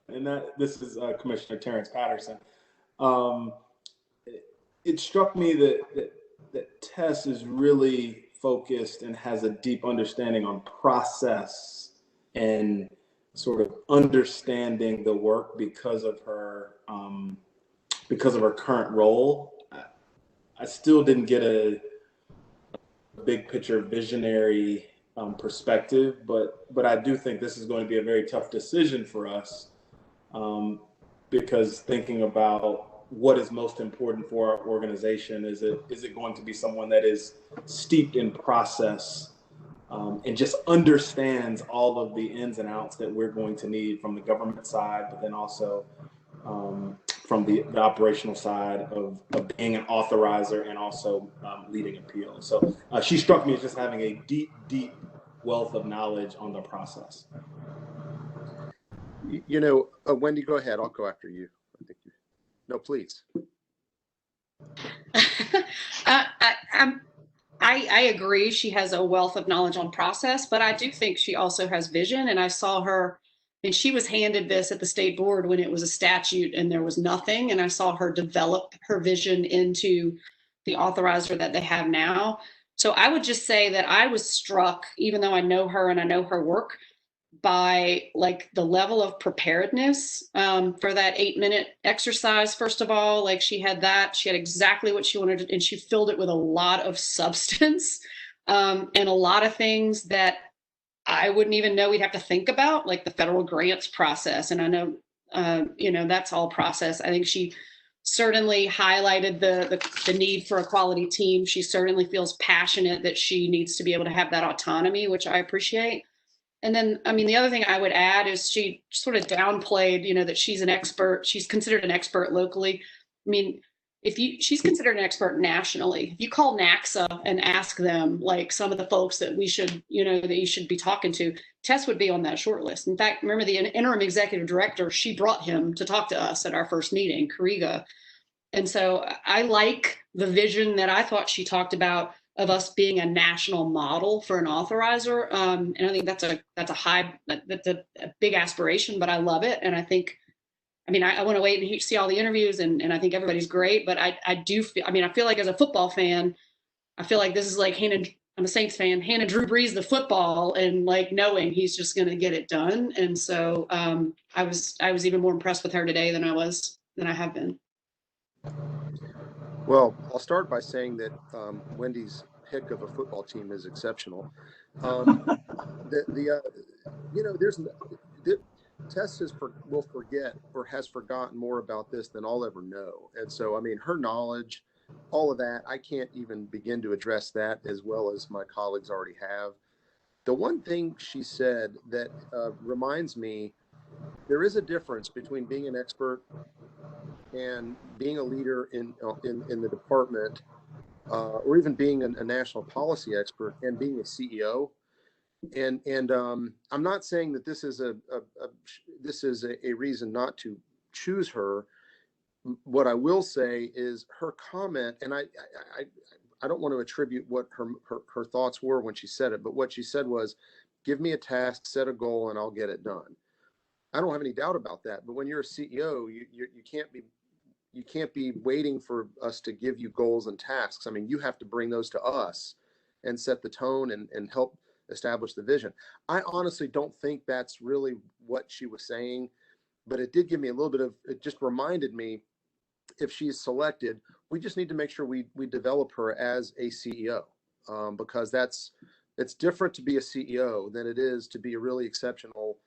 and this is Commissioner Terrence Patterson. It struck me that Tess is really focused and has a deep understanding on process and sort of understanding the work because of her current role. I still didn't get a big picture visionary perspective, but I do think this is going to be a very tough decision for us, because thinking about what is most important for our organization, is it going to be someone that is steeped in process and just understands all of the ins and outs that we're going to need from the government side, but then also from the operational side of being an authorizer and also leading appeals. So she struck me as just having a deep wealth of knowledge on the process. You know, Wendy, go ahead. I'll go after you. No, please. I agree. She has a wealth of knowledge on process, but I do think she also has vision. And I saw her, and she was handed this at the state board when it was a statute and there was nothing. And I saw her develop her vision into the authorizer that they have now. So I would just say that I was struck, even though I know her and I know her work, by like the level of preparedness for that 8-minute exercise. First of all, like she had exactly what she wanted to, and she filled it with a lot of substance and a lot of things that I wouldn't even know we'd have to think about, like the federal grants process. And I know, you know, that's all process. I think she certainly highlighted the need for a quality team. She certainly feels passionate that she needs to be able to have that autonomy, which I appreciate. And then, I mean, the other thing I would add is she sort of downplayed, you know, that she's an expert. She's considered an expert locally. I mean, she's considered an expert nationally. If you call NACSA and ask them, like some of the folks that we should, you know, that you should be talking to, Tess would be on that short list. In fact, remember the interim executive director, she brought him to talk to us at our first meeting, Kariga. And so I like the vision that I thought she talked about of us being a national model for an authorizer. And I think that's a big aspiration, but I love it. And I think, I mean, I want to wait and see all the interviews and I think everybody's great, but I do feel, I mean, I feel like as a football fan, I feel like this is like I'm a Saints fan, handing Drew Brees the football and like knowing he's just going to get it done. And so I was even more impressed with her today than I have been. Well, I'll start by saying that Wendy's pick of a football team is exceptional. You know, Tess will forget or has forgotten more about this than I'll ever know. And so, I mean, her knowledge, all of that, I can't even begin to address that as well as my colleagues already have. The one thing she said that reminds me, there is a difference between being an expert and being a leader in the department, or even being a national policy expert and being a CEO. And I'm not saying that this is a reason not to choose her. What I will say is her comment, and I don't want to attribute what her thoughts were when she said it, but what she said was, give me a task, set a goal, and I'll get it done. I don't have any doubt about that. But when you're a CEO, you can't be waiting for us to give you goals and tasks. I mean, you have to bring those to us and set the tone and help establish the vision. I honestly don't think that's really what she was saying, but it did give me a little bit of, it just reminded me, if she's selected, we just need to make sure we develop her as a CEO, because it's different to be a CEO than it is to be a really exceptional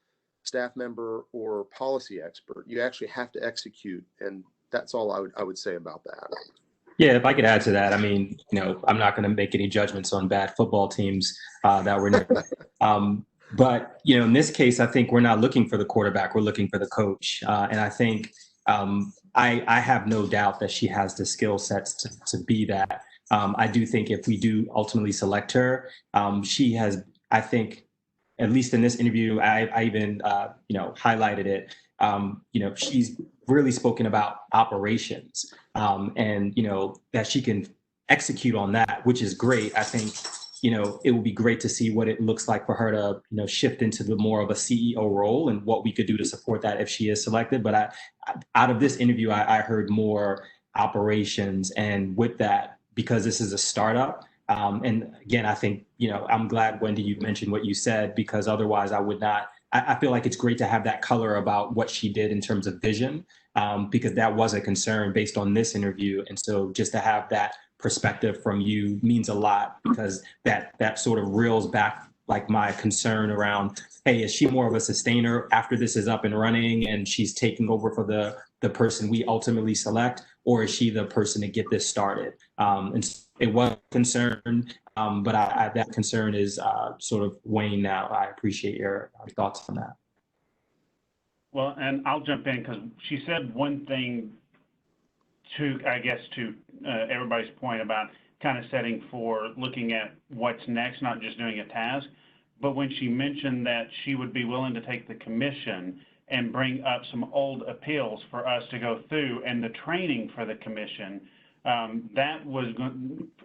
staff member or policy expert. You actually have to execute, and that's all I would say about that. Yeah, if I could add to that, I mean, you know, I'm not going to make any judgments on bad football teams that were named. But, you know, in this case, I think we're not looking for the quarterback, we're looking for the coach. And I think I have no doubt that she has the skill sets to be that. I do think if we do ultimately select her, she has, I think, at least in this interview, I even, you know, highlighted it. You know, she's really spoken about operations and, you know, that she can execute on that, which is great. I think, you know, it would be great to see what it looks like for her to, you know, shift into the more of a CEO role and what we could do to support that if she is selected. But out of this interview, I heard more operations, and with that, because this is a startup. And again, I think, you know, I'm glad, Wendy, you mentioned what you said, because otherwise I would not. I feel like it's great to have that color about what she did in terms of vision, because that was a concern based on this interview. And so just to have that perspective from you means a lot, because that sort of reels back like my concern around, hey, is she more of a sustainer after this is up and running and she's taking over for the person we ultimately select, or is she the person to get this started? And it was a concern, but that concern is sort of waned now. I appreciate your thoughts on that. Well, and I'll jump in because she said one thing I guess, to everybody's point about kind of setting for looking at what's next, not just doing a task. But when she mentioned that she would be willing to take the commission and bring up some old appeals for us to go through and the training for the commission, that was,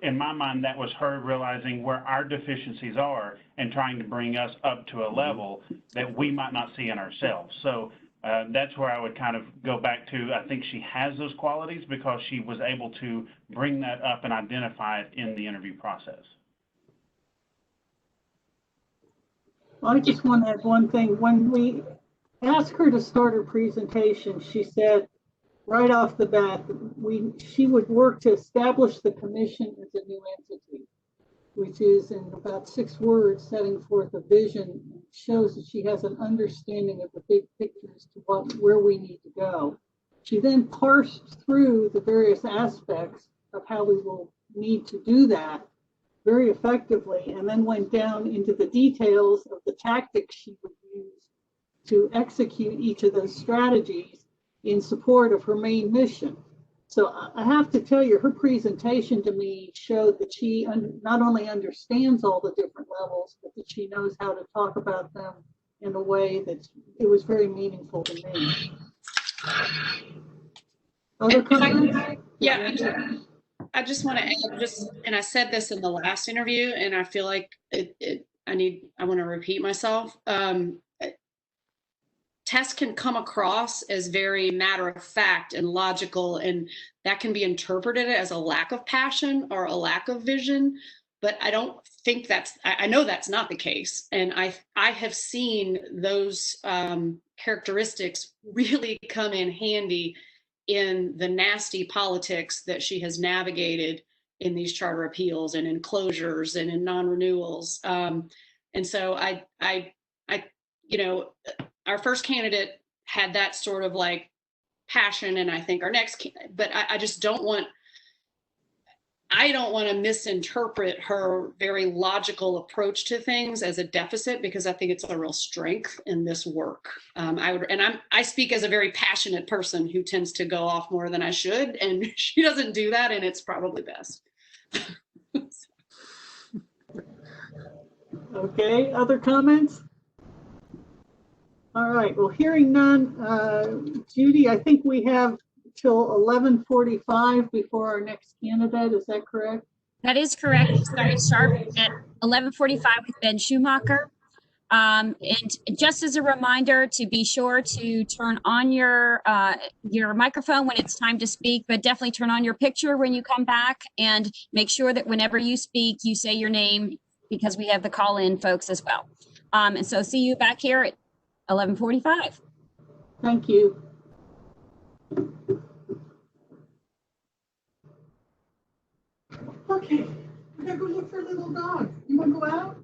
in my mind, that was her realizing where our deficiencies are and trying to bring us up to a level that we might not see in ourselves. So that's where I would kind of go back to, I think she has those qualities because she was able to bring that up and identify it in the interview process. I just want to add one thing. When we asked her to start her presentation, she said right off the bat, she would work to establish the commission as a new entity, which is in about 6 words, setting forth a vision, shows that she has an understanding of the big picture as to where we need to go. She then parsed through the various aspects of how we will need to do that very effectively, and then went down into the details of the tactics she would use to execute each of those strategies in support of her main mission. So I have to tell you, her presentation to me showed that she not only understands all the different levels, but that she knows how to talk about them in a way that it was very meaningful to me. Other comments? Yeah, I just want to add, and I said this in the last interview, and I feel like I want to repeat myself. Tests can come across as very matter of fact and logical, and that can be interpreted as a lack of passion or a lack of vision. But I don't think I know that's not the case. And I have seen those characteristics really come in handy in the nasty politics that she has navigated in these charter appeals and in closures and in non-renewals. And so our first candidate had that sort of like passion, and I think our next, but I just don't want to misinterpret her very logical approach to things as a deficit, because I think it's a real strength in this work. I speak as a very passionate person who tends to go off more than I should, and she doesn't do that, and it's probably best. Okay, other comments? All right, well, hearing none, Judy, I think we have till 11:45 before our next candidate. Is that correct? That is correct. We started sharp at 11:45 with Ben Schumacher. And just as a reminder, to be sure to turn on your microphone when it's time to speak, but definitely turn on your picture when you come back, and make sure that whenever you speak, you say your name, because we have the call-in folks as well. And so see you back here at 11:45. Thank you. Okay, I'm gonna go look for a little dog. You wanna go out?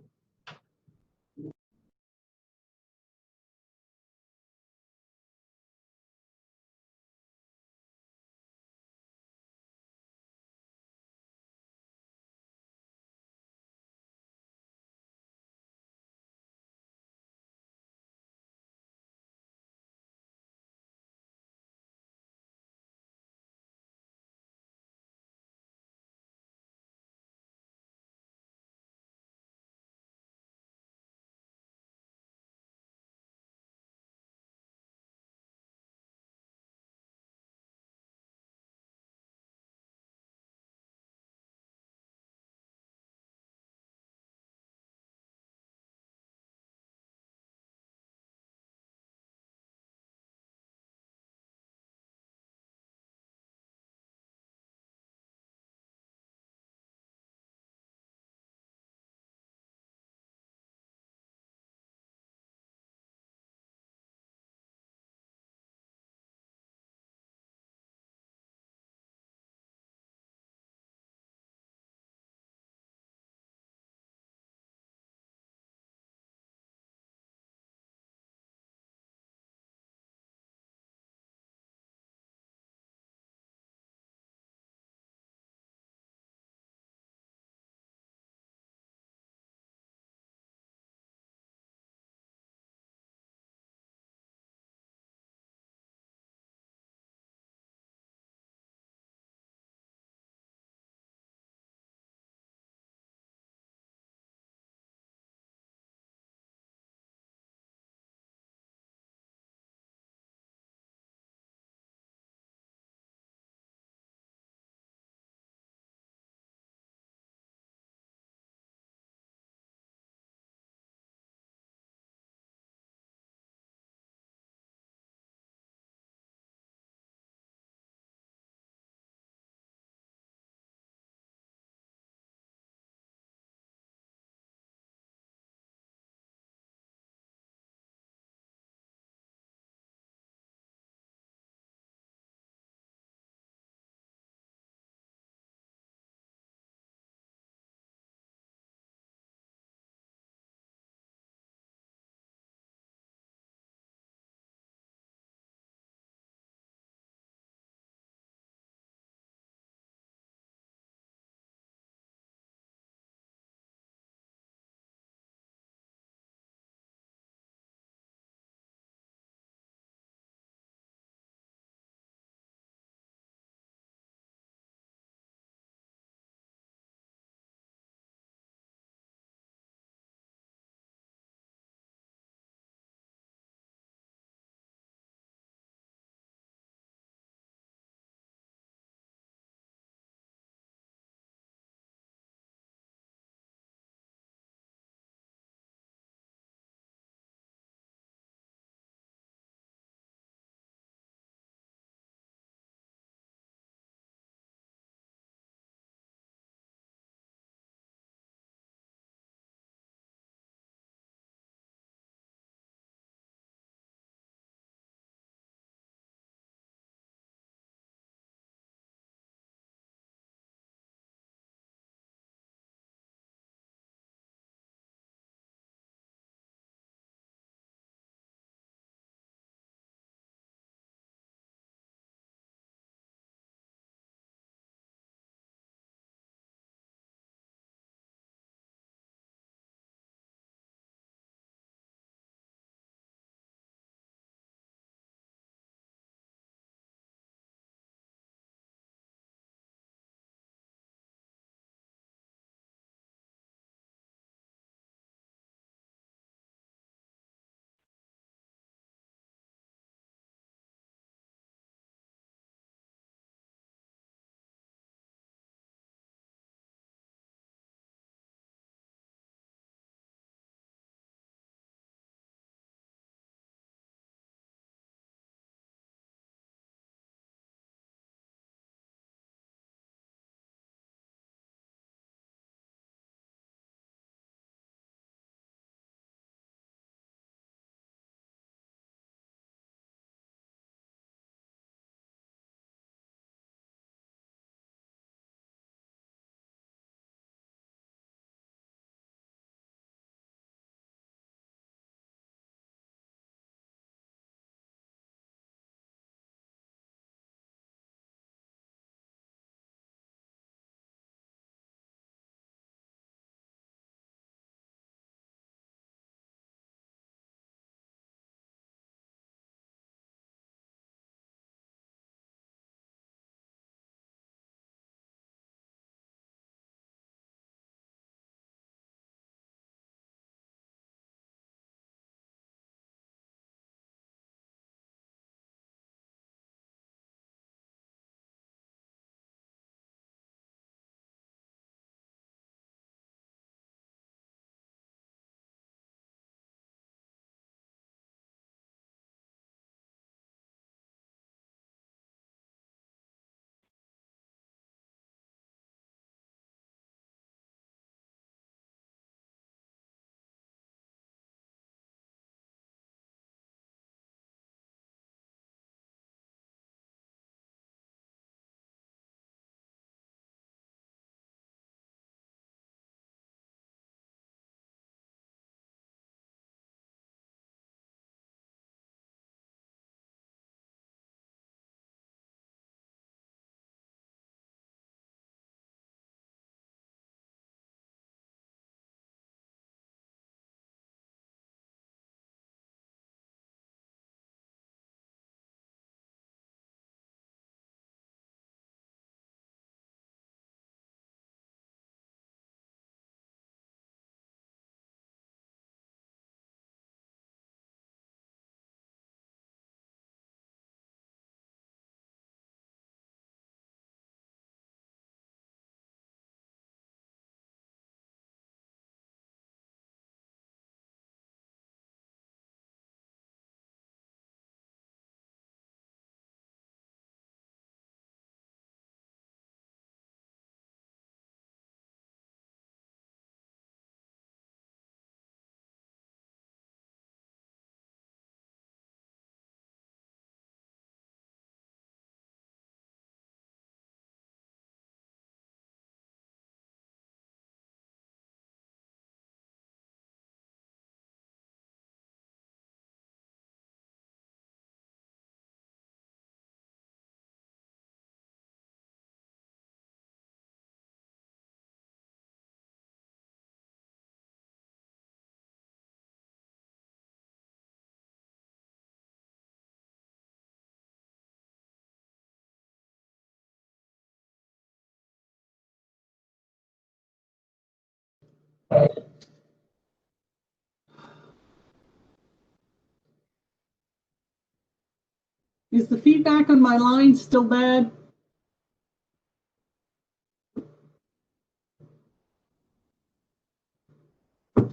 Is the feedback on my line still bad?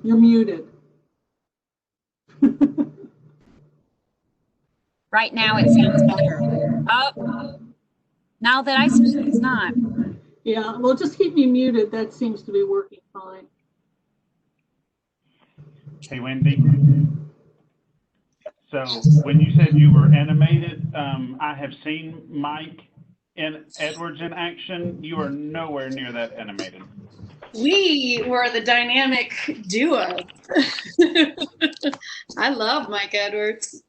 You're muted. Right now it sounds better. Oh, now that I speak, it's not. Yeah, well, just keep me muted. That seems to be working fine. Hey, Wendy. So when you said you were animated, I have seen Mike Edwards in action. You are nowhere near that animated. We were the dynamic duo. I love Mike Edwards.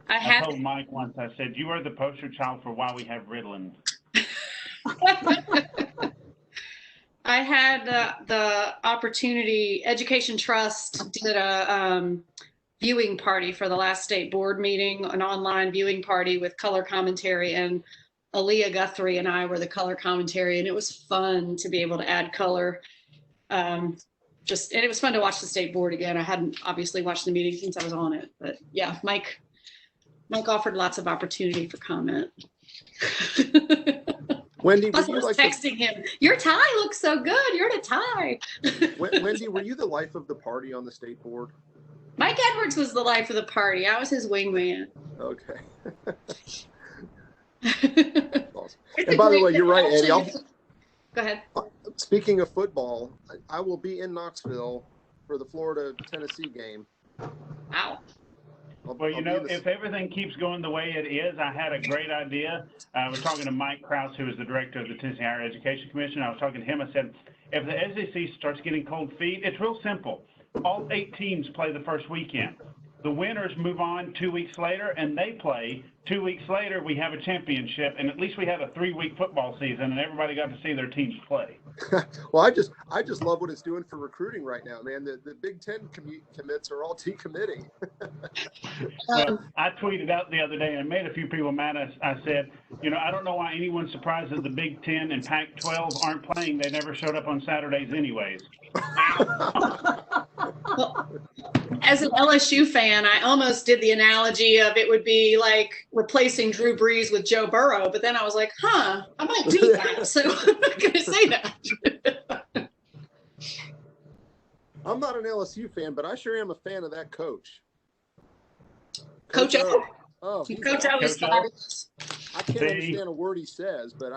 I told Mike once, I said, you are the poster child for why we have Ritalin. I had the opportunity, Education Trust did a viewing party for the last state board meeting, an online viewing party with color commentary, and Aaliyah Guthrie and I were the color commentary, and it was fun to be able to add color. And it was fun to watch the state board again. I hadn't obviously watched the meeting since I was on it, but yeah, Mike offered lots of opportunity for comment. Wendy, I was texting him, your tie looks so good. You're in a tie. Wendy, were you the life of the party on the state board? Mike Edwards was the life of the party. I was his wingman. Okay. Awesome. And by the way, you're right, Eddie. Go ahead. Speaking of football, I will be in Knoxville for the Florida-Tennessee game. Wow. Well, you know, if everything keeps going the way it is, I had a great idea. I was talking to Mike Krause, who is the director of the Tennessee Higher Education Commission. I was talking to him. I said, if the SEC starts getting cold feet, it's real simple. All 8 teams play the first weekend. The winners move on 2 weeks later, and they play. 2 weeks later, we have a championship, and at least we had a 3-week football season, and everybody got to see their teams play. Well, I just love what it's doing for recruiting right now, man. The Big Ten commits are all decommitting. Well, I tweeted out the other day and made a few people mad. I said, you know, I don't know why anyone's surprised that the Big Ten and Pac-12 aren't playing. They never showed up on Saturdays anyways. Well, as an LSU fan, I almost did the analogy of it would be like replacing Drew Brees with Joe Burrow, but then I was like, I might do that, so I'm not going to say that. I'm not an LSU fan, but I sure am a fan of that coach. Coach O. Oh, Coach O is fabulous. I can't understand a word he says, but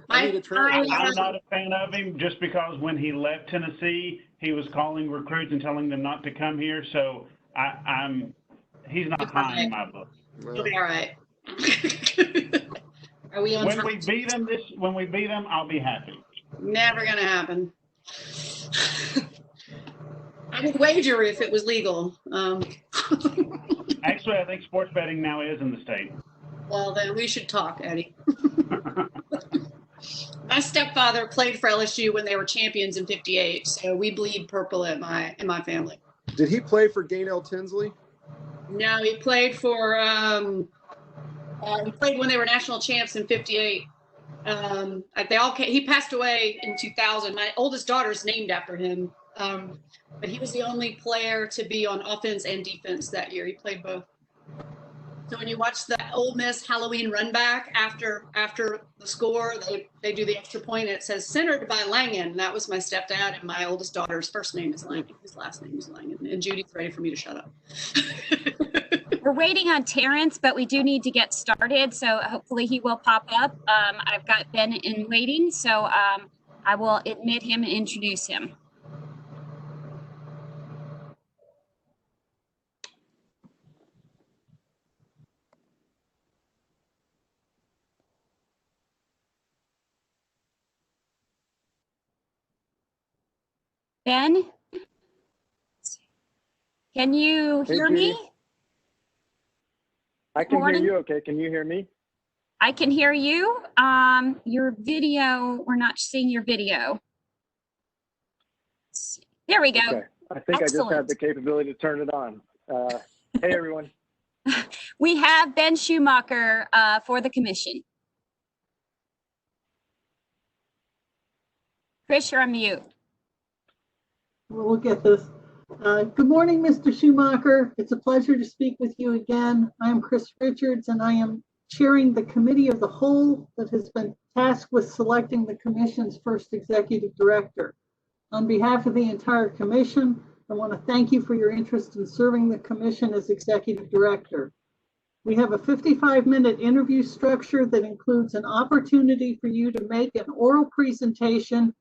I'm not a fan of him just because when he left Tennessee, he was calling recruits and telling them not to come here. So he's not high in my book. He'll be all right. Are we on when we beat him, I'll be happy. Never gonna happen. I would wager if it was legal. Actually, I think sports betting now is in the state. Well, then we should talk, Eddie. My stepfather played for LSU when they were champions in '58, so we bleed purple in my family. Did he play for Gaynell Tinsley? No, he played for he played when they were national champs in '58. He passed away in 2000. My oldest daughter's named after him, but he was the only player to be on offense and defense that year. He played both. So when you watch the Ole Miss Halloween run back after the score, they do the extra point. And it says centered by Langen. That was my stepdad, and my oldest daughter's first name is Langen. His last name is Langen. And Judy's ready for me to shut up. We're waiting on Terrence, but we do need to get started. So hopefully he will pop up. I've got Ben in waiting, so I will admit him and introduce him. Ben, can you hear me? I can hear you okay. Can you hear me? I can hear you. Your video, we're not seeing your video. There we go. Okay. I think Excellent. I just have the capability to turn it on. Hey, everyone. We have Ben Schumacher for the commission. Chris, you're on mute. We'll get this. Good morning, Mr. Schumacher. It's a pleasure to speak with you again. I am Chris Richards, and I am chairing the committee of the whole that has been tasked with selecting the commission's first executive director. On behalf of the entire commission, I want to thank you for your interest in serving the commission as executive director. We have a 55-minute interview structure that includes an opportunity for you to make an oral presentation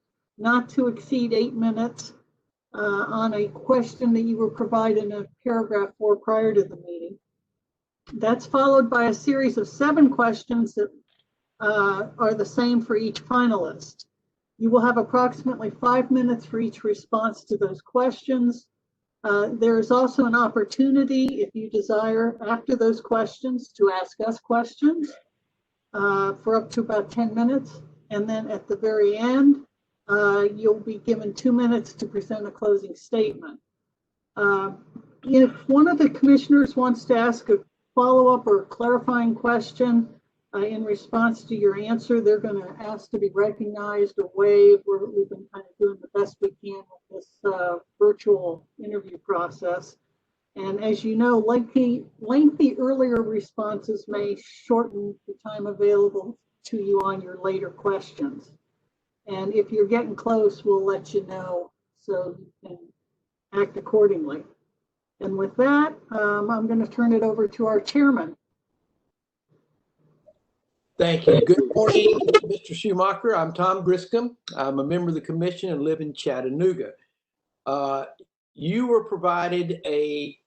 not to exceed 8 minutes on a question that you were provided a paragraph for prior to the meeting. That's followed by a series of 7 questions that are the same for each finalist. You will have approximately 5 minutes for each response to those questions. There is also an opportunity, if you desire, after those questions to ask us questions for up to about 10 minutes. And then at the very end, you'll be given 2 minutes to present a closing statement. If one of the commissioners wants to ask a follow-up or clarifying question in response to your answer, they're going to ask to be recognized or waived. We've been kind of doing the best we can with this virtual interview process. And as you know, lengthy earlier responses may shorten the time available to you on your later questions. And if you're getting close, we'll let you know so you can act accordingly. And with that, I'm going to turn it over to our chairman. Thank you. Good morning, Mr. Schumacher. I'm Tom Griscom. I'm a member of the commission and live in Chattanooga. You were provided a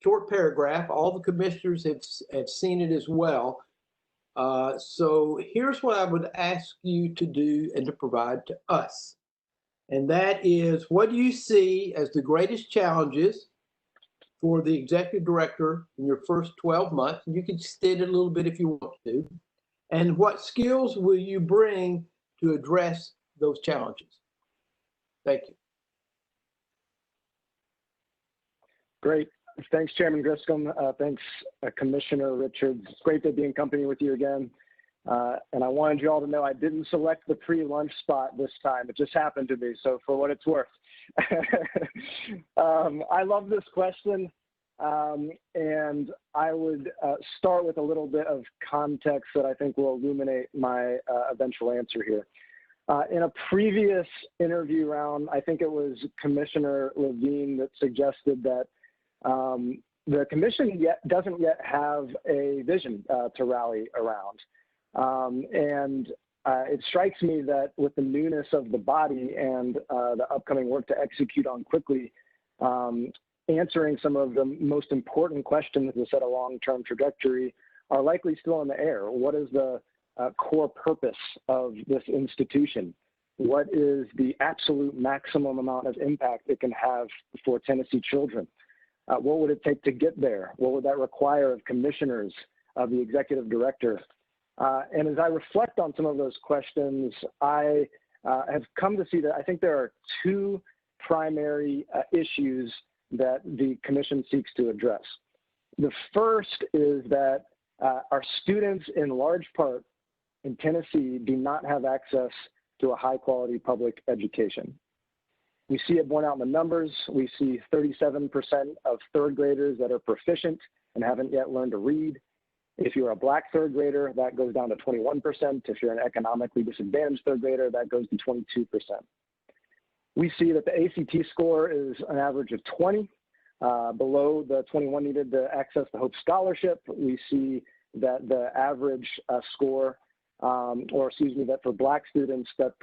short paragraph. All the commissioners have seen it as well. So here's what I would ask you to do and to provide to us. And that is, what do you see as the greatest challenges for the executive director in your first 12 months? And you can state it a little bit if you want to. And what skills will you bring to address those challenges? Thank you. Great. Thanks, Chairman Griscom. Thanks, Commissioner Richards. It's great to be in company with you again. And I wanted you all to know I didn't select the pre-lunch spot this time. It just happened to be, so for what it's worth. I love this question. And I would start with a little bit of context that I think will illuminate my eventual answer here. In a previous interview round, I think it was Commissioner Levine that suggested that the commission doesn't yet have a vision to rally around. It strikes me that with the newness of the body and the upcoming work to execute on quickly, answering some of the most important questions that set a long-term trajectory are likely still in the air. What is the core purpose of this institution? What is the absolute maximum amount of impact it can have for Tennessee children? What would it take to get there? What would that require of commissioners, of the executive director? And as I reflect on some of those questions, I have come to see that I think there are 2 primary issues that the commission seeks to address. The first is that our students in large part in Tennessee do not have access to a high quality public education. We see it borne out in the numbers. We see 37% of 3rd graders that are proficient and haven't yet learned to read. If you're a Black 3rd grader, that goes down to 21%. If you're an economically disadvantaged 3rd grader, that goes to 22%. We see that the ACT score is an average of 20, below the 21 needed to access the Hope Scholarship. We see that the average score, that for Black students, that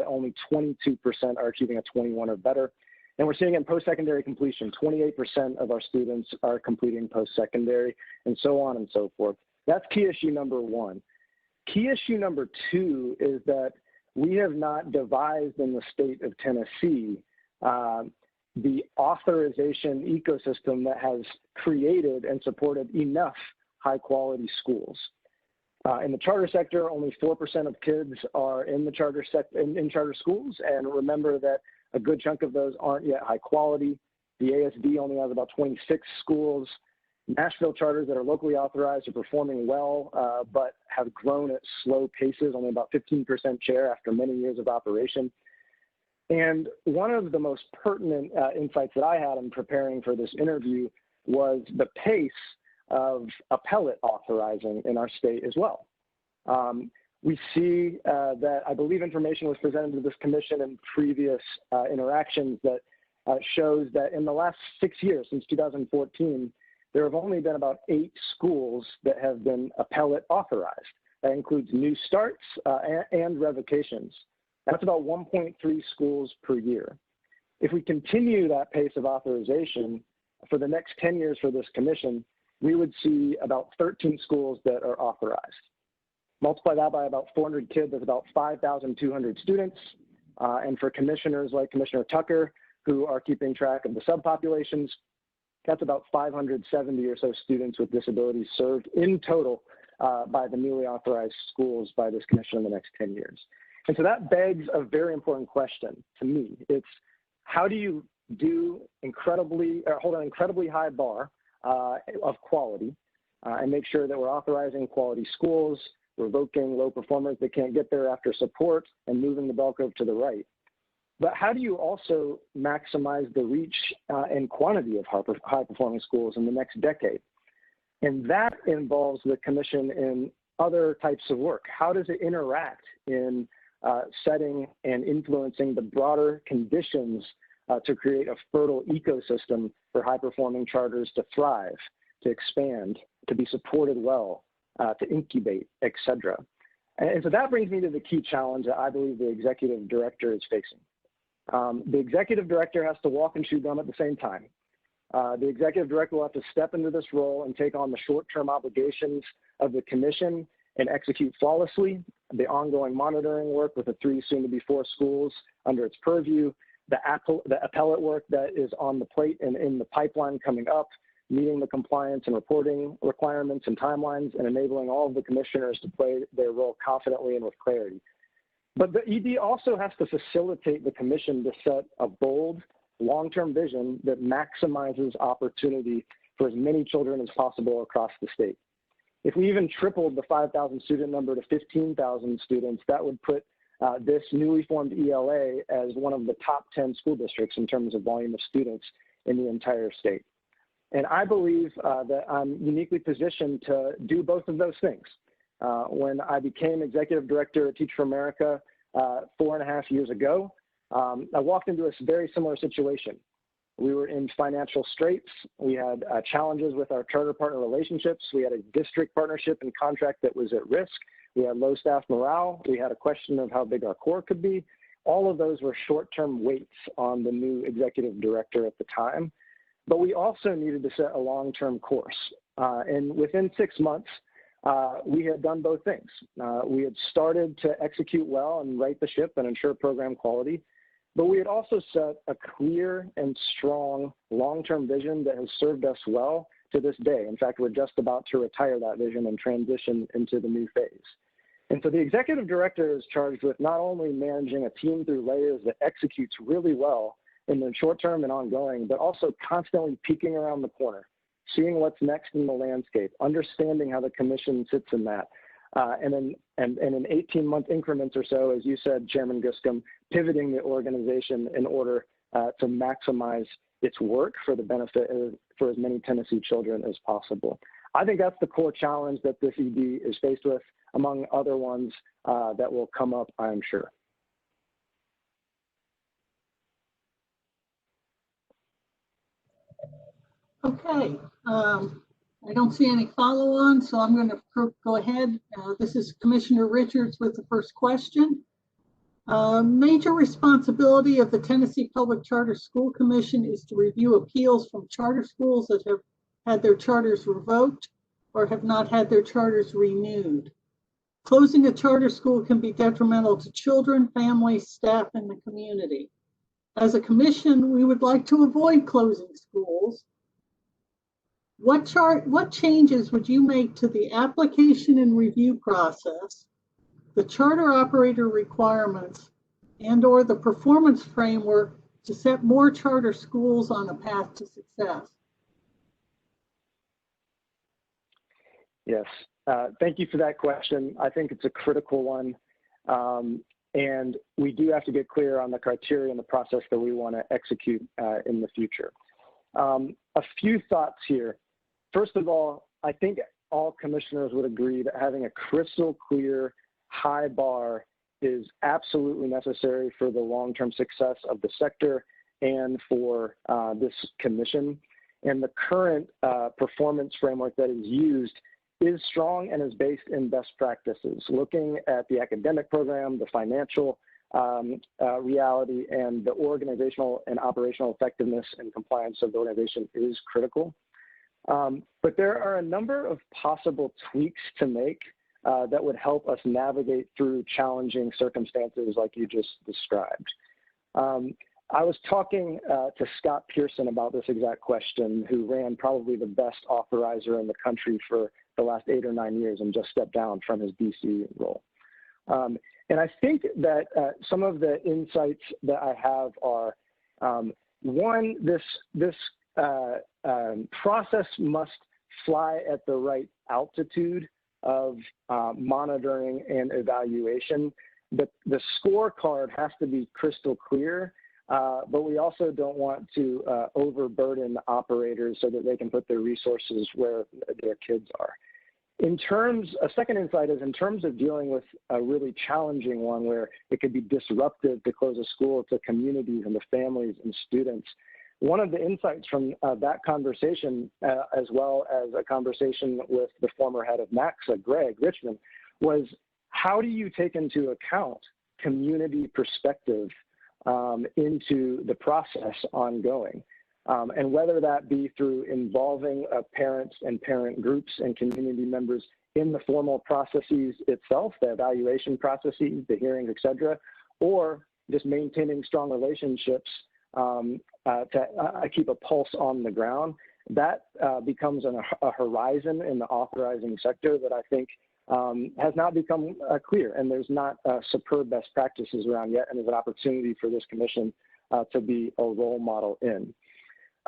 only 22% are achieving a 21 or better. And we're seeing it in post-secondary completion. 28% of our students are completing post-secondary, and so on and so forth. That's key issue number 1. Key issue number 2 is that we have not devised in the state of Tennessee the authorization ecosystem that has created and supported enough high-quality schools. In the charter sector, only 4% of kids are in the charter in charter schools, and remember that a good chunk of those aren't yet high quality. The ASD only has about 26 schools. Nashville charters that are locally authorized are performing well, but have grown at slow paces, only about 15% share after many years of operation. And one of the most pertinent insights that I had in preparing for this interview was the pace of appellate authorizing in our state as well. We see that I believe information was presented to this commission in previous interactions that shows that in the last 6 years, since 2014, there have only been about 8 schools that have been appellate authorized. That includes new starts and revocations. That's about 1.3 schools per year. If we continue that pace of authorization for the next 10 years for this commission, we would see about 13 schools that are authorized. Multiply that by about 400 kids, that's about 5,200 students. And for commissioners like Commissioner Tucker, who are keeping track of the subpopulations, that's about 570 or so students with disabilities served in total by the newly authorized schools by this commission in the next 10 years. And so that begs a very important question to me. It's how do you hold an incredibly high bar of quality and make sure that we're authorizing quality schools, revoking low performers that can't get there after support, and moving the bell curve to the right. But how do you also maximize the reach and quantity of high-performing schools in the next decade? And that involves the commission in other types of work. How does it interact in setting and influencing the broader conditions to create a fertile ecosystem for high-performing charters to thrive, to expand, to be supported well, to incubate, et cetera? And so that brings me to the key challenge that I believe the executive director is facing. The executive director has to walk and chew gum at the same time. The executive director will have to step into this role and take on the short-term obligations of the commission and execute flawlessly the ongoing monitoring work with the 3 soon-to-be 4 schools under its purview, the appellate work that is on the plate and in the pipeline coming up, meeting the compliance and reporting requirements and timelines, and enabling all of the commissioners to play their role confidently and with clarity. But the ED also has to facilitate the commission to set a bold, long-term vision that maximizes opportunity for as many children as possible across the state. If we even tripled the 5,000 student number to 15,000 students, that would put this newly formed ELA as one of the top 10 school districts in terms of volume of students in the entire state. And I believe that I'm uniquely positioned to do both of those things. When I became executive director at Teach for America 4.5 years ago, I walked into a very similar situation. We were in financial straits. We had challenges with our charter partner relationships. We had a district partnership and contract that was at risk. We had low staff morale. We had a question of how big our core could be. All of those were short-term weights on the new executive director at the time. But we also needed to set a long-term course. And within 6 months, we had done both things. We had started to execute well and right the ship and ensure program quality. But we had also set a clear and strong long-term vision that has served us well to this day. In fact, we're just about to retire that vision and transition into the new phase. And so the executive director is charged with not only managing a team through layers that executes really well in the short term and ongoing, but also constantly peeking around the corner, seeing what's next in the landscape, understanding how the commission sits in that. And in 18-month increments or so, as you said, Chairman Griscom, pivoting the organization in order to maximize its work for the benefit for as many Tennessee children as possible. I think that's the core challenge that this ED is faced with, among other ones that will come up, I'm sure. Okay. I don't see any follow-on, so I'm going to go ahead. This is Commissioner Richards with the first question. Major responsibility of the Tennessee Public Charter School Commission is to review appeals from charter schools that have had their charters revoked or have not had their charters renewed. Closing a charter school can be detrimental to children, families, staff, and the community. As a commission, we would like to avoid closing schools. What changes would you make to the application and review process, the charter operator requirements, and/or the performance framework to set more charter schools on a path to success? Yes, thank you for that question. I think it's a critical one. And we do have to get clear on the criteria and the process that we want to execute in the future. A few thoughts here. First of all, I think all commissioners would agree that having a crystal clear, high bar is absolutely necessary for the long-term success of the sector and for this commission. And the current performance framework that is used is strong and is based in best practices, looking at the academic program, the financial reality, and the organizational and operational effectiveness and compliance of the organization is critical. But there are a number of possible tweaks to make that would help us navigate through challenging circumstances like you just described. I was talking to Scott Pearson about this exact question, who ran probably the best authorizer in the country for the last 8 or 9 years and just stepped down from his DC role. And I think that some of the insights that I have are, one, this process must fly at the right altitude of monitoring and evaluation. The scorecard has to be crystal clear, but we also don't want to overburden operators so that they can put their resources where their kids are. A second insight is in terms of dealing with a really challenging one where it could be disruptive to close a school to communities and the families and students. One of the insights from that conversation, as well as a conversation with the former head of NACSA, Greg Richmond, was how do you take into account community perspective into the process ongoing? And whether that be through involving parents and parent groups and community members in the formal processes itself, the evaluation processes, the hearings, et cetera, or just maintaining strong relationships to keep a pulse on the ground, that becomes a horizon in the authorizing sector that I think has not become clear, and there's not superb best practices around yet, and there's an opportunity for this commission to be a role model in.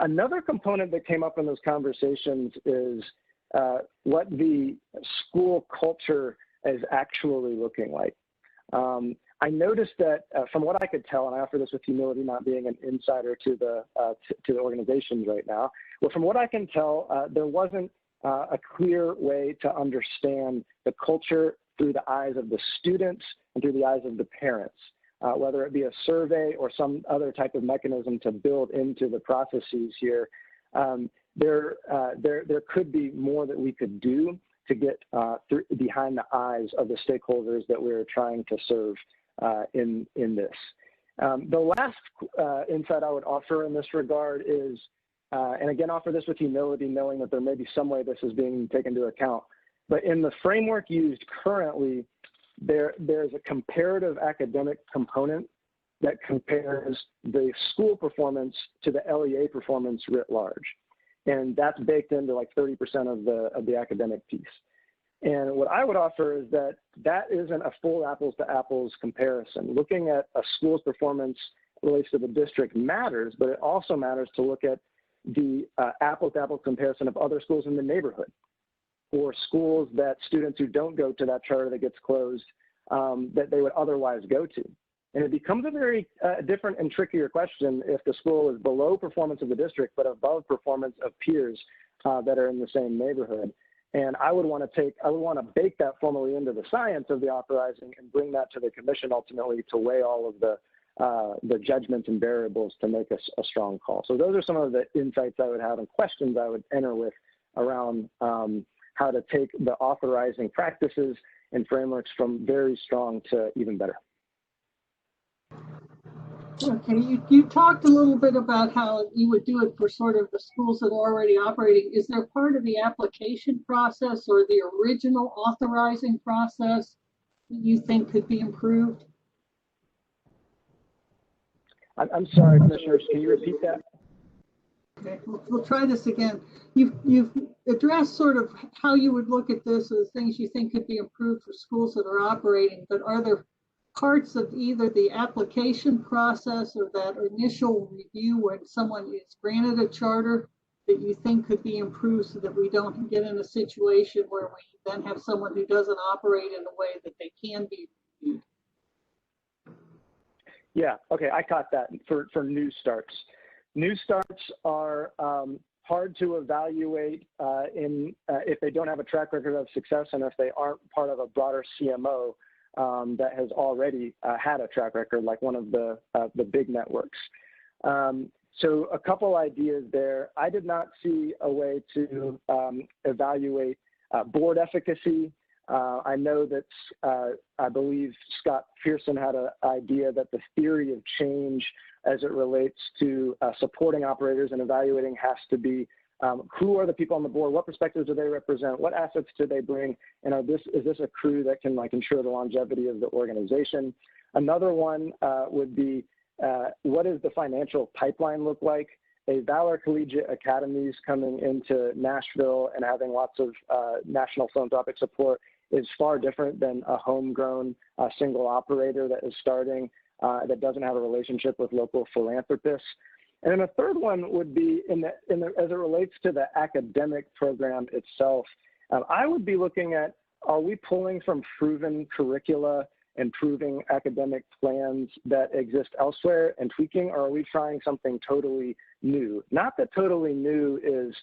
Another component that came up in those conversations is what the school culture is actually looking like. I noticed that from what I could tell, and I offer this with humility, not being an insider to the organizations right now, but from what I can tell, there wasn't a clear way to understand the culture through the eyes of the students and through the eyes of the parents, whether it be a survey or some other type of mechanism to build into the processes here. There could be more that we could do to get behind the eyes of the stakeholders that we're trying to serve in this. The last insight I would offer in this regard is, and again, offer this with humility, knowing that there may be some way this is being taken into account, but in the framework used currently, there's a comparative academic component that compares the school performance to the LEA performance writ large. And that's baked into like 30% of the academic piece. And what I would offer is that isn't a full apples to apples comparison. Looking at a school's performance relates to the district matters, but it also matters to look at the apples to apples comparison of other schools in the neighborhood, or schools that students who don't go to that charter that gets closed that they would otherwise go to. And it becomes a very different and trickier question if the school is below performance of the district, but above performance of peers that are in the same neighborhood. And I would want to bake that formally into the science of the authorizing and bring that to the commission ultimately to weigh all of the judgments and variables to make a strong call. So those are some of the insights I would have and questions I would enter with around how to take the authorizing practices and frameworks from very strong to even better. Okay, you talked a little bit about how you would do it for sort of the schools that are already operating. Is there part of the application process or the original authorizing process that you think could be improved? I'm sorry, Commissioners, can you repeat that? Okay, we'll try this again. You've addressed sort of how you would look at this as things you think could be improved for schools that are operating, but are there parts of either the application process or that initial review when someone is granted a charter that you think could be improved so that we don't get in a situation where we then have someone who doesn't operate in a way that they can be reviewed? Yeah, okay, I caught that for new starts. New starts are hard to evaluate if they don't have a track record of success and if they aren't part of a broader CMO that has already had a track record, like one of the big networks. So a couple ideas there. I did not see a way to evaluate board efficacy. I know that I believe Scott Pearson had an idea that the theory of change as it relates to supporting operators and evaluating has to be who are the people on the board, what perspectives do they represent, what assets do they bring, and is this a crew that can ensure the longevity of the organization. Another one would be what does the financial pipeline look like? A Valor Collegiate Academies coming into Nashville and having lots of national philanthropic support is far different than a homegrown single operator that is starting that doesn't have a relationship with local philanthropists. And then a third one would be as it relates to the academic program itself. I would be looking at, are we pulling from proven curricula and proving academic plans that exist elsewhere and tweaking, or are we trying something totally new? Not that totally new is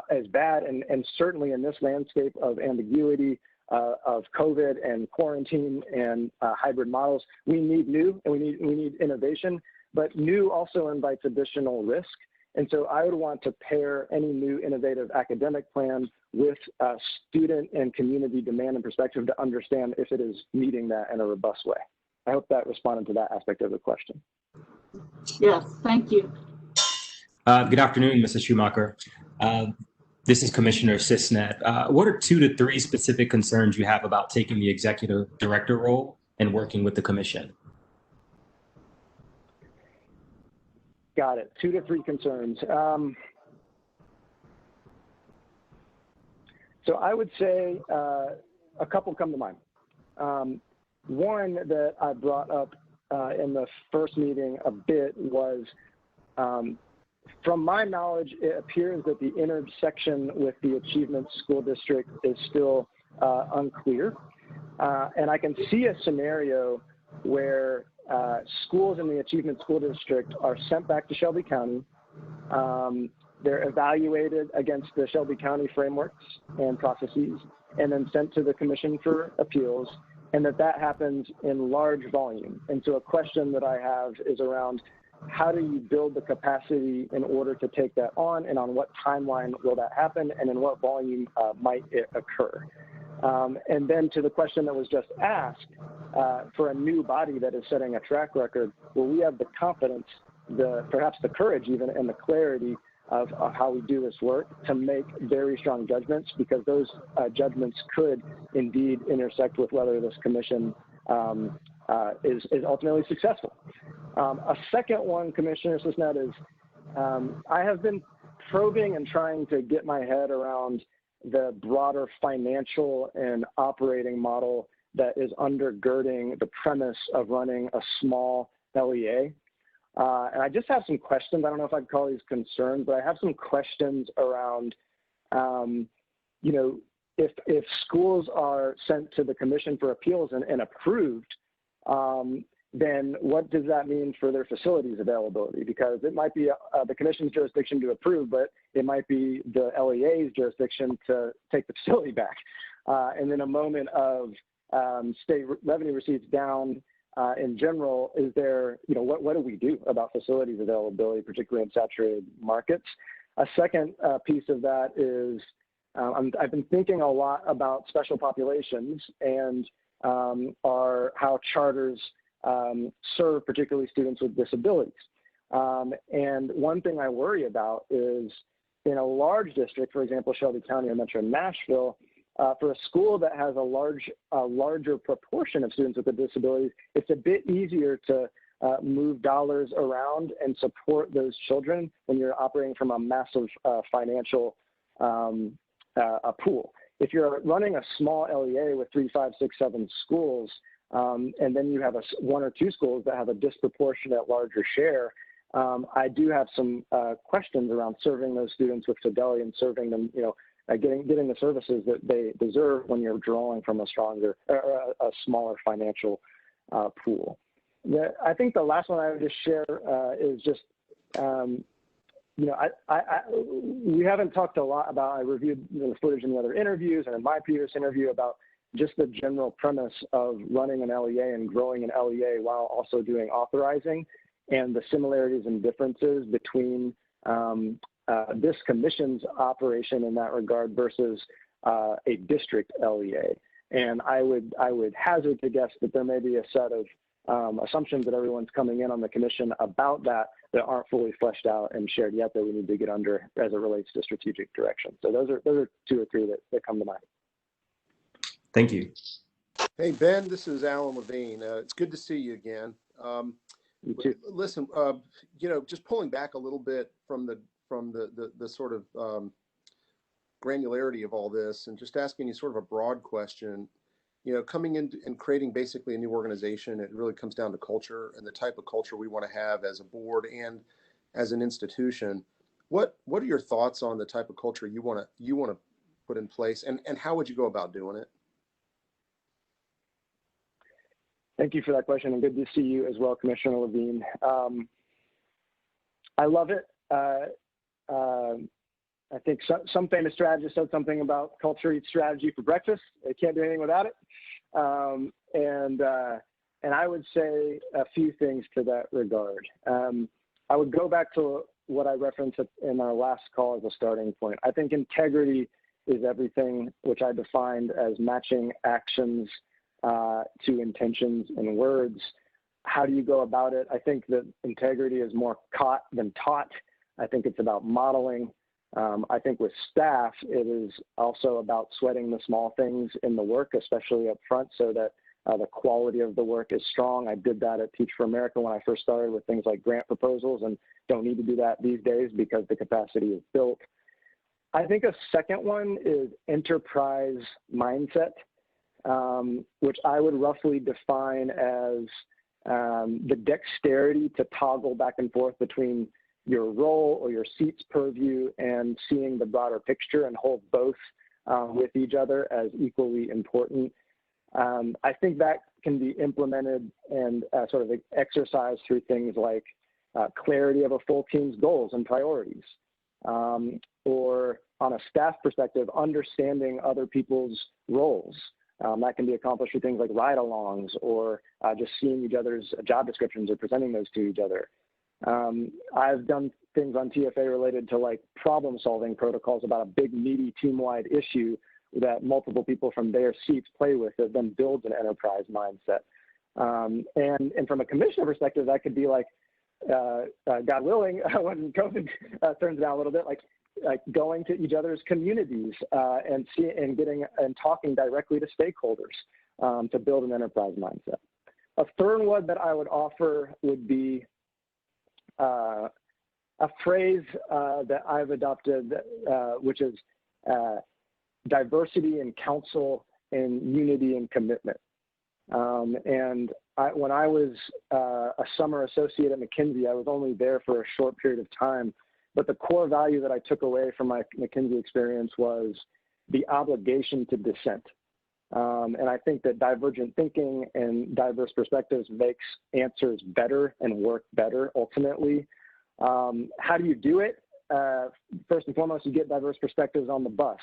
as bad, and certainly in this landscape of ambiguity, of COVID and quarantine and hybrid models, we need new and we need innovation, but new also invites additional risk. And so I would want to pair any new innovative academic plan with student and community demand and perspective to understand if it is meeting that in a robust way. I hope that responded to that aspect of the question. Yes, thank you. Good afternoon, Mrs. Schumacher. This is Commissioner Cisnet. What are 2 to 3 specific concerns you have about taking the executive director role and working with the commission? Got it. 2 to 3 concerns. So I would say a couple come to mind. One that I brought up in the first meeting a bit was, from my knowledge, it appears that the intersection with the Achievement School District is still unclear. And I can see a scenario where schools in the Achievement School District are sent back to Shelby County. They're evaluated against the Shelby County frameworks and processes, and then sent to the Commission for Appeals, and that happens in large volume. And so a question that I have is around, how do you build the capacity in order to take that on, and on what timeline will that happen, and in what volume might it occur? And then to the question that was just asked, for a new body that is setting a track record, will we have the confidence, perhaps the courage even, and the clarity of how we do this work to make very strong judgments, because those judgments could indeed intersect with whether this commission is ultimately successful. A second one, Commissioner Cisnet, is I have been probing and trying to get my head around the broader financial and operating model that is undergirding the premise of running a small LEA. And I just have some questions. I don't know if I'd call these concerns, but I have some questions around, if schools are sent to the Commission for Appeals and approved, then what does that mean for their facilities availability? Because it might be the Commission's jurisdiction to approve, but it might be the LEA's jurisdiction to take the facility back. And in a moment of state revenue receipts down in general, is there, what do we do about facilities availability, particularly in saturated markets? A second piece of that is I've been thinking a lot about special populations and how charters serve particularly students with disabilities. And one thing I worry about is in a large district, for example, Shelby County or Metro Nashville, for a school that has a larger proportion of students with disabilities, it's a bit easier to move dollars around and support those children when you're operating from a massive financial pool. If you're running a small LEA with 3, 5, 6, 7 schools, and then you have 1 or 2 schools that have a disproportionate larger share, I do have some questions around serving those students with fidelity and serving them, getting the services that they deserve when you're drawing from a smaller financial pool. I think the last one I would just share is just, you know, we haven't talked a lot about, I reviewed the footage in the other interviews and in my previous interview about just the general premise of running an LEA and growing an LEA while also doing authorizing, and the similarities and differences between this commission's operation in that regard versus a district LEA. And I would hazard to guess that there may be a set of assumptions that everyone's coming in on the commission about that aren't fully fleshed out and shared yet that we need to get under as it relates to strategic direction. So those are 2 or 3 that come to mind. Thank you. Hey, Ben, this is Alan Levine. It's good to see you again. You too. Listen, you know, just pulling back a little bit from the sort of granularity of all this, and just asking you sort of a broad question. You know, coming in and creating basically a new organization, it really comes down to culture and the type of culture we want to have as a board and as an institution. What are your thoughts on the type of culture you want to put in place, and how would you go about doing it? Thank you for that question, and good to see you as well, Commissioner Levine. I love it. I think some famous strategist said something about culture eats strategy for breakfast. They can't do anything without it. And I would say a few things to that regard. I would go back to what I referenced in our last call as a starting point. I think integrity is everything, which I defined as matching actions to intentions and words. How do you go about it? I think that integrity is more caught than taught. I think it's about modeling. I think with staff, it is also about sweating the small things in the work, especially up front, so that the quality of the work is strong. I did that at Teach for America when I first started with things like grant proposals, and don't need to do that these days because the capacity is built. I think a second one is enterprise mindset, which I would roughly define as the dexterity to toggle back and forth between your role or your seat's purview and seeing the broader picture and hold both with each other as equally important. I think that can be implemented and sort of exercised through things like clarity of a full team's goals and priorities, or on a staff perspective, understanding other people's roles. That can be accomplished through things like ride-alongs or just seeing each other's job descriptions or presenting those to each other. I've done things on TFA related to like problem-solving protocols about a big, meaty, team-wide issue that multiple people from their seats play with that then builds an enterprise mindset. And from a commissioner perspective, that could be like, God willing, when COVID turns down a little bit, like going to each other's communities and getting and talking directly to stakeholders to build an enterprise mindset. A third one that I would offer would be a phrase that I've adopted, which is diversity in counsel and unity and commitment. And when I was a summer associate at McKinsey, I was only there for a short period of time, but the core value that I took away from my McKinsey experience was the obligation to dissent. And I think that divergent thinking and diverse perspectives makes answers better and work better ultimately. How do you do it? First and foremost, you get diverse perspectives on the bus.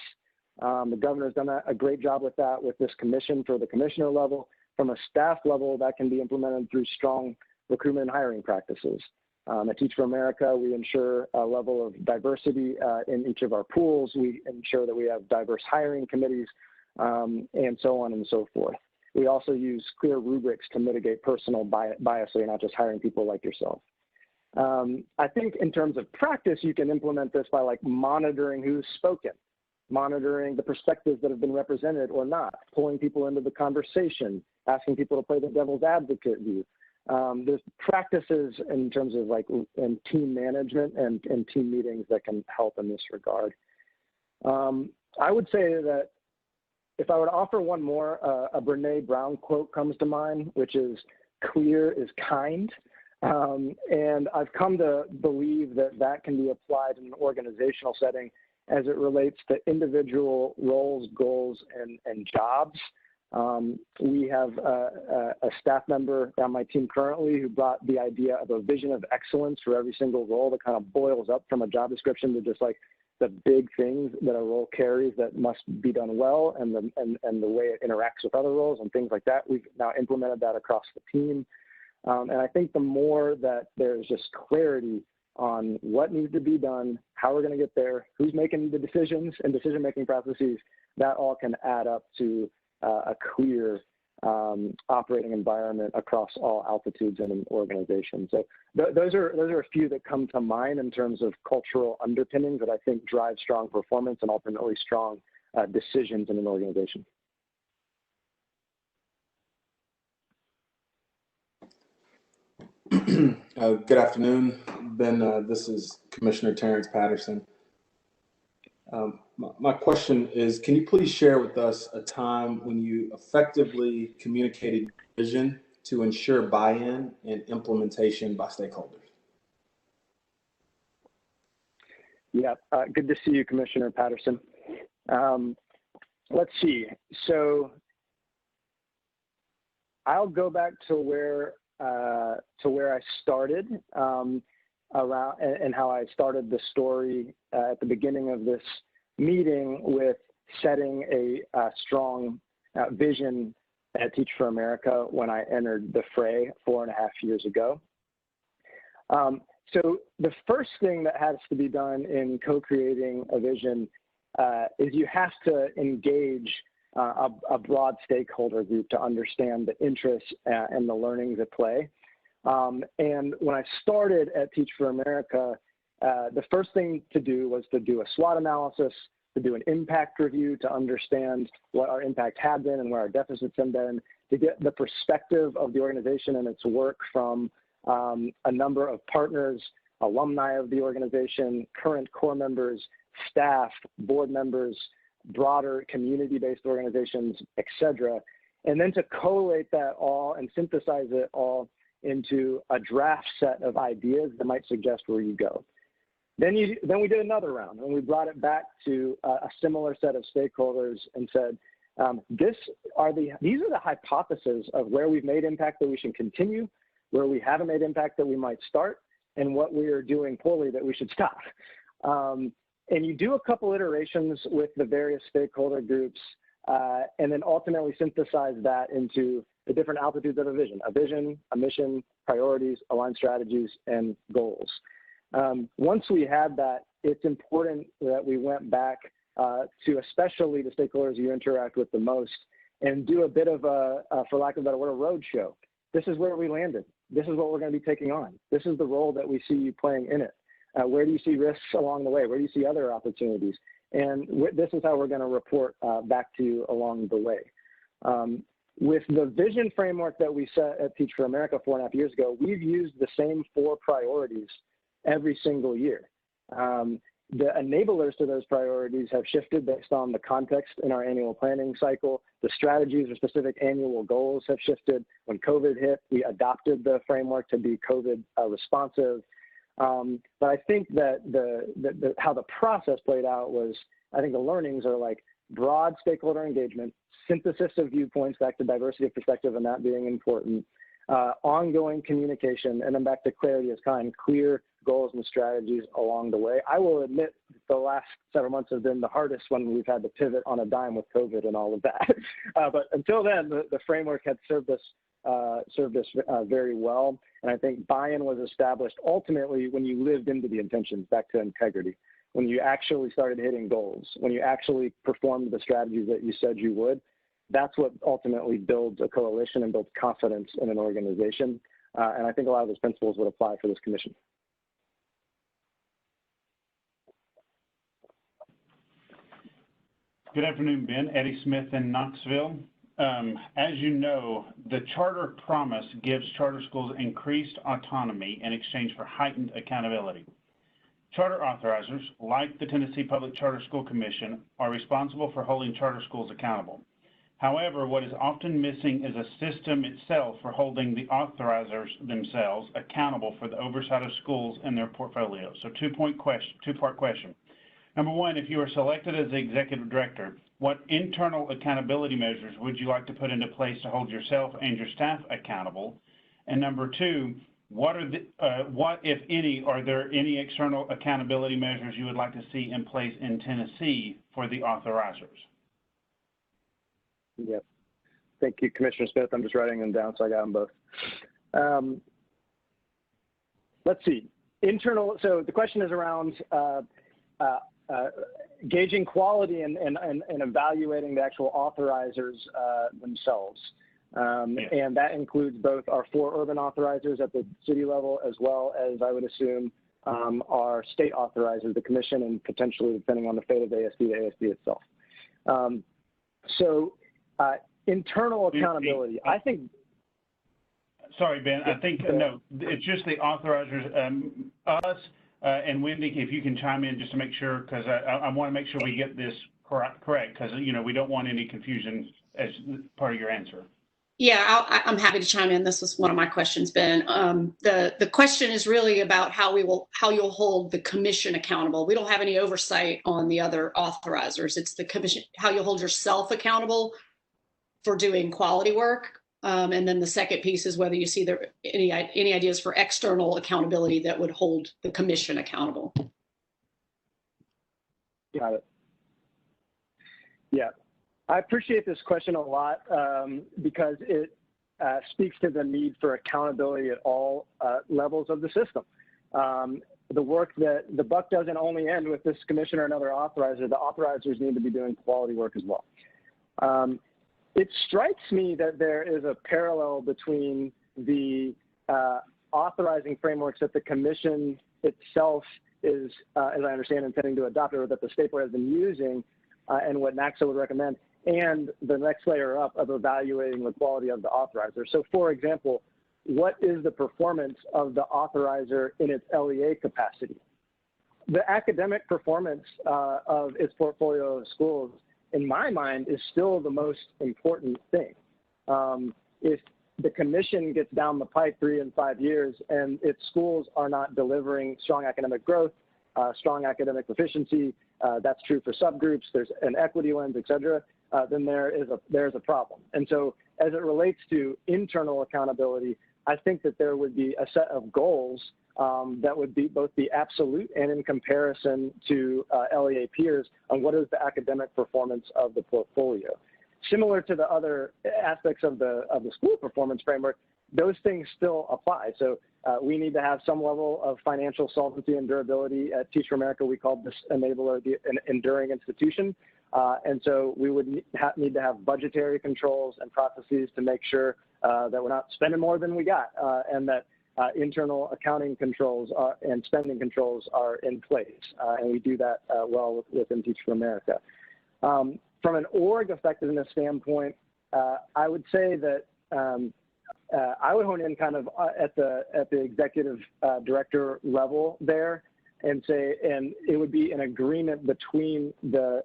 The governor's done a great job with that with this commission for the commissioner level. From a staff level, that can be implemented through strong recruitment and hiring practices. At Teach for America, we ensure a level of diversity in each of our pools. We ensure that we have diverse hiring committees, and so on and so forth. We also use clear rubrics to mitigate personal bias, so you're not just hiring people like yourself. I think in terms of practice, you can implement this by like monitoring who's spoken, monitoring the perspectives that have been represented or not, pulling people into the conversation, asking people to play the devil's advocate view. There's practices in terms of like in team management and team meetings that can help in this regard. I would say that if I were to offer one more, a Brene Brown quote comes to mind, which is "clear is kind." And I've come to believe that that can be applied in an organizational setting as it relates to individual roles, goals, and jobs. We have a staff member on my team currently who brought the idea of a vision of excellence for every single role that kind of boils up from a job description to just like the big things that a role carries that must be done well, and the way it interacts with other roles and things like that. We've now implemented that across the team. And I think the more that there's just clarity on what needs to be done, how we're going to get there, who's making the decisions and decision-making processes, that all can add up to a clear operating environment across all altitudes in an organization. So those are a few that come to mind in terms of cultural underpinnings that I think drive strong performance and ultimately strong decisions in an organization. Good afternoon, Ben. This is Commissioner Terrence Patterson. My question is, can you please share with us a time when you effectively communicated vision to ensure buy-in and implementation by stakeholders? Yeah, good to see you, Commissioner Patterson. Let's see. So I'll go back to where I started around and how I started the story at the beginning of this meeting with setting a strong vision at Teach for America when I entered the fray 4.5 years ago. So the first thing that has to be done in co-creating a vision is you have to engage a broad stakeholder group to understand the interests and the learnings at play. And when I started at Teach for America, the first thing to do was to do a SWOT analysis, to do an impact review, to understand what our impact had been and where our deficits have been, to get the perspective of the organization and its work from a number of partners, alumni of the organization, current core members, staff, board members, broader community-based organizations, et cetera, and then to collate that all and synthesize it all into a draft set of ideas that might suggest where you go. Then we did another round, and we brought it back to a similar set of stakeholders and said, these are the hypotheses of where we've made impact that we should continue, where we haven't made impact that we might start, and what we are doing poorly that we should stop. And you do a couple iterations with the various stakeholder groups, and then ultimately synthesize that into the different altitudes of a vision, a mission, priorities, aligned strategies, and goals. Once we had that, it's important that we went back to especially the stakeholders you interact with the most and do a bit of a, for lack of a better word, a roadshow. This is where we landed. This is what we're going to be taking on. This is the role that we see you playing in it. Where do you see risks along the way? Where do you see other opportunities? And this is how we're going to report back to you along the way. With the vision framework that we set at Teach for America 4.5 years ago, we've used the same 4 priorities every single year. The enablers to those priorities have shifted based on the context in our annual planning cycle. The strategies or specific annual goals have shifted. When COVID hit, we adopted the framework to be COVID responsive. But I think that how the process played out was, I think the learnings are like broad stakeholder engagement, synthesis of viewpoints back to diversity of perspective and that being important, ongoing communication, and then back to clarity as kind, clear goals and strategies along the way. I will admit the last several months have been the hardest when we've had to pivot on a dime with COVID and all of that. But until then, the framework had served us very well. And I think buy-in was established ultimately when you lived into the intentions, back to integrity, when you actually started hitting goals, when you actually performed the strategies that you said you would. That's what ultimately builds a coalition and builds confidence in an organization. And I think a lot of those principles would apply for this commission. Good afternoon, Ben. Eddie Smith in Knoxville. As you know, the charter promise gives charter schools increased autonomy in exchange for heightened accountability. Charter authorizers, like the Tennessee Public Charter School Commission, are responsible for holding charter schools accountable. However, what is often missing is a system itself for holding the authorizers themselves accountable for the oversight of schools and their portfolios. So two-part question. Number one, if you are selected as the executive director, what internal accountability measures would you like to put into place to hold yourself and your staff accountable? And number two, what, if any, are there any external accountability measures you would like to see in place in Tennessee for the authorizers? Yep. Thank you, Commissioner Smith. I'm just writing them down so I got them both. Let's see. Internal, so the question is around gauging quality and evaluating the actual authorizers themselves. And that includes both our 4 urban authorizers at the city level, as well as, I would assume, our state authorizers, the commission, and potentially, depending on the fate of the ASD itself. Internal accountability, I think. Sorry, Ben, I think, no, it's just the authorizers, us and Wendy, if you can chime in just to make sure, because I want to make sure we get this correct, because, you know, we don't want any confusion as part of your answer. Yeah, I'm happy to chime in. This was one of my questions, Ben. The question is really about how you'll hold the commission accountable. We don't have any oversight on the other authorizers. It's the commission, how you hold yourself accountable for doing quality work. And then the second piece is whether you see there any ideas for external accountability that would hold the commission accountable. Got it. Yeah, I appreciate this question a lot because it speaks to the need for accountability at all levels of the system. The work that the buck doesn't only end with this commission or another authorizer. The authorizers need to be doing quality work as well. It strikes me that there is a parallel between the authorizing frameworks that the commission itself is, as I understand, intending to adopt, or that the state board has been using, and what NACSA would recommend, and the next layer up of evaluating the quality of the authorizer. So, for example, what is the performance of the authorizer in its LEA capacity? The academic performance of its portfolio of schools, in my mind, is still the most important thing. If the commission gets down the pipe 3 and 5 years and its schools are not delivering strong academic growth, strong academic proficiency, that's true for subgroups, there's an equity lens, et cetera, then there's a problem. And so as it relates to internal accountability, I think that there would be a set of goals that would be both the absolute and in comparison to LEA peers on what is the academic performance of the portfolio. Similar to the other aspects of the school performance framework, those things still apply. So we need to have some level of financial solvency and durability. At Teach for America, we call this enabler an enduring institution. And so we would need to have budgetary controls and processes to make sure that we're not spending more than we got, and that internal accounting controls and spending controls are in place. And we do that well within Teach for America. From an org effectiveness standpoint, I would say that I would hone in kind of at the executive director level there, and it would be an agreement between the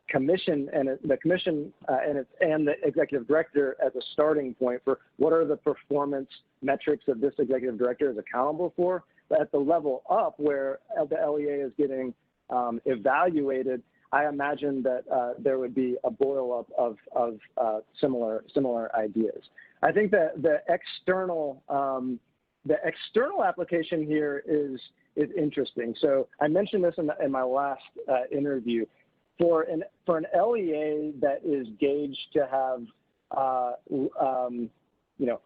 commission and the commission and the executive director as a starting point for what are the performance metrics that this executive director is accountable for. But at the level up where the LEA is getting evaluated, I imagine that there would be a boil up of similar ideas. I think that the external application here is interesting. So I mentioned this in my last interview. For an LEA that is gauged to have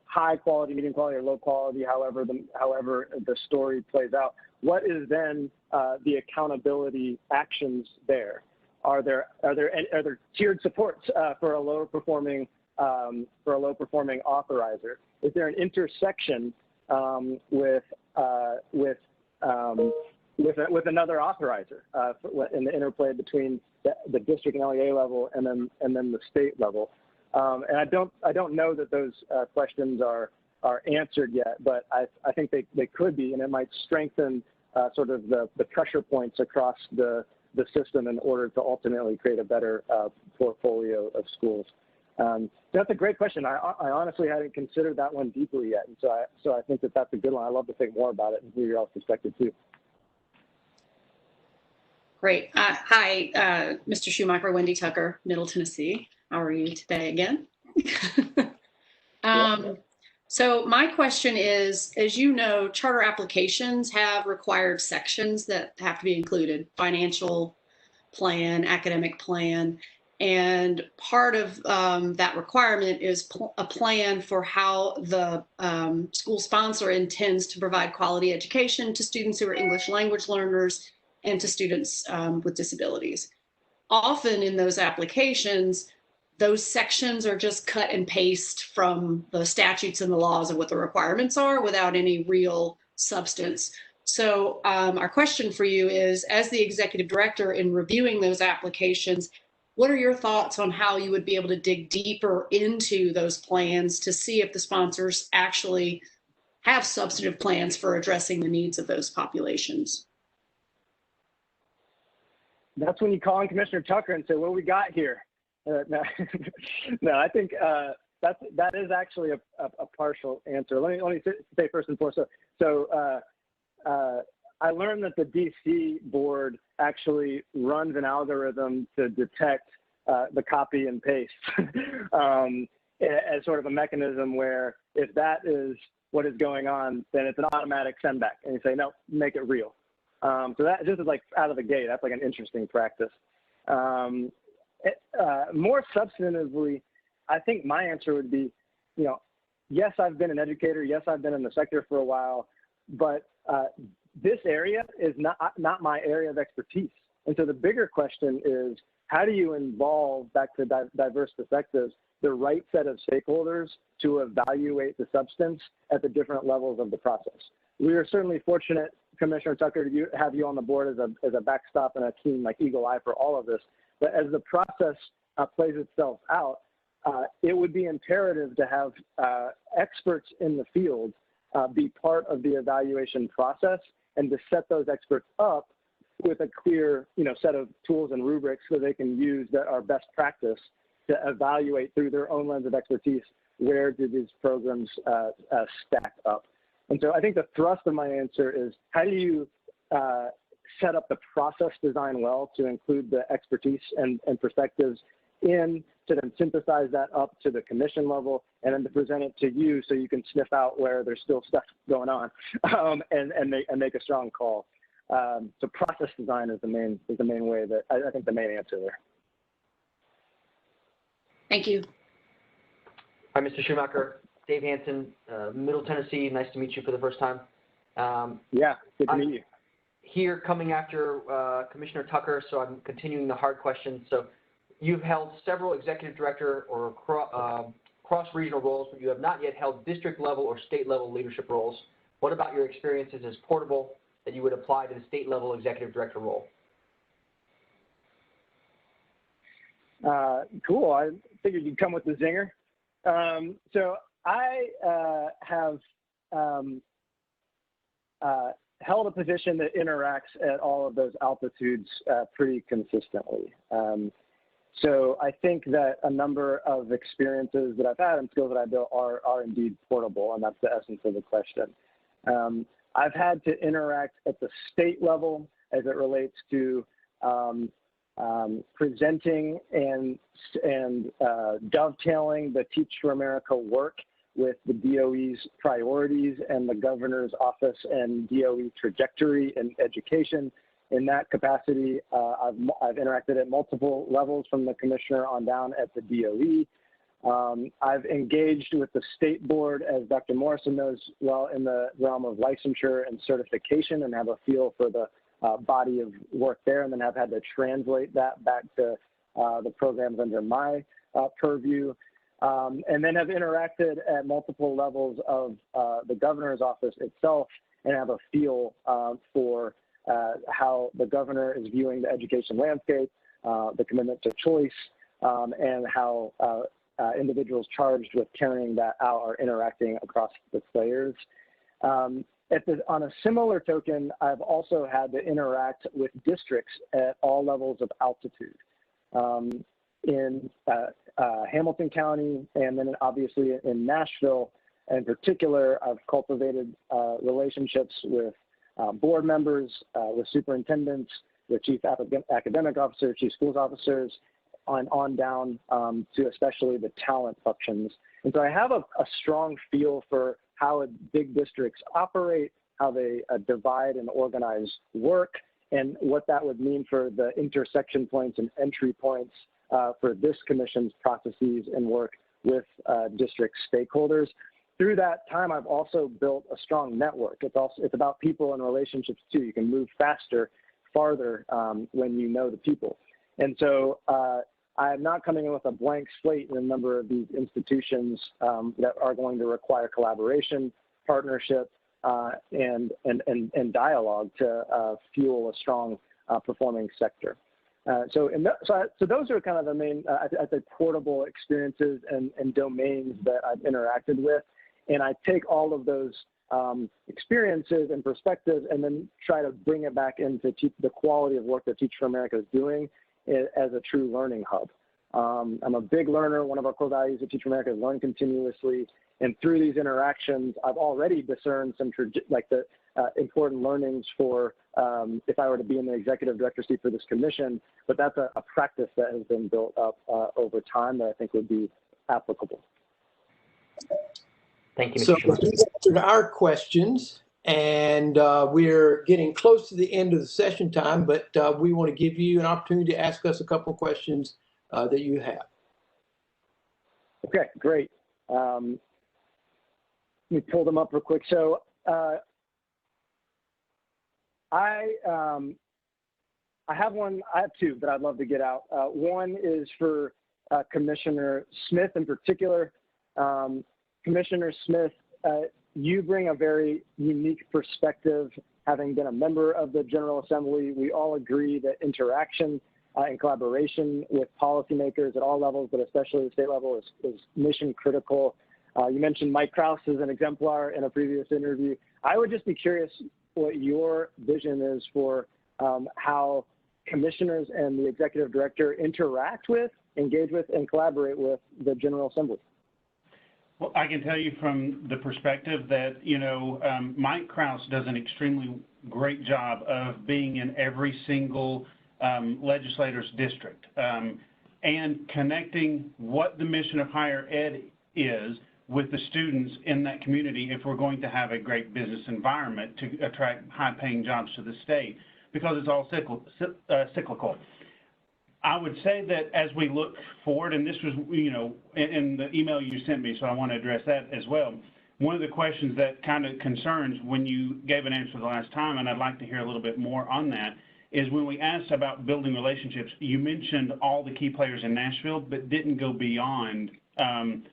high quality, medium quality, or low quality, however the story plays out, what is then the accountability actions there? Are there tiered supports for a lower performing authorizer? Is there an intersection with another authorizer in the interplay between the district and LEA level and then the state level? And I don't know that those questions are answered yet, but I think they could be, and it might strengthen sort of the pressure points across the system in order to ultimately create a better portfolio of schools. That's a great question. I honestly hadn't considered that one deeply yet, and so I think that that's a good one. I'd love to think more about it and hear your all's perspective too. Great. Hi, Mr. Schumacher, Wendy Tucker, Middle Tennessee. How are you today again? So my question is, as you know, charter applications have required sections that have to be included: financial plan, academic plan, and part of that requirement is a plan for how the school sponsor intends to provide quality education to students who are English language learners and to students with disabilities. Often in those applications, those sections are just cut and paste from the statutes and the laws of what the requirements are without any real substance. So our question for you is, as the executive director in reviewing those applications, what are your thoughts on how you would be able to dig deeper into those plans to see if the sponsors actually have substantive plans for addressing the needs of those populations? That's when you call on Commissioner Tucker and say, what do we got here? No, no, I think that is actually a partial answer. Let me say first and foremost. I learned that the DC board actually runs an algorithm to detect the copy and paste as sort of a mechanism where if that is what is going on, then it's an automatic send back, and you say, no, make it real. So that just is like out of the gate. That's like an interesting practice. More substantively, I think my answer would be, yes, I've been an educator. Yes, I've been in the sector for a while, but this area is not my area of expertise. And so the bigger question is, how do you involve, back to diverse perspectives, the right set of stakeholders to evaluate the substance at the different levels of the process? We are certainly fortunate, Commissioner Tucker, to have you on the board as a backstop and a keen, like, eagle eye for all of this. But as the process plays itself out, it would be imperative to have experts in the field be part of the evaluation process, and to set those experts up with a clear, set of tools and rubrics so they can use that are best practice to evaluate through their own lens of expertise, where do these programs stack up. And so I think the thrust of my answer is, how do you set up the process design well to include the expertise and perspectives in, to then synthesize that up to the commission level, and then to present it to you so you can sniff out where there's still stuff going on, and make a strong call. So process design is the main way that I think the main answer there. Thank you. Hi, Mr. Schumacher. Dave Hanson, Middle Tennessee. Nice to meet you for the first time. Yeah, good to meet you. Here coming after Commissioner Tucker, so I'm continuing the hard questions. So you've held several executive director or cross-regional roles, but you have not yet held district level or state level leadership roles. What about your experiences as portable that you would apply to the state level executive director role? Cool. I figured you'd come with the zinger. So I have held a position that interacts at all of those altitudes pretty consistently. So I think that a number of experiences that I've had and skills that I built are indeed portable, and that's the essence of the question. I've had to interact at the state level as it relates to presenting and dovetailing the Teach for America work with the DOE's priorities and the governor's office and DOE trajectory in education. In that capacity, I've interacted at multiple levels from the commissioner on down at the DOE. I've engaged with the state board, as Dr. Morrison knows well, in the realm of licensure and certification, and have a feel for the body of work there, and then have had to translate that back to the programs under my purview. And then have interacted at multiple levels of the governor's office itself, and have a feel for how the governor is viewing the education landscape, the commitment to choice, and how individuals charged with carrying that out are interacting across the players. On a similar token, I've also had to interact with districts at all levels of altitude. In Hamilton County, and then obviously in Nashville in particular, I've cultivated relationships with board members, with superintendents, the chief academic officer, chief schools officers, on down to especially the talent functions. And so I have a strong feel for how big districts operate, how they divide and organize work, and what that would mean for the intersection points and entry points for this commission's processes and work with district stakeholders. Through that time, I've also built a strong network. It's about people and relationships too. You can move faster, farther when you know the people. And so I'm not coming in with a blank slate in a number of these institutions that are going to require collaboration, partnership, and dialogue to fuel a strong performing sector. So those are kind of the main, I'd say, portable experiences and domains that I've interacted with. And I take all of those experiences and perspectives and then try to bring it back into the quality of work that Teach for America is doing as a true learning hub. I'm a big learner. One of our core values at Teach for America is learn continuously. And through these interactions, I've already discerned some important learnings for if I were to be in the executive director seat for this commission. But that's a practice that has been built up over time that I think would be applicable. Thank you, Mr. So Schmidt. we answered our questions, and we're getting close to the end of the session time, but we want to give you an opportunity to ask us a couple of questions that you have. Okay, great. Let me pull them up real quick. So I have two that I'd love to get out. One is for Commissioner Smith in particular. Commissioner Smith, you bring a very unique perspective, having been a member of the General Assembly. We all agree that interaction and collaboration with policymakers at all levels, but especially the state level, is mission critical. You mentioned Mike Krause as an exemplar in a previous interview. I would just be curious what your vision is for how commissioners and the executive director interact with, engage with, and collaborate with the General Assembly. Well, I can tell you from the perspective that, Mike Krause does an extremely great job of being in every single legislator's district and connecting what the mission of higher ed is with the students in that community if we're going to have a great business environment to attract high-paying jobs to the state, because it's all cyclical. I would say that as we look forward, and this was, in the email you sent me, so I want to address that as well. One of the questions that kind of concerns when you gave an answer the last time, and I'd like to hear a little bit more on that, is when we asked about building relationships, you mentioned all the key players in Nashville, but didn't go beyond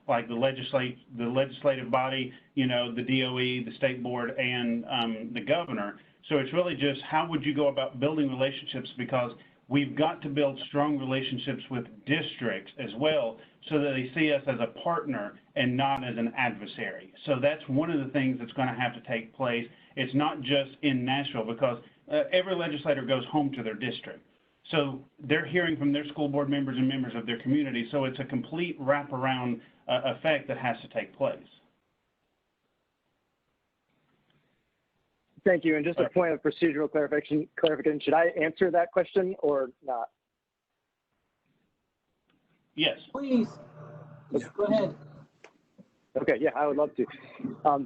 like the legislative body, the DOE, the state board, and the governor. So it's really just how would you go about building relationships, because we've got to build strong relationships with districts as well so that they see us as a partner and not as an adversary. So that's one of the things that's going to have to take place. It's not just in Nashville, because every legislator goes home to their district. So they're hearing from their school board members and members of their community. So it's a complete wraparound effect that has to take place. Thank you. And just a point of procedural clarification, should I answer that question or not? Yes. Please, go ahead. Okay, yeah, I would love to.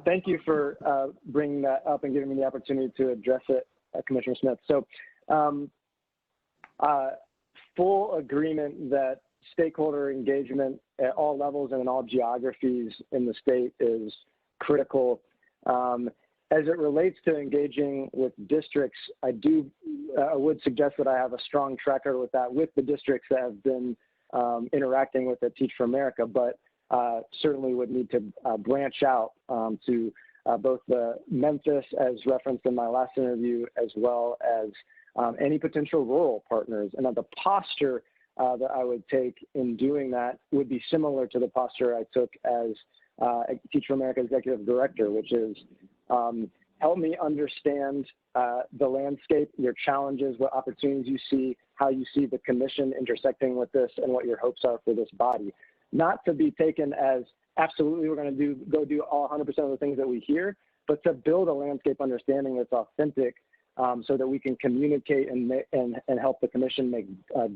Thank you for bringing that up and giving me the opportunity to address it, Commissioner Smith. So full agreement that stakeholder engagement at all levels and in all geographies in the state is critical. As it relates to engaging with districts, I would suggest that I have a strong track record with that, with the districts that have been interacting with at Teach for America, but certainly would need to branch out to both the Memphis, as referenced in my last interview, as well as any potential rural partners. And the posture that I would take in doing that would be similar to the posture I took as Teach for America Executive Director, which is help me understand the landscape, your challenges, what opportunities you see, how you see the commission intersecting with this, and what your hopes are for this body. Not to be taken as absolutely we're going to go do all 100% of the things that we hear, but to build a landscape understanding that's authentic so that we can communicate and help the commission make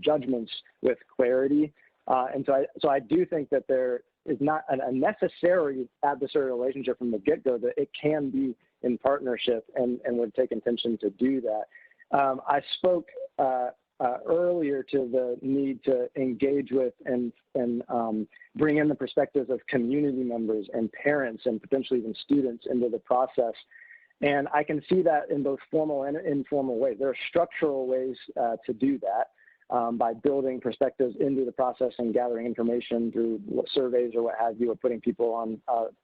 judgments with clarity. And so I do think that there is not a necessary adversarial relationship from the get-go, that it can be in partnership, and would take intention to do that. I spoke earlier to the need to engage with and bring in the perspectives of community members and parents and potentially even students into the process. And I can see that in both formal and informal ways. There are structural ways to do that by building perspectives into the process and gathering information through surveys or what have you, or putting people on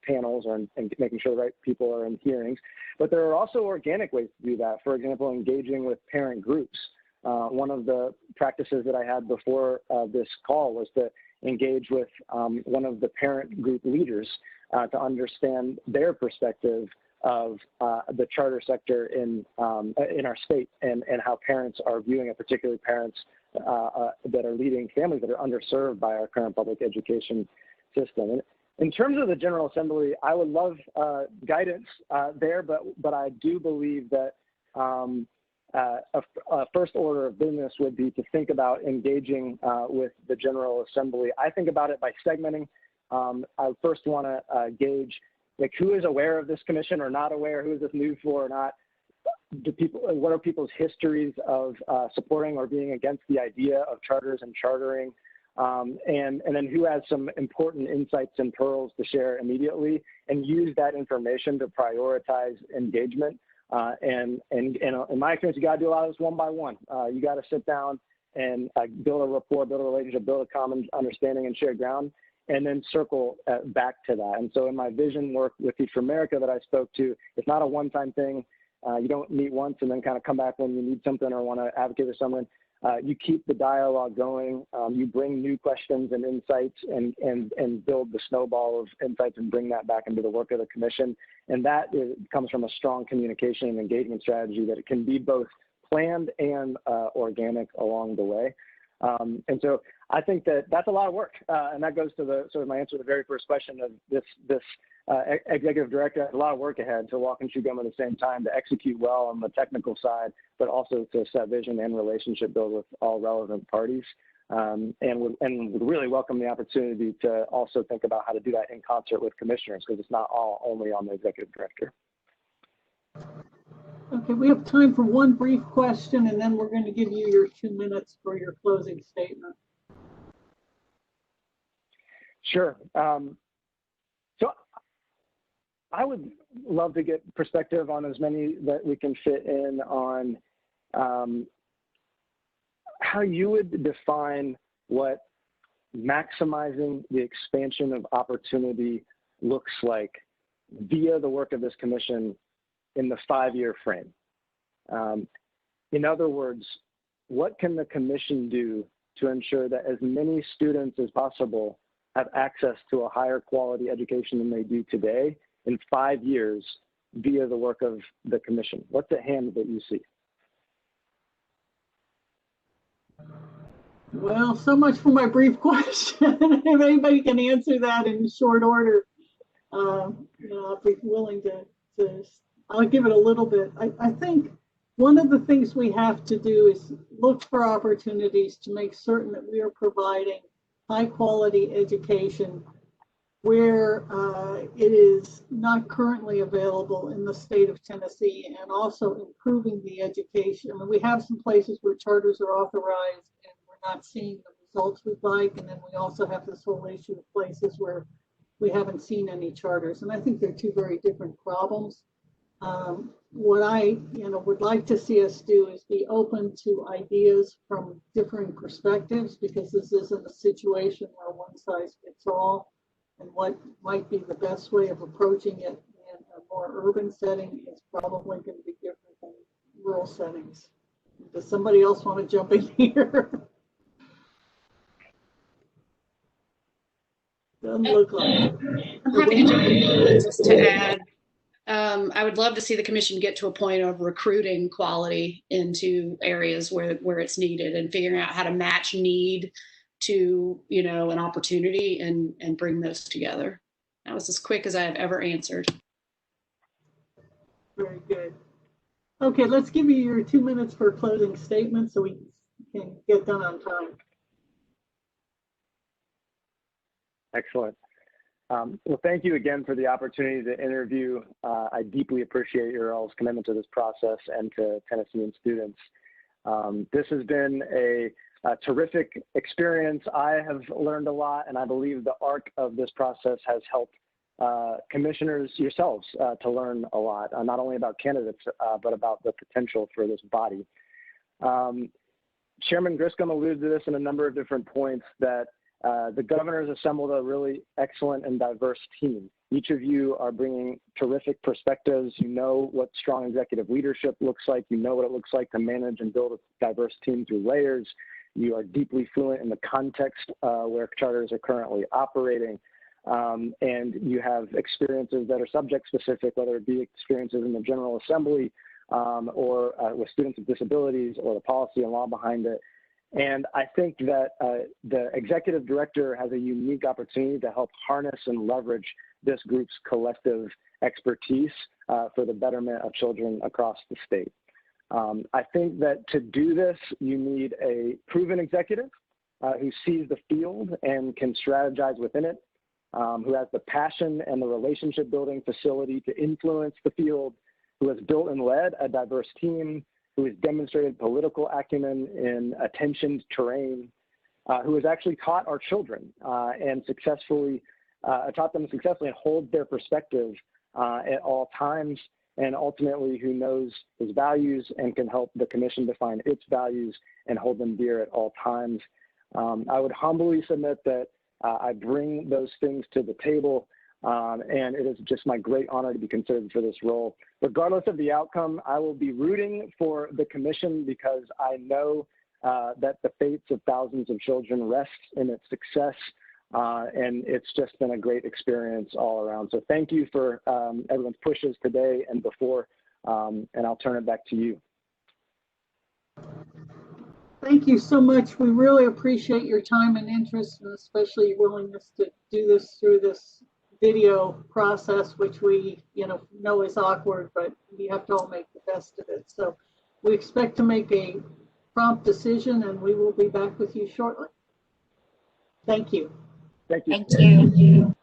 panels and making sure the right people are in hearings. But there are also organic ways to do that. For example, engaging with parent groups. One of the practices that I had before this call was to engage with one of the parent group leaders to understand their perspective of the charter sector in our state, and how parents are viewing it, particularly parents that are leading families that are underserved by our current public education system. And in terms of the General Assembly, I would love guidance there, but I do believe that a first order of business would be to think about engaging with the General Assembly. I think about it by segmenting. I first want to gauge, like, who is aware of this commission or not aware, who is this new for or not. What are people's histories of supporting or being against the idea of charters and chartering, and then who has some important insights and pearls to share immediately, and use that information to prioritize engagement. And in my experience, you got to do a lot of this one by one. You got to sit down and build a rapport, build a relationship, build a common understanding and shared ground, and then circle back to that. And so in my vision work with Teach for America that I spoke to, it's not a one-time thing. You don't meet once and then kind of come back when you need something or want to advocate for someone. You keep the dialogue going. You bring new questions and insights and build the snowball of insights and bring that back into the work of the commission. And that comes from a strong communication and engagement strategy that it can be both planned and organic along the way. And so I think that that's a lot of work. And that goes to the sort of my answer to the very first question of this executive director has a lot of work ahead to walk and chew gum at the same time, to execute well on the technical side, but also to set vision and relationship build with all relevant parties. And would really welcome the opportunity to also think about how to do that in concert with commissioners, because it's not all only on the executive director. Okay, we have time for one brief question, and then we're going to give you your 2 minutes for your closing statement. Sure. So I would love to get perspective on as many that we can fit in on how you would define what maximizing the expansion of opportunity looks like via the work of this commission in the 5-year frame. In other words, what can the commission do to ensure that as many students as possible have access to a higher quality education than they do today in 5 years via the work of the commission? What's at hand that you see? Well, so much for my brief question. If anybody can answer that in short order, I'll be willing to I'll give it a little bit. I think one of the things we have to do is look for opportunities to make certain that we are providing high quality education where it is not currently available in the state of Tennessee, and also improving the education. I mean, we have some places where charters are authorized and we're not seeing the results we'd like. And then we also have this whole issue of places where we haven't seen any charters. And I think they're two very different problems. What I would like to see us do is be open to ideas from differing perspectives, because this isn't a situation where one size fits all, and what might be the best way of approaching it in a more urban setting is probably going to be different than rural settings. Does somebody else want to jump in here? Doesn't look like it. I'm happy to jump in just to add. I would love to see the commission get to a point of recruiting quality into areas where it's needed, and figuring out how to match need to an opportunity and bring those together. That was as quick as I have ever answered. Very good. Okay, let's give you your 2 minutes for a closing statement so we can get done on time. Excellent. Well, thank you again for the opportunity to interview. I deeply appreciate your all's commitment to this process and to Tennessean students. This has been a terrific experience. I have learned a lot, and I believe the arc of this process has helped commissioners yourselves to learn a lot, not only about candidates, but about the potential for this body. Chairman Griscom alluded to this in a number of different points, that the governor has assembled a really excellent and diverse team. Each of you are bringing terrific perspectives. You know what strong executive leadership looks like. You know what it looks like to manage and build a diverse team through layers. You are deeply fluent in the context where charters are currently operating. And you have experiences that are subject specific, whether it be experiences in the General Assembly or with students with disabilities, or the policy and law behind it. And I think that the executive director has a unique opportunity to help harness and leverage this group's collective expertise for the betterment of children across the state. I think that to do this, you need a proven executive who sees the field and can strategize within it, who has the passion and the relationship building facility to influence the field, who has built and led a diverse team, who has demonstrated political acumen in attentioned terrain, who has actually taught our children and successfully taught them successfully and hold their perspective at all times, and ultimately who knows his values and can help the commission define its values and hold them dear at all times. I would humbly submit that I bring those things to the table, and it is just my great honor to be considered for this role. Regardless of the outcome, I will be rooting for the commission because I know that the fates of thousands of children rest in its success, and it's just been a great experience all around. So thank you for everyone's pushes today and before, and I'll turn it back to you. Thank you so much. We really appreciate your time and interest, and especially your willingness to do this through this video process, which we know is awkward, but we have to all make the best of it. So we expect to make a prompt decision, and we will be back with you shortly. Thank you. Thank you. Thank you.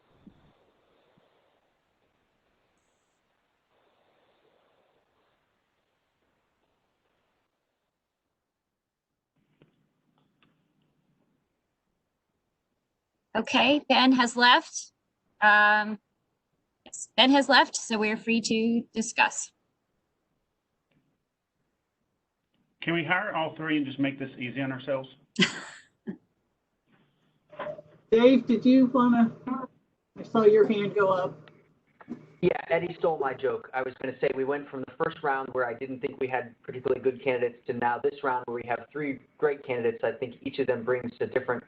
Okay, Ben has left. Yes, Ben has left, so we're free to discuss. Can we hire all three and just make this easy on ourselves? Dave, did you want to? I saw your hand go up. Yeah, Eddie stole my joke. I was going to say we went from the first round where I didn't think we had particularly good candidates to now this round where we have three great candidates. I think each of them brings a different,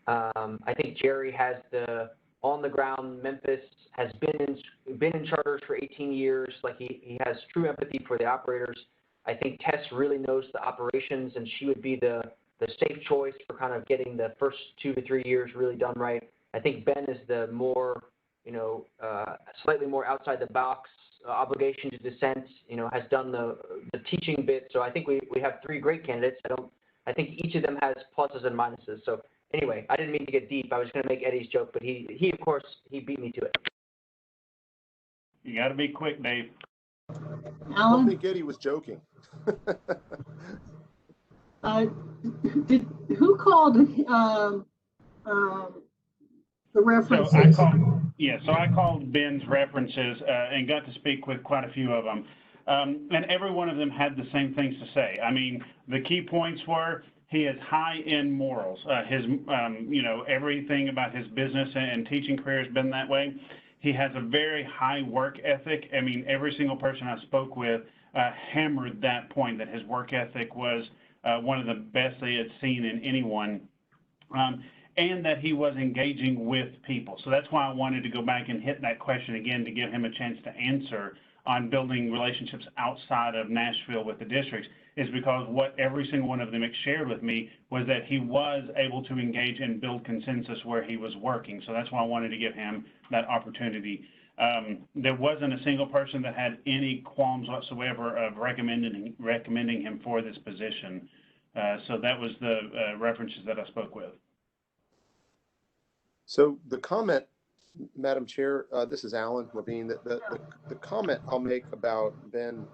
I think Jerry has the on the ground. Memphis has been in charters for 18 years. Like he has true empathy for the operators. I think Tess really knows the operations, and she would be the safe choice for kind of getting the first 2 to 3 years really done right. I think Ben is the more, slightly more outside the box obligation to dissent, has done the teaching bit. So I think we have three great candidates. I think each of them has pluses and minuses. So anyway, I didn't mean to get deep. I was going to make Eddie's joke, but he of course, he beat me to it. You got to be quick, Dave. I don't think Eddie was joking. Who called the references? So I called Ben's references and got to speak with quite a few of them. And every one of them had the same things to say. I mean, the key points were he is high in morals. His, everything about his business and teaching career has been that way. He has a very high work ethic. I mean, every single person I spoke with hammered that point, that his work ethic was one of the best they had seen in anyone, and that he was engaging with people. So that's why I wanted to go back and hit that question again to give him a chance to answer on building relationships outside of Nashville with the districts, is because what every single one of them shared with me was that he was able to engage and build consensus where he was working. So that's why I wanted to give him that opportunity. There wasn't a single person that had any qualms whatsoever of recommending him for this position. So that was the references that I spoke with. So the comment, Madam Chair, this is Alan Levine. The comment I'll make about Ben,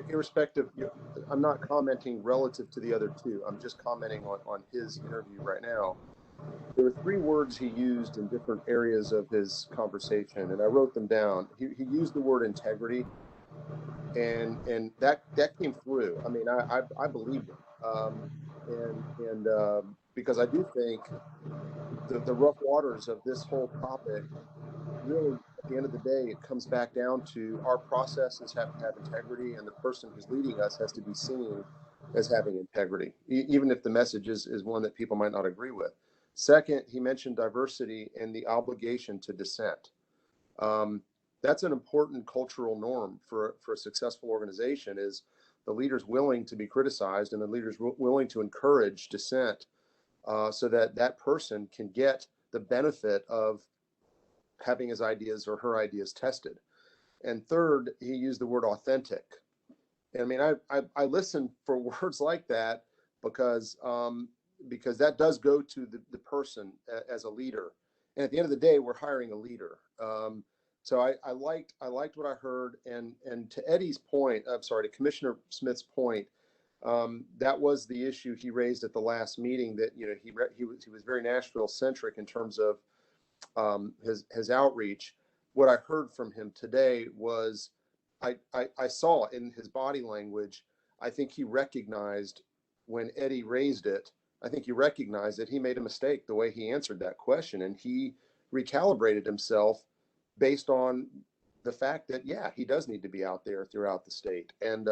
irrespective, I'm not commenting relative to the other two. I'm just commenting on his interview right now. There were 3 words he used in different areas of his conversation, and I wrote them down. He used the word integrity, and that came through. I mean, I believed him, because I do think the rough waters of this whole topic really, at the end of the day, it comes back down to our processes have to have integrity, and the person who's leading us has to be seen as having integrity, even if the message is one that people might not agree with. Second, he mentioned diversity and the obligation to dissent. That's an important cultural norm for a successful organization, is the leaders willing to be criticized and the leaders willing to encourage dissent, so that that person can get the benefit of having his ideas or her ideas tested. And third, he used the word authentic. And I mean, I listen for words like that because that does go to the person as a leader. And at the end of the day, we're hiring a leader. So I liked what I heard. And to Eddie's point, I'm sorry, to Commissioner Smith's point, that was the issue he raised at the last meeting, that he was very Nashville centric in terms of his outreach. What I heard from him today was, I saw in his body language, I think he recognized when Eddie raised it, I think he recognized that he made a mistake the way he answered that question, and he recalibrated himself based on the fact that, yeah, he does need to be out there throughout the state. And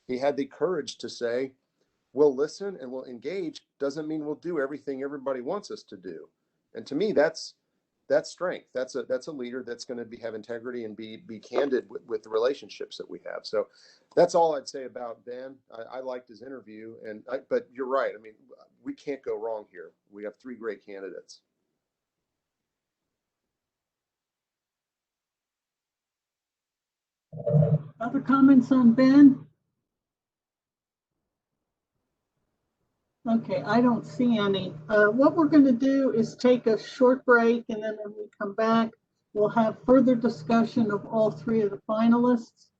he had the courage to say, we'll listen and we'll engage. Doesn't mean we'll do everything everybody wants us to do. And to me, that's strength. That's a leader that's going to have integrity and be candid with the relationships that we have. So that's all I'd say about Ben. I liked his interview, but you're right. I mean, we can't go wrong here. We have 3 great candidates. Other comments on Ben? Okay, I don't see any. What we're going to do is take a short break, and then when we come back, we'll have further discussion of all 3 of the finalists.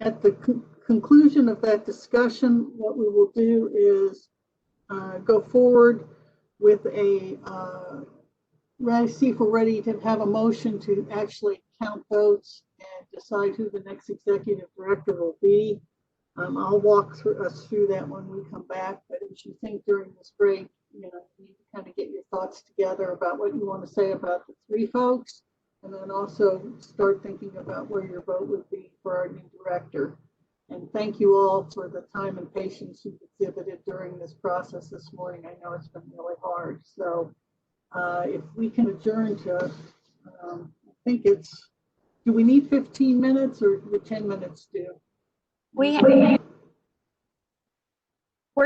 At the conclusion of that discussion, what we will do is go forward with see if we're ready to have a motion to actually count votes and decide who the next executive director will be. I'll walk us through that when we come back. But as you think during this break, you need to kind of get your thoughts together about what you want to say about the 3 folks, and then also start thinking about where your vote would be for our new director. And thank you all for the time and patience you've exhibited during this process this morning. I know it's been really hard. So if we can adjourn to, I think it's, do we need 15 minutes or do 10 minutes do? We're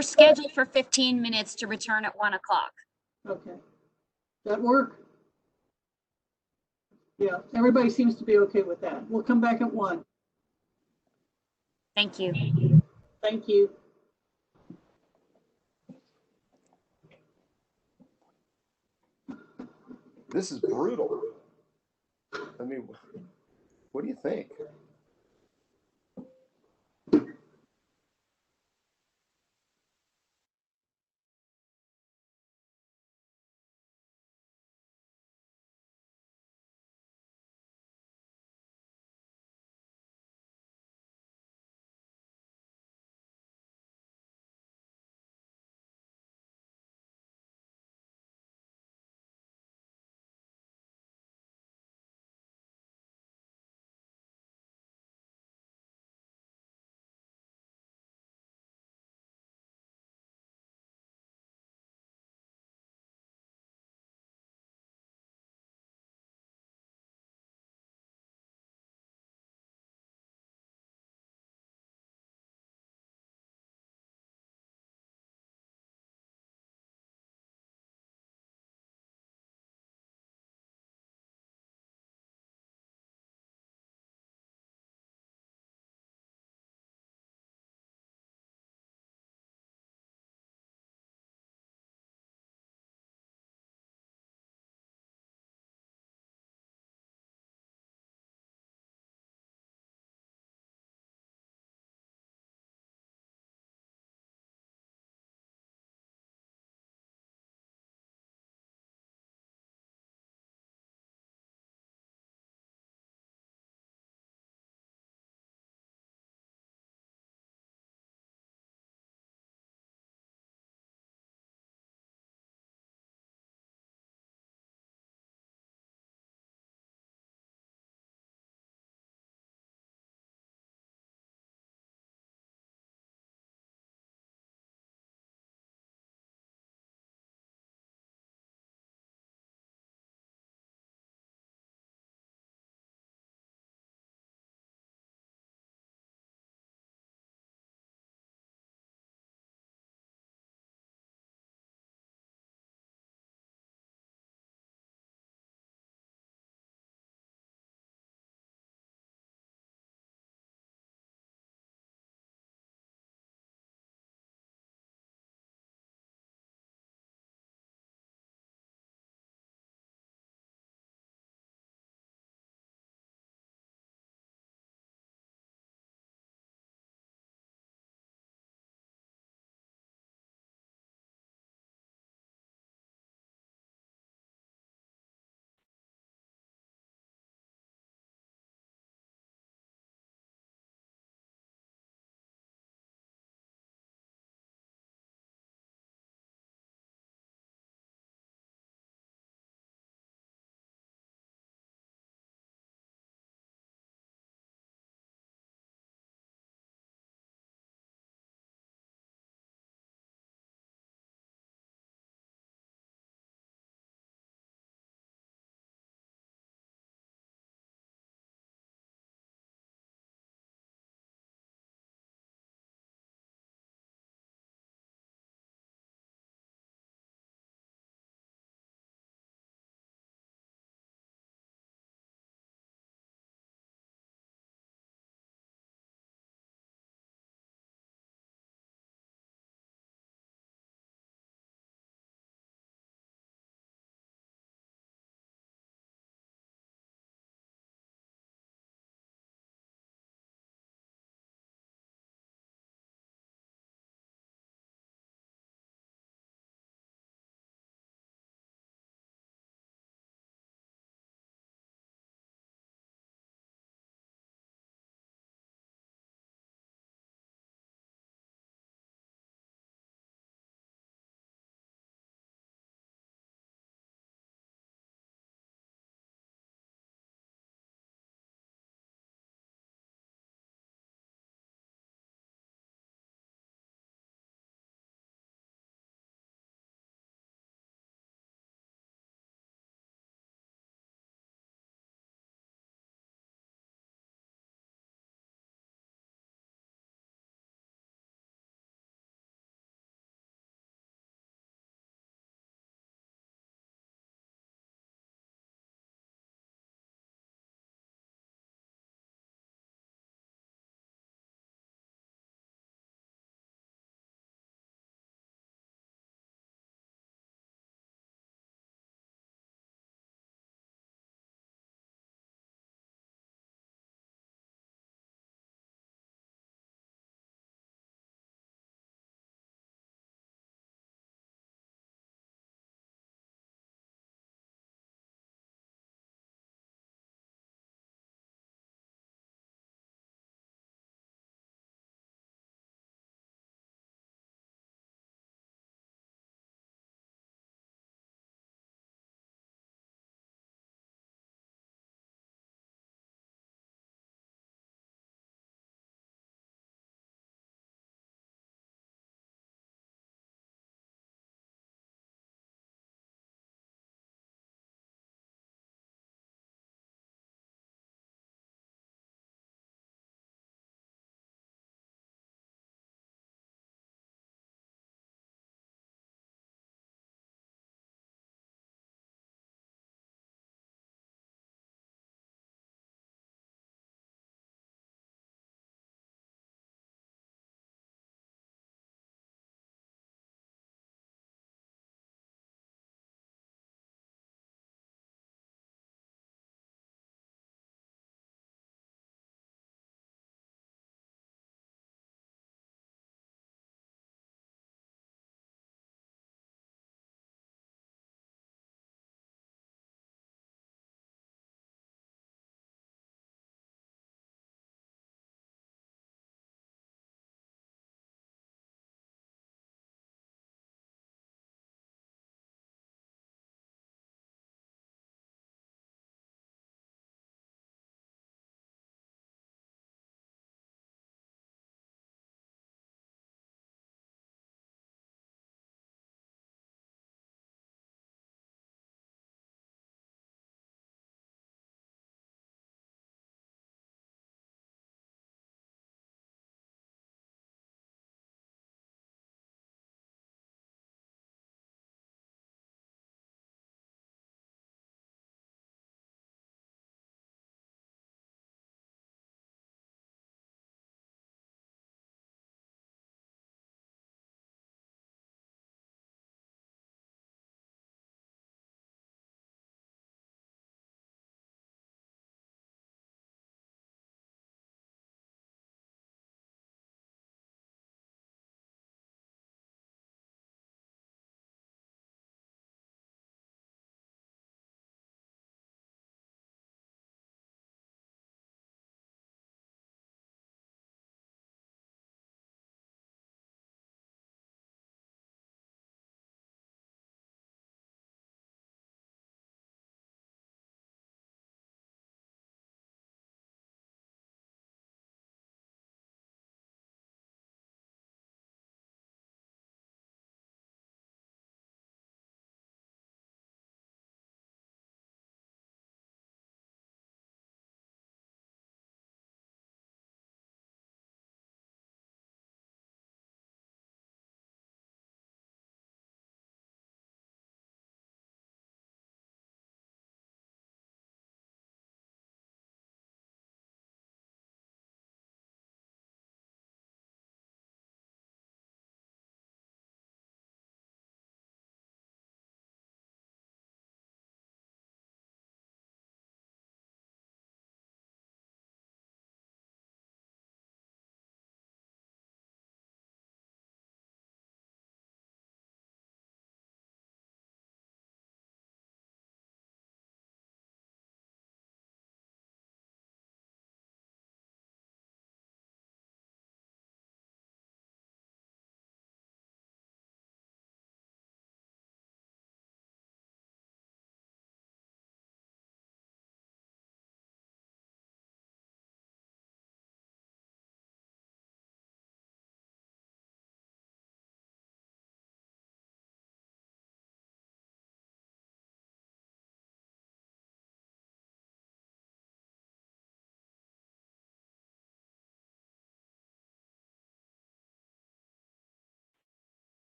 scheduled for 15 minutes to return at 1 o'clock. Okay. Does that work? Yeah, everybody seems to be okay with that. We'll come back at 1. Thank you. Thank you. This is brutal. I mean, what do you think?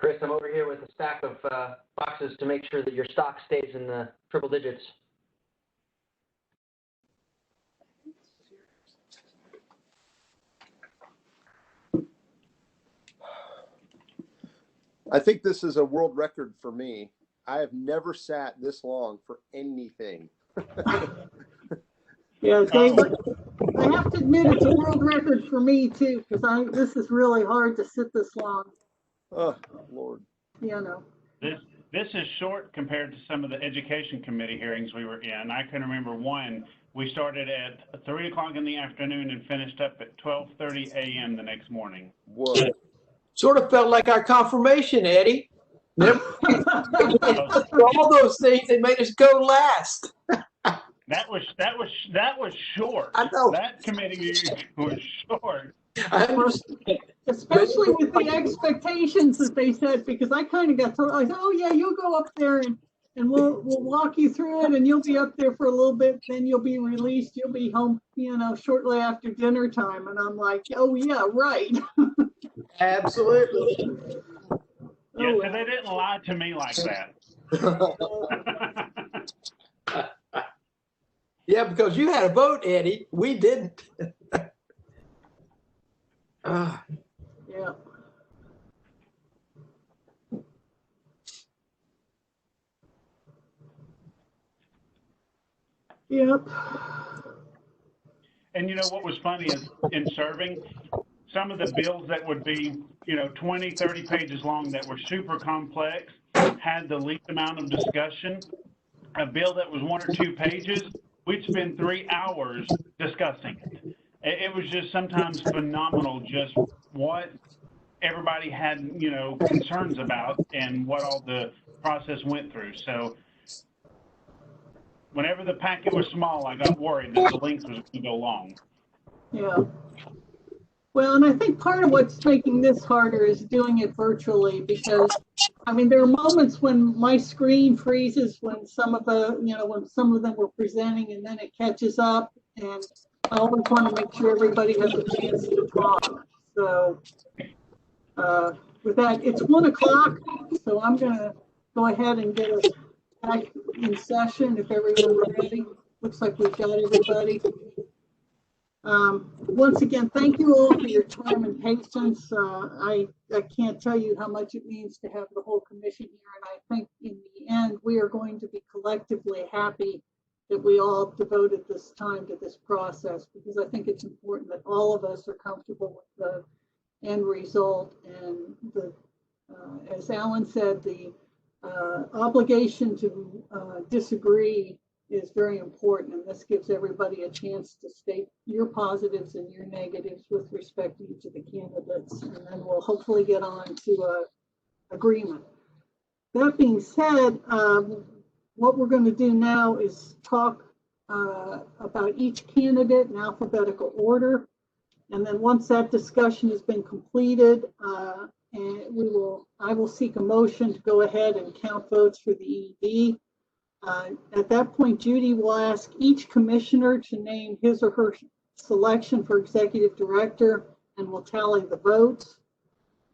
Chris, I'm over here with a stack of boxes to make sure that your stock stays in the triple digits. I think this is a world record for me. I have never sat this long for anything. Yeah, David, I have to admit it's a world record for me too, because this is really hard to sit this long. Oh, Lord. You know. This is short compared to some of the education committee hearings we were in. I can remember one, we started at 3 o'clock in the afternoon and finished up at 12:30 a.m. the next morning. Whoa. Sort of felt like our confirmation, Eddie. Never, all those things that made us go last. That was short. I know. That committee was short. I understand. Especially with the expectations that they said, because I kind of got told, I said, oh yeah, you'll go up there and we'll walk you through it, and you'll be up there for a little bit, then you'll be released, you'll be home, shortly after dinner time. And I'm like, oh yeah, right. Absolutely. Yeah, so they didn't lie to me like that. Yeah, because you had a vote, Eddie. We didn't. Yeah. Yep. And you know what was funny is in serving, some of the bills that would be, 20, 30 pages long that were super complex had the least amount of discussion. A bill that was 1 or 2 pages, we'd spend 3 hours discussing it. It was just sometimes phenomenal just what everybody had, concerns about and what all the process went through. So whenever the packet was small, I got worried that the length was going to go long. Yeah. Well, and I think part of what's making this harder is doing it virtually, because there are moments when my screen freezes when some of them were presenting, and then it catches up, and I always want to make sure everybody has a chance to talk. So with that, it's 1 o'clock, so I'm going to go ahead and get us back in session if everyone's ready. Looks like we've got everybody. Once again, thank you all for your time and patience. I can't tell you how much it means to have the whole commission here, and I think in the end we are going to be collectively happy that we all devoted this time to this process, because I think it's important that all of us are comfortable with the end result. And as Alan said, the obligation to disagree is very important, and this gives everybody a chance to state your positives and your negatives with respect to each of the candidates, and then we'll hopefully get on to an agreement. That being said, what we're going to do now is talk about each candidate in alphabetical order, and then once that discussion has been completed, I will seek a motion to go ahead and count votes for the ED. At that point, Judy will ask each commissioner to name his or her selection for executive director, and we'll tally the votes.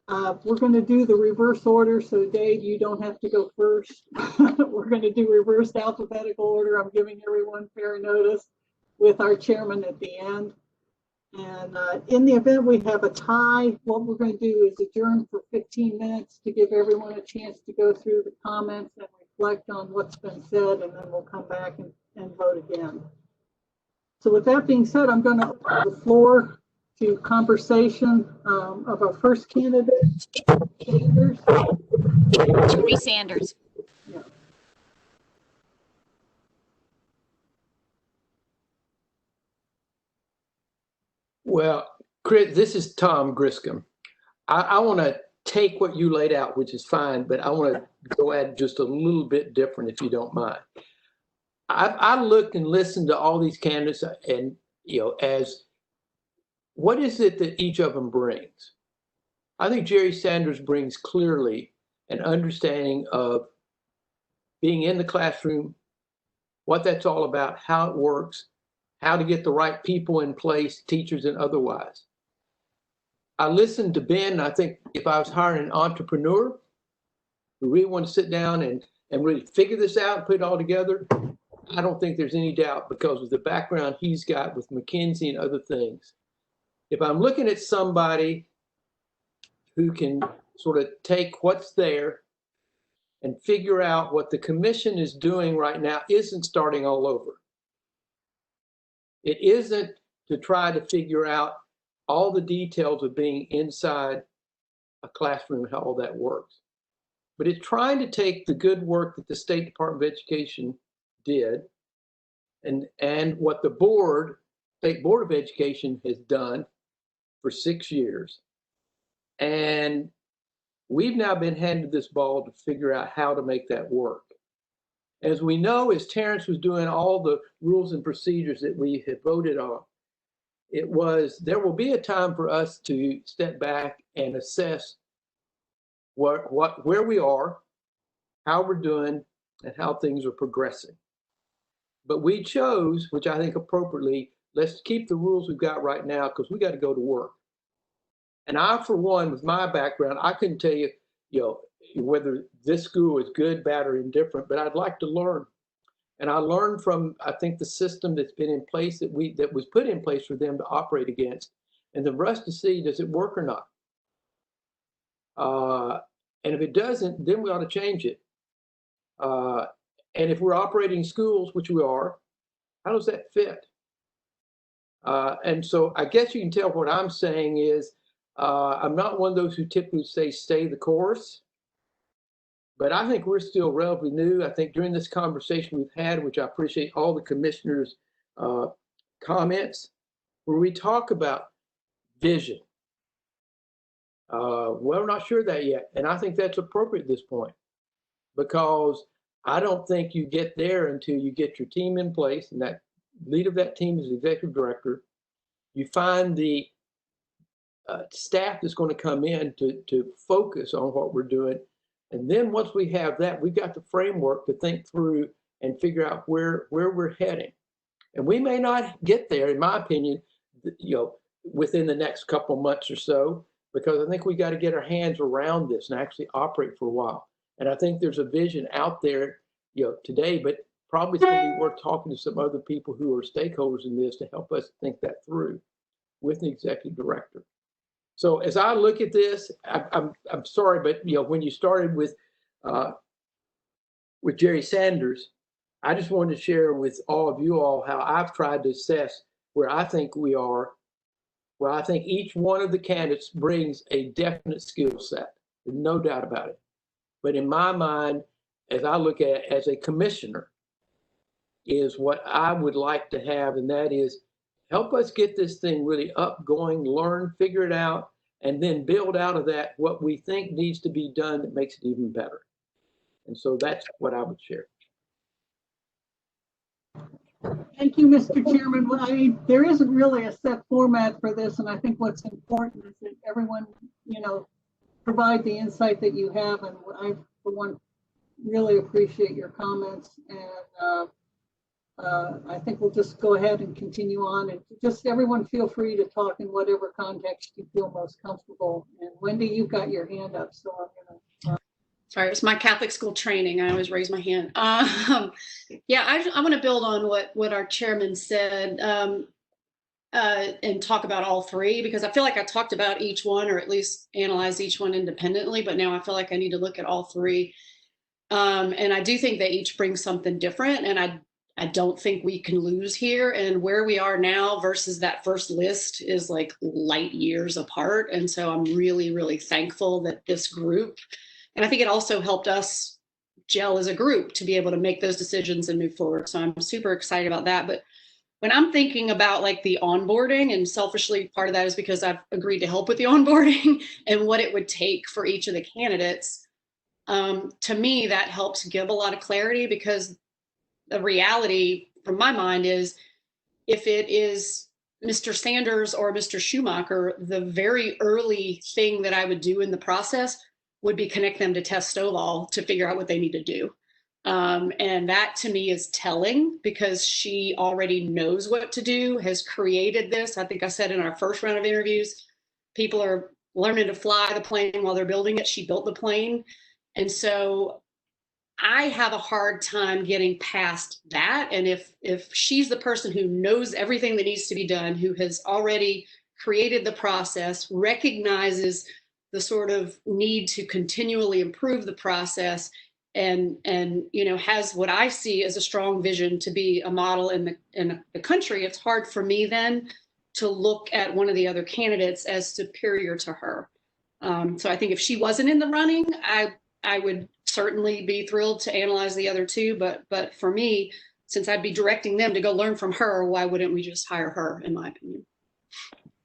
We're going to do the reverse order, so Dave, you don't have to go first. We're going to do reverse alphabetical order. I'm giving everyone fair notice, with our chairman at the end. And in the event we have a tie, what we're going to do is adjourn for 15 minutes to give everyone a chance to go through the comments and reflect on what's been said, and then we'll come back and vote again. So with that being said, I'm going to open the floor to conversation of our first candidate, Sanders. Judy Sanders. Yeah. Well, Chris, this is Tom Griscom. I want to take what you laid out, which is fine, but I want to go at it just a little bit different, if you don't mind. I looked and listened to all these candidates, and as what is it that each of them brings? I think Jerry Sanders brings clearly an understanding of being in the classroom, what that's all about, how it works, how to get the right people in place, teachers and otherwise. I listened to Ben. I think if I was hiring an entrepreneur, we really want to sit down and really figure this out and put it all together, I don't think there's any doubt because of the background he's got with McKinsey and other things. If I'm looking at somebody who can sort of take what's there and figure out what the commission is doing right now isn't starting all over. It isn't to try to figure out all the details of being inside a classroom, how all that works. But it's trying to take the good work that the State Department of Education did and what the State Board of Education has done for 6 years. And we've now been handed this ball to figure out how to make that work. As we know, as Terrence was doing all the rules and procedures that we had voted on, there will be a time for us to step back and assess where we are, how we're doing, and how things are progressing. But we chose, which I think appropriately, let's keep the rules we've got right now because we got to go to work. And I, for one, with my background, I couldn't tell you, whether this school is good, bad, or indifferent, but I'd like to learn. And I learned from, I think, the system that's been in place that was put in place for them to operate against, and then for us to see, does it work or not? And if it doesn't, then we ought to change it. And if we're operating schools, which we are, how does that fit? And so I guess you can tell what I'm saying is, I'm not one of those who typically say stay the course, but I think we're still relatively new. I think during this conversation we've had, which I appreciate all the commissioners' comments, where we talk about vision. Well, we're not sure of that yet. And I think that's appropriate at this point, because I don't think you get there until you get your team in place, and that lead of that team is the executive director. You find the staff that's going to come in to focus on what we're doing. And then once we have that, we've got the framework to think through and figure out where we're heading. And we may not get there, in my opinion, within the next couple of months or so, because I think we got to get our hands around this and actually operate for a while. And I think there's a vision out there, today, but probably it's going to be worth talking to some other people who are stakeholders in this to help us think that through with the executive director. So as I look at this, I'm sorry, but when you started with Jerry Sanders, I just wanted to share with all of you all how I've tried to assess where I think we are, where I think each one of the candidates brings a definite skill set. There's no doubt about it. But in my mind, as I look at it as a commissioner, is what I would like to have, and that is help us get this thing really up, going, learn, figure it out, and then build out of that what we think needs to be done that makes it even better. And so that's what I would share. Thank you, Mr. Chairman. There isn't really a set format for this, and I think what's important is that everyone, provide the insight that you have, and I, for one, really appreciate your comments, and I think we'll just go ahead and continue on, and just everyone feel free to talk in whatever context you feel most comfortable. And Wendy, you've got your hand up, so I'm gonna. Sorry, it's my Catholic school training. I always raise my hand. Yeah, I want to build on what our chairman said and talk about all three, because I feel like I talked about each one, or at least analyzed each one independently, but now I feel like I need to look at all three. And I do think they each bring something different, and I don't think we can lose here. And where we are now versus that first list is like light years apart. And so I'm really, really thankful that this group, and I think it also helped us gel as a group to be able to make those decisions and move forward. So I'm super excited about that. But when I'm thinking about like the onboarding, and selfishly part of that is because I've agreed to help with the onboarding and what it would take for each of the candidates, to me, that helps give a lot of clarity, because the reality from my mind is if it is Mr. Sanders or Mr. Schumacher, the very early thing that I would do in the process would be connect them to Tess Stovall to figure out what they need to do. And that to me is telling, because she already knows what to do, has created this. I think I said in our first round of interviews, people are learning to fly the plane while they're building it. She built the plane. And so I have a hard time getting past that. And if she's the person who knows everything that needs to be done, who has already created the process, recognizes the sort of need to continually improve the process, and has what I see as a strong vision to be a model in the country, it's hard for me then to look at one of the other candidates as superior to her. So I think if she wasn't in the running, I would certainly be thrilled to analyze the other two, but for me, since I'd be directing them to go learn from her, why wouldn't we just hire her, in my opinion?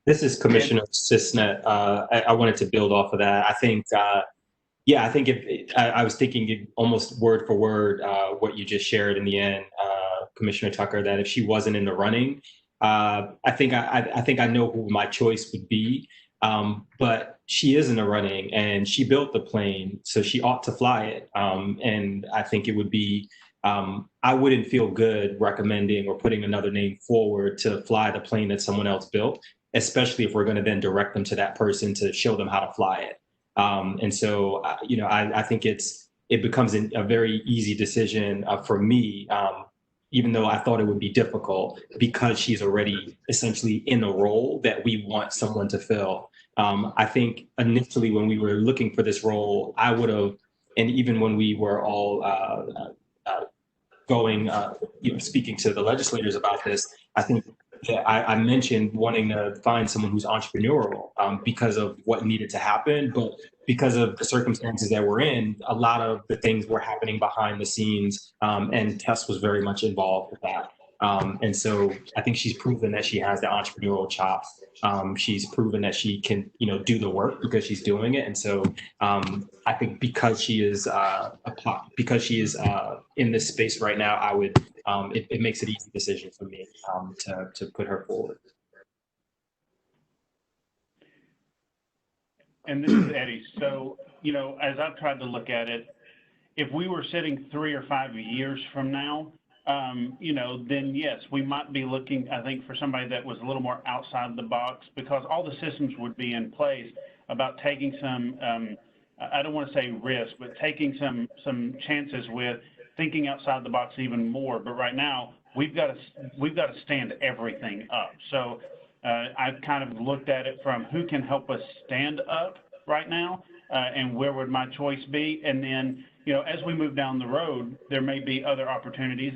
This is Commissioner Cisnet. I wanted to build off of that. I think, I think I was thinking almost word for word what you just shared in the end, Commissioner Tucker, that if she wasn't in the running, I think I know who my choice would be. But she is in the running, and she built the plane, so she ought to fly it. And I think it would be, I wouldn't feel good recommending or putting another name forward to fly the plane that someone else built, especially if we're going to then direct them to that person to show them how to fly it. And so, I think it becomes a very easy decision for me, even though I thought it would be difficult, because she's already essentially in a role that we want someone to fill. I think initially when we were looking for this role, I would have, and even when we were all speaking to the legislators about this, I think that I mentioned wanting to find someone who's entrepreneurial because of what needed to happen, but because of the circumstances that we're in, a lot of the things were happening behind the scenes, and Tess was very much involved with that. And so I think she's proven that she has the entrepreneurial chops. She's proven that she can, do the work because she's doing it. And so I think because she is in this space right now, it makes it an easy decision for me to put her forward. And this is Eddie. So, as I've tried to look at it, if we were sitting 3 or 5 years from now, then yes, we might be looking, I think, for somebody that was a little more outside the box, because all the systems would be in place about taking some, I don't want to say risk, but taking some chances with thinking outside the box even more. But right now, we've got to stand everything up. So I've kind of looked at it from who can help us stand up right now, and where would my choice be, and then, as we move down the road, there may be other opportunities.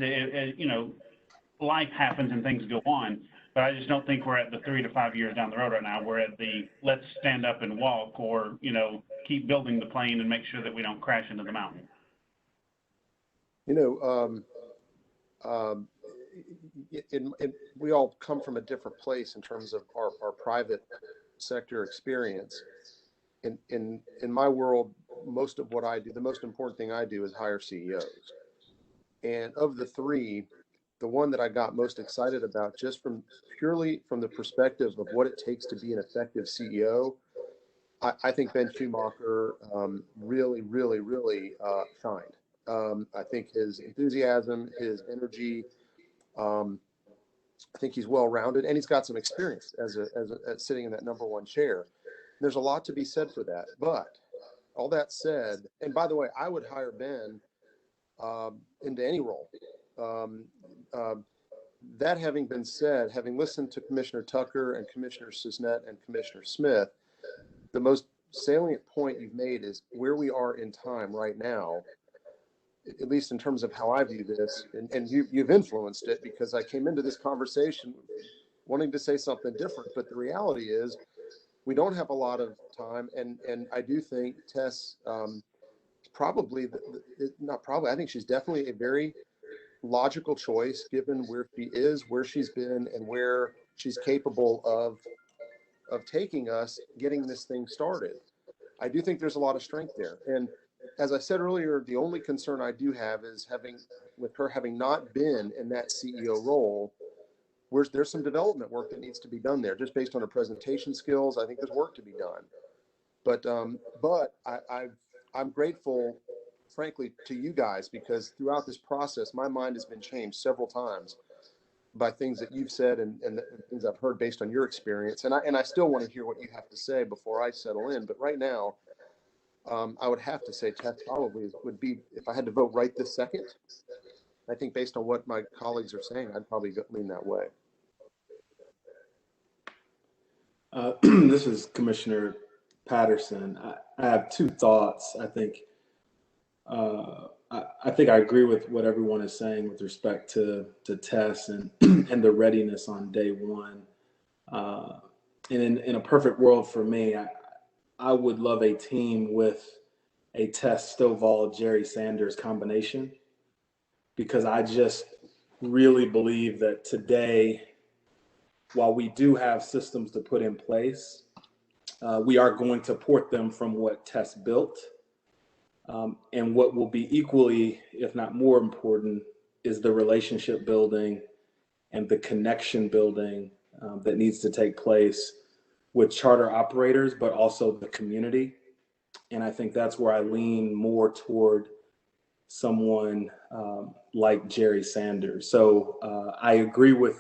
Life happens and things go on, but I just don't think we're at the 3 to 5 years down the road right now. We're at the let's stand up and walk, or keep building the plane and make sure that we don't crash into the mountain. We all come from a different place in terms of our private sector experience. In my world, most of what I do, the most important thing I do is hire CEOs. And of the three, the one that I got most excited about, just purely from the perspective of what it takes to be an effective CEO, I think Ben Schumacher really, really, really shined. I think his enthusiasm, his energy, I think he's well-rounded, and he's got some experience as sitting in that #1 chair. There's a lot to be said for that. But all that said, and by the way, I would hire Ben into any role. That having been said, having listened to Commissioner Tucker and Commissioner Cisnet and Commissioner Smith, the most salient point you've made is where we are in time right now, at least in terms of how I view this, and you've influenced it, because I came into this conversation wanting to say something different, but the reality is we don't have a lot of time, and I do think Tess probably, I think she's definitely a very logical choice given where she is, where she's been, and where she's capable of taking us, getting this thing started. I do think there's a lot of strength there. And as I said earlier, the only concern I do have is with her having not been in that CEO role, there's some development work that needs to be done there, just based on her presentation skills. I think there's work to be done. But I'm grateful, frankly, to you guys, because throughout this process, my mind has been changed several times by things that you've said and things I've heard based on your experience. And I still want to hear what you have to say before I settle in. But right now, I would have to say Tess probably would be, if I had to vote right this second. I think based on what my colleagues are saying, I'd probably lean that way. This is Commissioner Patterson. I have two thoughts. I think I agree with what everyone is saying with respect to Tess and and the readiness on day one. And in a perfect world for me, I would love a team with a Tess Stovall, Jerry Sanders combination, because I just really believe that today, while we do have systems to put in place, we are going to port them from what Tess built. And what will be equally, if not more important, is the relationship building and the connection building that needs to take place with charter operators, but also the community. And I think that's where I lean more toward someone like Jerry Sanders. So I agree with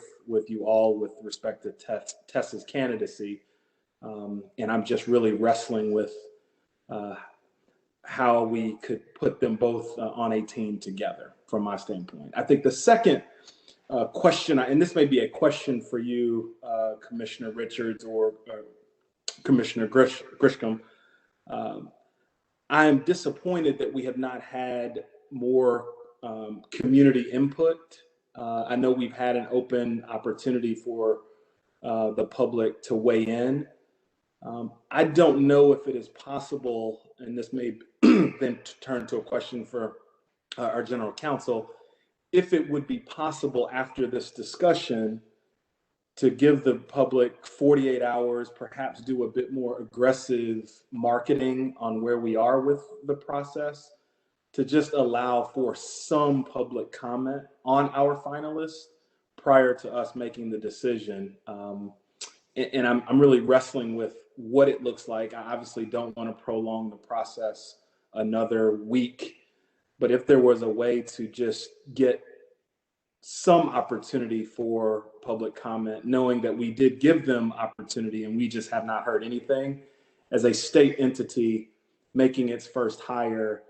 you all with respect to Tess's candidacy. And I'm just really wrestling with how we could put them both on a team together from my standpoint. I think the second question, and this may be a question for you, Commissioner Richards or Commissioner Grisham. I am disappointed that we have not had more community input. I know we've had an open opportunity for the public to weigh in. I don't know if it is possible, and this may then turn to a question for our general counsel, if it would be possible after this discussion to give the public 48 hours, perhaps do a bit more aggressive marketing on where we are with the process, to just allow for some public comment on our finalists prior to us making the decision. And I'm really wrestling with what it looks like. I obviously don't want to prolong the process another week, but if there was a way to just get some opportunity for public comment, knowing that we did give them opportunity and we just have not heard anything, as a state entity making its first hire,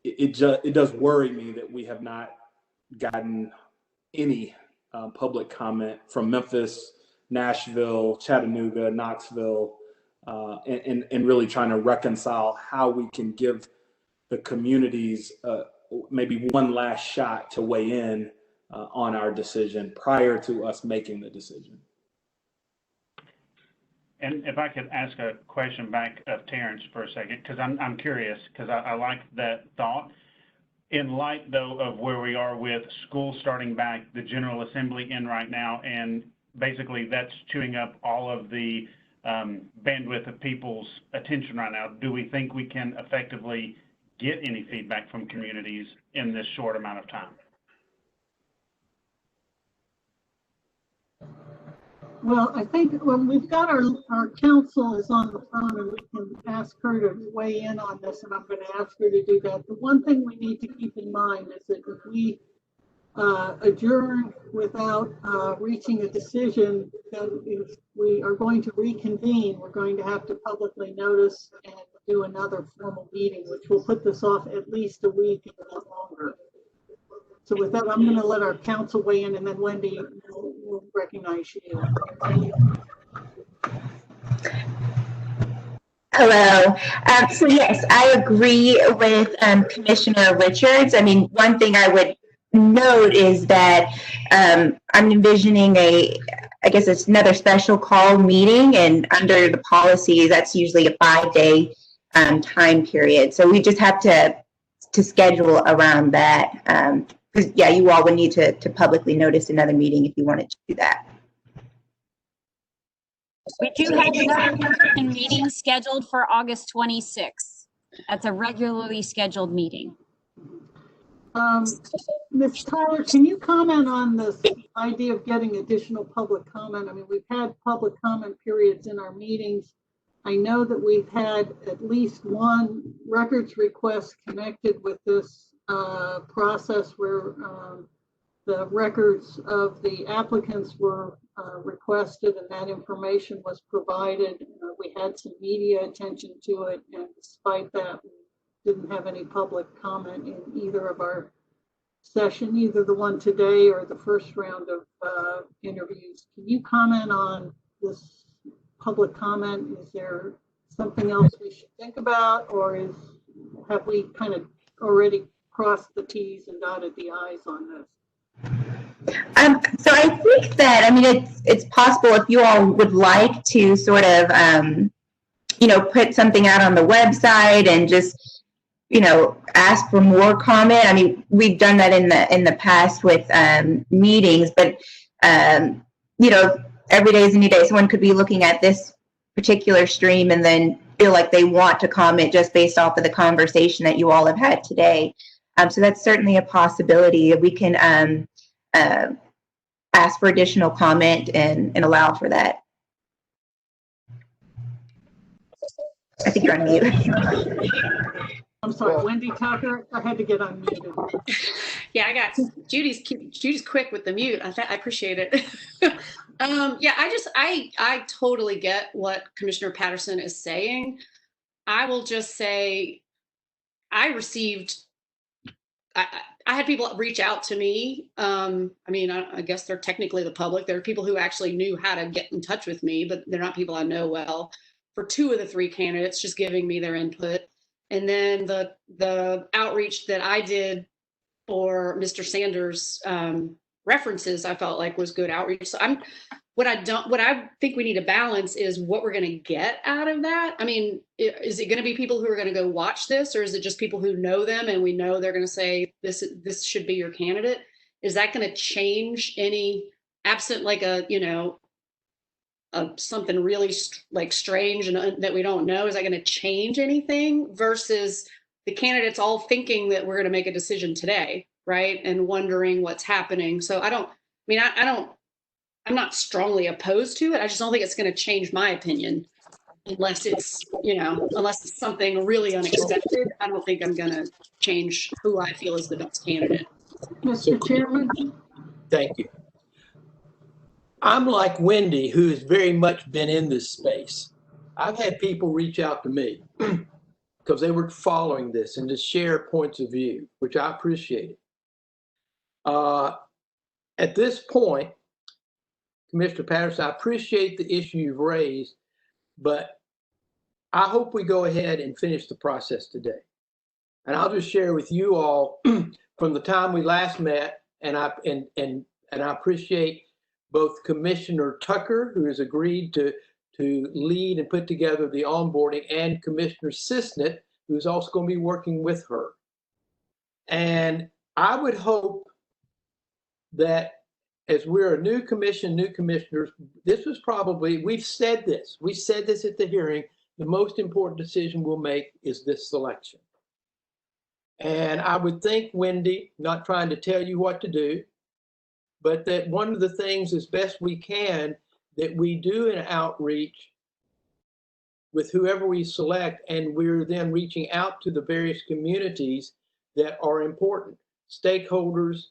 it does worry me that we have not gotten any public comment from Memphis, Nashville, Chattanooga, Knoxville, and really trying to reconcile how we can give the communities maybe one last shot to weigh in on our decision prior to us making the decision. And if I could ask a question back of Terrence for a second, because I'm curious, because I like that thought. In light, though, of where we are with school starting back, the General Assembly in right now, and basically that's chewing up all of the bandwidth of people's attention right now, do we think we can effectively get any feedback from communities in this short amount of time? Well, I think when we've got our counsel is on the phone and we can ask her to weigh in on this, and I'm going to ask her to do that. The one thing we need to keep in mind is that if we adjourn without reaching a decision, then if we are going to reconvene, we're going to have to publicly notice and do another formal meeting, which will put this off at least a week, if not longer. So with that, I'm going to let our counsel weigh in, and then Wendy will recognize you. Hello. So yes, I agree with Commissioner Richards. I mean, one thing I would note is that I'm envisioning I guess it's another special call meeting, and under the policy, that's usually a 5-day time period. So we just have to schedule around that. Because yeah, you all would need to publicly notice another meeting if you wanted to do that. We do have another meeting scheduled for August 26th. That's a regularly scheduled meeting. Ms. Tyler, can you comment on this idea of getting additional public comment? I mean, we've had public comment periods in our meetings. I know that we've had at least one records request connected with this process where the records of the applicants were requested, and that information was provided. We had some media attention to it, and despite that, we didn't have any public comment in either of our session, either the one today or the first round of interviews. Can you comment on this public comment? Is there something else we should think about, or have we kind of already crossed the T's and dotted the I's on this? So I think that, I mean, it's possible if you all would like to sort of, put something out on the website and just, ask for more comment. I mean, we've done that in the past with meetings, but, every day is a new day. Someone could be looking at this particular stream and then feel like they want to comment just based off of the conversation that you all have had today. So that's certainly a possibility. We can ask for additional comment and allow for that. I think you're on mute. I'm sorry, Wendy Tucker. I had to get unmuted. Yeah, I got Judy's quick with the mute. I appreciate it. Yeah, I totally get what Commissioner Patterson is saying. I will just say I had people reach out to me. I mean, I guess they're technically the public. There are people who actually knew how to get in touch with me, but they're not people I know well. For 2 of the 3 candidates, just giving me their input. And then the outreach that I did for Mr. Sanders' references, I felt like was good outreach. So what I think we need to balance is what we're going to get out of that. I mean, is it going to be people who are going to go watch this, or is it just people who know them and we know they're going to say this should be your candidate? Is that going to change any, absent like something really like strange and that we don't know? Is that going to change anything versus the candidates all thinking that we're going to make a decision today, right? And wondering what's happening. So I'm not strongly opposed to it. I just don't think it's going to change my opinion unless it's something really unexpected. I don't think I'm going to change who I feel is the best candidate. Mr. Chairman. Thank you. I'm like Wendy, who has very much been in this space. I've had people reach out to me because they were following this and to share points of view, which I appreciated. At this point, Commissioner Patterson, I appreciate the issue you've raised, but I hope we go ahead and finish the process today. And I'll just share with you all from the time we last met, and I appreciate both Commissioner Tucker, who has agreed to lead and put together the onboarding, and Commissioner Cisnet, who's also going to be working with her. And I would hope that as we're a new commission, new commissioners, this was probably, we said this at the hearing, the most important decision we'll make is this selection. And I would think, Wendy, not trying to tell you what to do, but that one of the things as best we can, that we do an outreach with whoever we select, and we're then reaching out to the various communities that are important, stakeholders,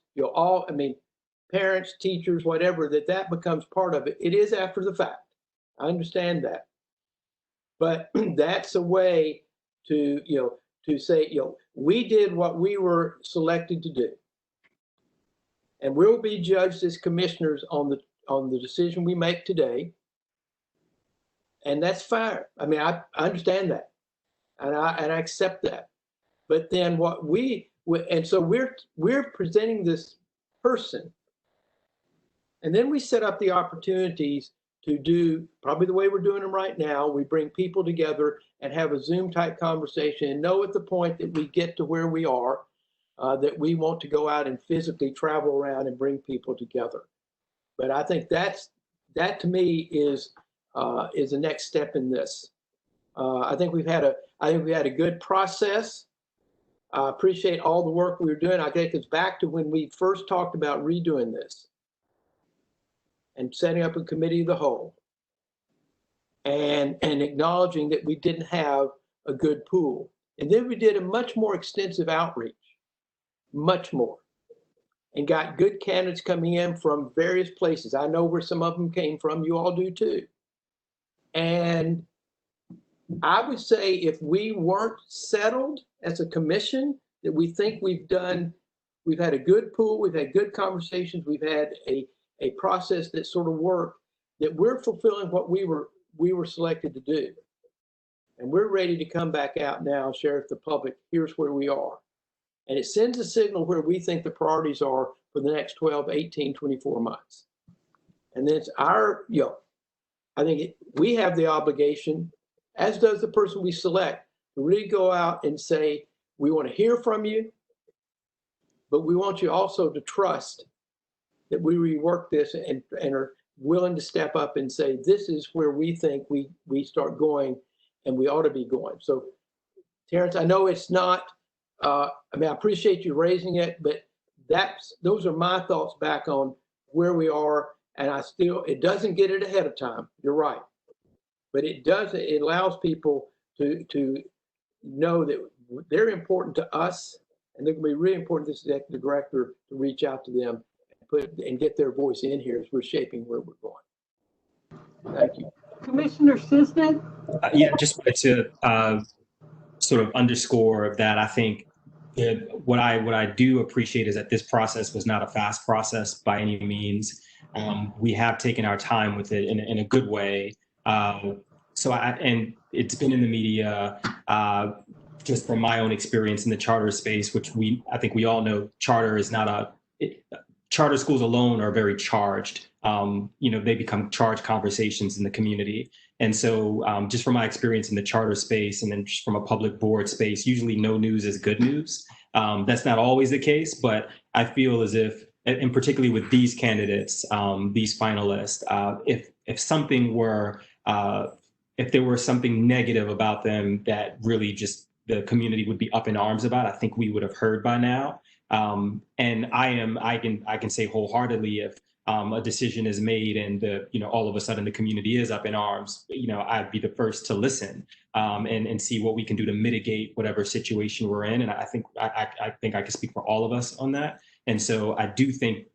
parents, teachers, whatever, that becomes part of it. It is after the fact. I understand that. But that's a way to say, we did what we were selected to do. And we'll be judged as commissioners on the decision we make today. And that's fair. I mean, I understand that. And I accept that. But then so we're presenting this person. And then we set up the opportunities to do probably the way we're doing them right now. We bring people together and have a Zoom type conversation, and know at the point that we get to where we are, that we want to go out and physically travel around and bring people together. But I think that to me is the next step in this. I think we had a good process. I appreciate all the work we were doing. I think it's back to when we first talked about redoing this and setting up a committee of the whole, and acknowledging that we didn't have a good pool. And then we did a much more extensive outreach, much more. and got good candidates coming in from various places. I know where some of them came from. You all do too. And I would say if we weren't settled as a commission, that we think we've had a good pool, we've had good conversations, we've had a process that sort of worked, that we're fulfilling what we were selected to do. And we're ready to come back out now and share with the public, here's where we are. And it sends a signal where we think the priorities are for the next 12, 18, 24 months. And then it's our, I think we have the obligation, as does the person we select, to really go out and say, we want to hear from you, but we want you also to trust that we rework this and are willing to step up and say, this is where we think we start going and we ought to be going. So, Terrence, I know it's not, I appreciate you raising it, but those are my thoughts back on where we are. And it doesn't get it ahead of time. You're right. But it allows people to know that they're important to us, and they're going to be really important to this executive director to reach out to them and get their voice in here as we're shaping where we're going. Thank you. Commissioner Cisnet? Just wanted to sort of underscore that I think what I do appreciate is that this process was not a fast process by any means. We have taken our time with it in a good way. And it's been in the media, just from my own experience in the charter space, which I think we all know charter is not charter schools alone are very charged. They become charged conversations in the community. And so just from my experience in the charter space and then just from a public board space, usually no news is good news. That's not always the case, but I feel as if, and particularly with these candidates, these finalists, if there were something negative about them that really just the community would be up in arms about, I think we would have heard by now. And I can say wholeheartedly, if a decision is made and all of a sudden the community is up in arms, I'd be the first to listen and see what we can do to mitigate whatever situation we're in. And I think I can speak for all of us on that. And so I do think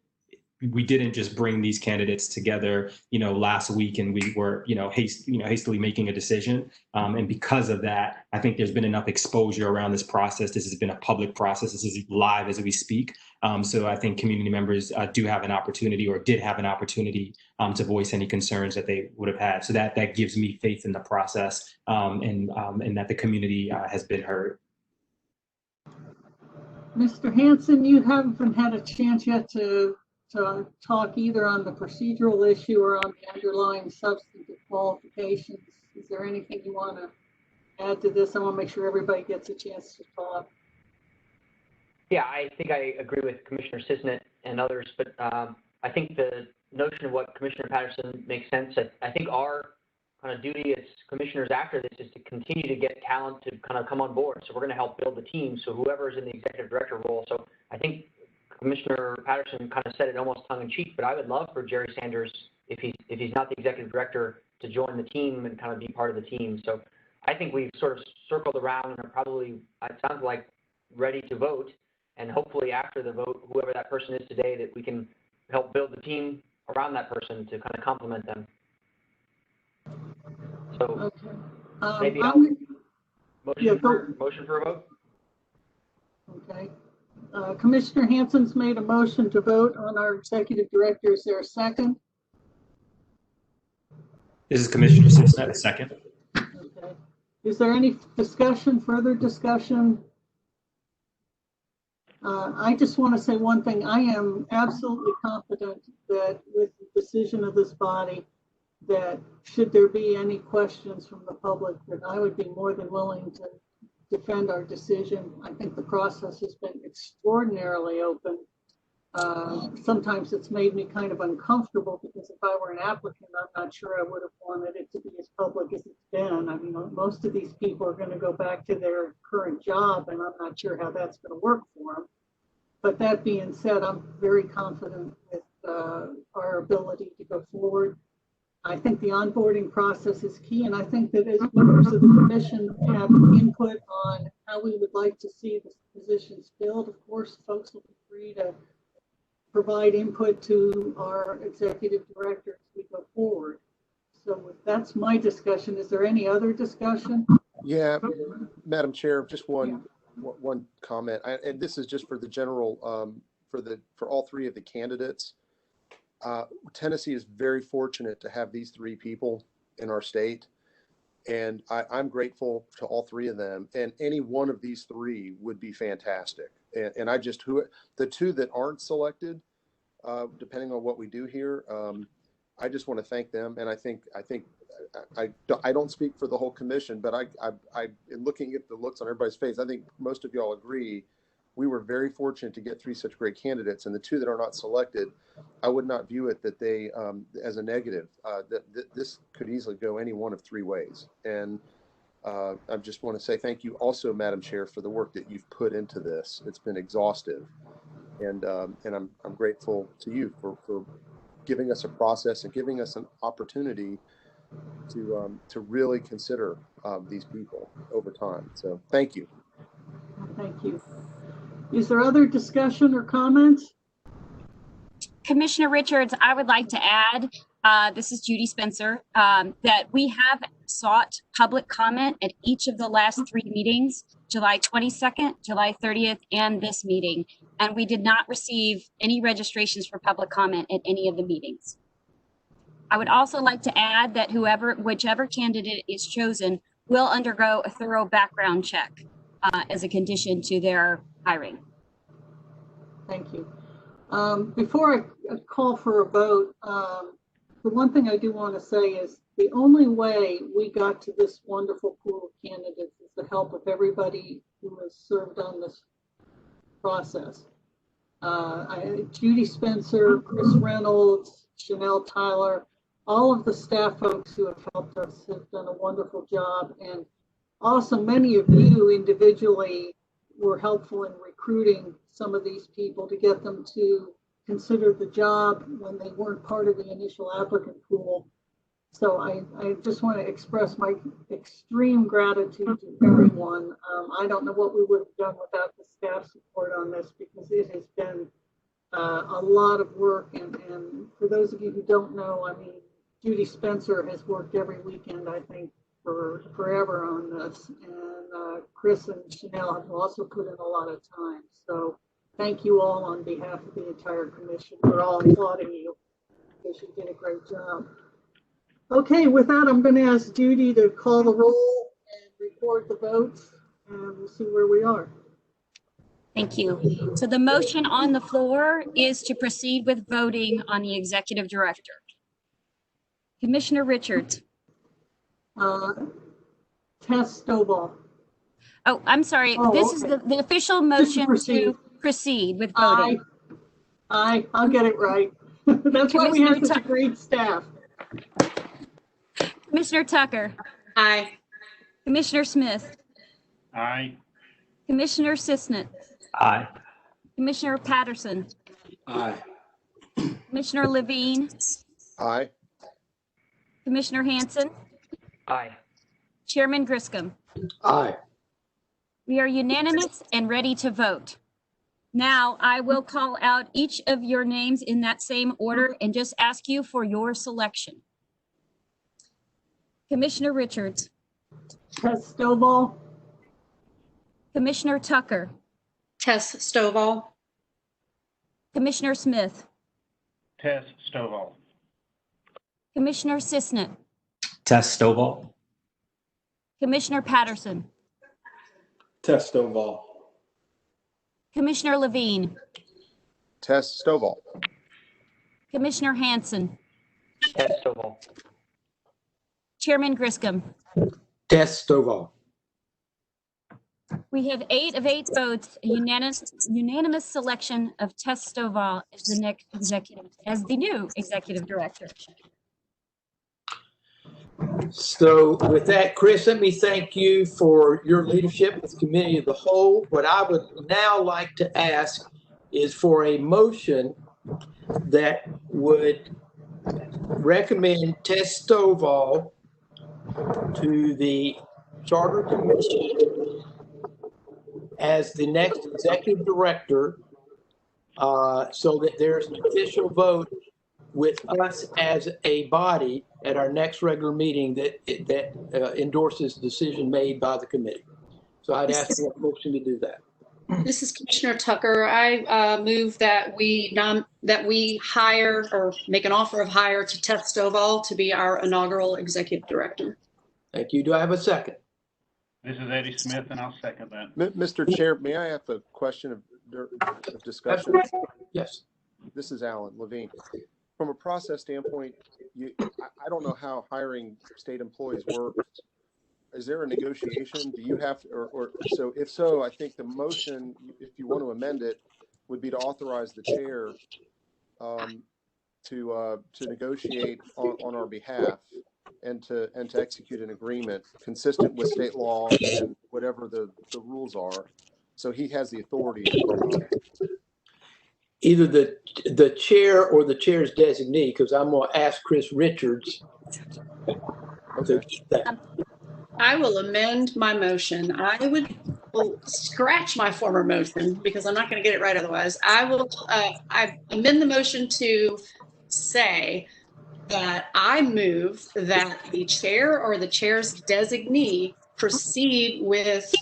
we didn't just bring these candidates together, last week and we were, hastily making a decision. And because of that, I think there's been enough exposure around this process. This has been a public process. This is live as we speak. So I think community members do have an opportunity or did have an opportunity to voice any concerns that they would have had. So that gives me faith in the process and that the community has been heard. Mr. Hanson, you haven't had a chance yet to talk either on the procedural issue or on the underlying substantive qualifications. Is there anything you want to add to this? I want to make sure everybody gets a chance to talk. Yeah, I think I agree with Commissioner Cisnet and others, but I think the notion of what Commissioner Patterson makes sense. I think our kind of duty as commissioners after this is to continue to get talent to kind of come on board. So we're going to help build the team. So whoever is in the executive director role. So I think Commissioner Patterson kind of said it almost tongue in cheek, but I would love for Jerry Sanders, if he's not the executive director, to join the team and kind of be part of the team. So I think we've sort of circled around and are probably, it sounds like, ready to vote. And hopefully after the vote, whoever that person is today, that we can help build the team around that person to kind of complement them. So maybe motion for a vote. Okay. Commissioner Hanson's made a motion to vote on our executive director. Is there a second? This is Commissioner Cisnet, a second. Okay. Is there any discussion, further discussion? I just want to say one thing. I am absolutely confident that with the decision of this body, that should there be any questions from the public, that I would be more than willing to defend our decision. I think the process has been extraordinarily open. Sometimes it's made me kind of uncomfortable because if I were an applicant, I'm not sure I would have wanted it to be as public as it's been. I mean, most of these people are going to go back to their current job, and I'm not sure how that's going to work for them. But that being said, I'm very confident with our ability to go forward. I think the onboarding process is key, and I think that as members of the commission have input on how we would like to see the positions filled, of course, folks will be free to provide input to our executive director as we go forward. So that's my discussion. Is there any other discussion? Yeah, Madam Chair, just one comment, and this is just for the general, for all three of the candidates. Tennessee is very fortunate to have these three people in our state, and I'm grateful to all three of them. And any one of these three would be fantastic. And I just the two that aren't selected, depending on what we do here, I just want to thank them. And I don't speak for the whole commission, but I in looking at the looks on everybody's face, I think most of y'all agree we were very fortunate to get three such great candidates. And the two that are not selected, I would not view it that they as a negative. This could easily go any one of three ways. And I just want to say thank you also, Madam Chair, for the work that you've put into this. It's been exhaustive, and I'm grateful to you for giving us a process and giving us an opportunity to really consider these people over time. So thank you. Thank you. Is there other discussion or comments? Commissioner Richards, I would like to add, this is Judy Spencer, that we have sought public comment at each of the last three meetings, July 22nd, July 30th, and this meeting. And we did not receive any registrations for public comment at any of the meetings. I would also like to add that whichever candidate is chosen will undergo a thorough background check as a condition to their hiring. Thank you. Before I call for a vote, the one thing I do want to say is the only way we got to this wonderful pool of candidates is the help of everybody who has served on this process. Judy Spencer, Chris Reynolds, Chanel Tyler, all of the staff folks who have helped us have done a wonderful job. And also many of you individually were helpful in recruiting some of these people to get them to consider the job when they weren't part of the initial applicant pool. So I just want to express my extreme gratitude to everyone. I don't know what we would have done without the staff support on this, because it has been a lot of work. And for those of you who don't know, I mean, Judy Spencer has worked every weekend, I think, for forever on this. And Chris and Chanel have also put in a lot of time. So thank you all on behalf of the entire commission. We're all applauding you because you did a great job. Okay, with that, I'm going to ask Judy to call the roll and record the votes, and we'll see where we are. Thank you. So the motion on the floor is to proceed with voting on the executive director. Commissioner Richards. Tess Stovall. Oh, I'm sorry. This is the official motion to proceed with voting. I'll get it right. That's why we have such a great staff. Commissioner Tucker. Aye. Commissioner Smith. Aye. Commissioner Sisnett. Aye. Commissioner Patterson. Aye. Commissioner Levine. Aye. Commissioner Hanson. Aye. Chairman Griscom. Aye. We are unanimous and ready to vote. Now I will call out each of your names in that same order and just ask you for your selection. Commissioner Richards. Tess Stovall. Commissioner Tucker. Tess Stovall. Commissioner Smith. Tess Stovall. Commissioner Sisnett. Tess Stovall. Commissioner Patterson. Tess Stovall. Commissioner Levine. Tess Stovall. Commissioner Hanson. Tess Stovall. Chairman Griscom. Tess Stovall. We have 8 of 8 votes, a unanimous selection of Tess Stovall as the new executive director. So with that, Chris, let me thank you for your leadership with the committee of the whole. What I would now like to ask is for a motion that would recommend Tess Stovall to the Charter Commission as the next executive director so that there's an official vote with us as a body at our next regular meeting that endorses the decision made by the committee. So I'd ask for a motion to do that. This is Commissioner Tucker. I move that we hire or make an offer of hire to Tess Stovall to be our inaugural executive director. Thank you. Do I have a second? This is Eddie Smith, and I'll second that. Mr. Chair, may I ask a question of discussion? Yes. This is Alan Levine. From a process standpoint, I don't know how hiring state employees works. Is there a negotiation? Do you have to, or so if so, I think the motion, if you want to amend it, would be to authorize the chair to negotiate on our behalf and to execute an agreement consistent with state law and whatever the rules are. So he has the authority. Either the chair or the chair's designee, because I'm going to ask Chris Richards. Okay. I will amend my motion. I will scratch my former motion because I'm not going to get it right otherwise. I amend the motion to say that I move that the chair or the chair's designee proceed with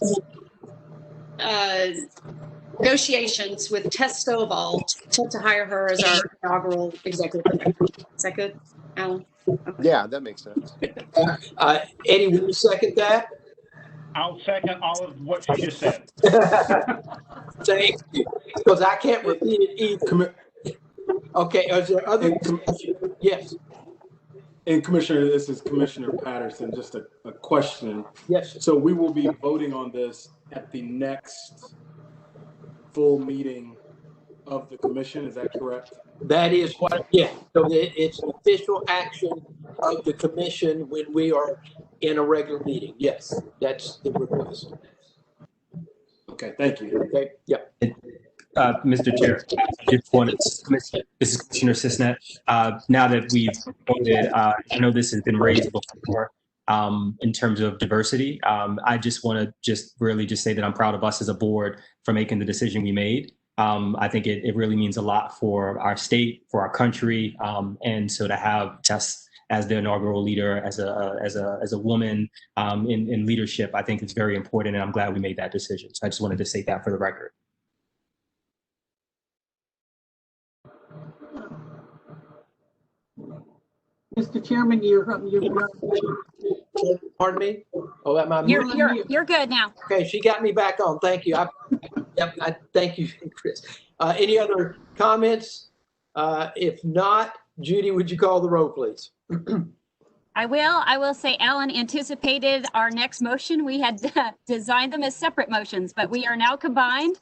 negotiations with Tess Stovall to hire her as our inaugural executive director. Is that good, Alan? Okay. Yeah, that makes sense. Eddie, will you second that? I'll second all of what you just said. Thank you. Because I can't repeat it either. Okay, is there other? Yes. And Commissioner, this is Commissioner Patterson, just a question. Yes. So we will be voting on this at the next full meeting of the commission, is that correct? That is what, yeah. So it's an official action of the commission when we are in a regular meeting. Yes, that's the request. Okay, thank you. Okay, yeah. Mr. Chair, just wanted this is Commissioner Cisnet. Now that we've voted, I know this has been raised before in terms of diversity. I just want to really say that I'm proud of us as a board for making the decision we made. I think it really means a lot for our state, for our country, and so to have Tess as the inaugural leader, as a woman in leadership, I think it's very important, and I'm glad we made that decision. So I just wanted to say that for the record. Mr. Chairman, you're Pardon me? Oh, am I? You're good now. Okay, she got me back on. Thank you. Thank you, Chris. Any other comments? If not, Judy, would you call the roll, please? I will say Alan anticipated our next motion. We had designed them as separate motions, but we are now combined.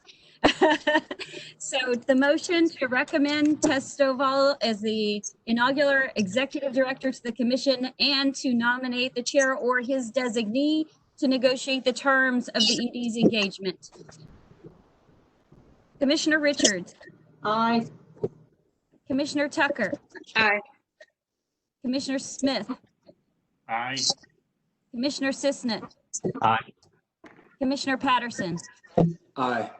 So the motion to recommend Tess Stovall as the inaugural executive director to the commission and to nominate the chair or his designee to negotiate the terms of the ED's engagement. Commissioner Richards. Aye. Commissioner Tucker. Aye. Commissioner Smith. Aye. Commissioner Cisnet. Aye. Commissioner Patterson. Aye.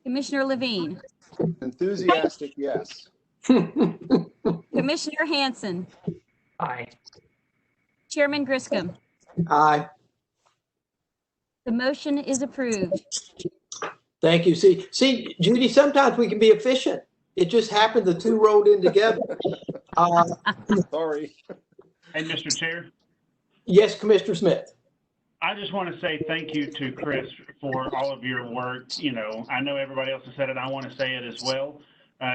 Commissioner Levine. Enthusiastic, yes. Commissioner Hanson. Aye. Chairman Griscom. Aye. The motion is approved. Thank you. See, Judy, sometimes we can be efficient. It just happened the two rolled in together. Sorry. Hey, Mr. Chair. Yes, Commissioner Smith. I just want to say thank you to Chris for all of your work. You know, I know everybody else has said it. I want to say it as well.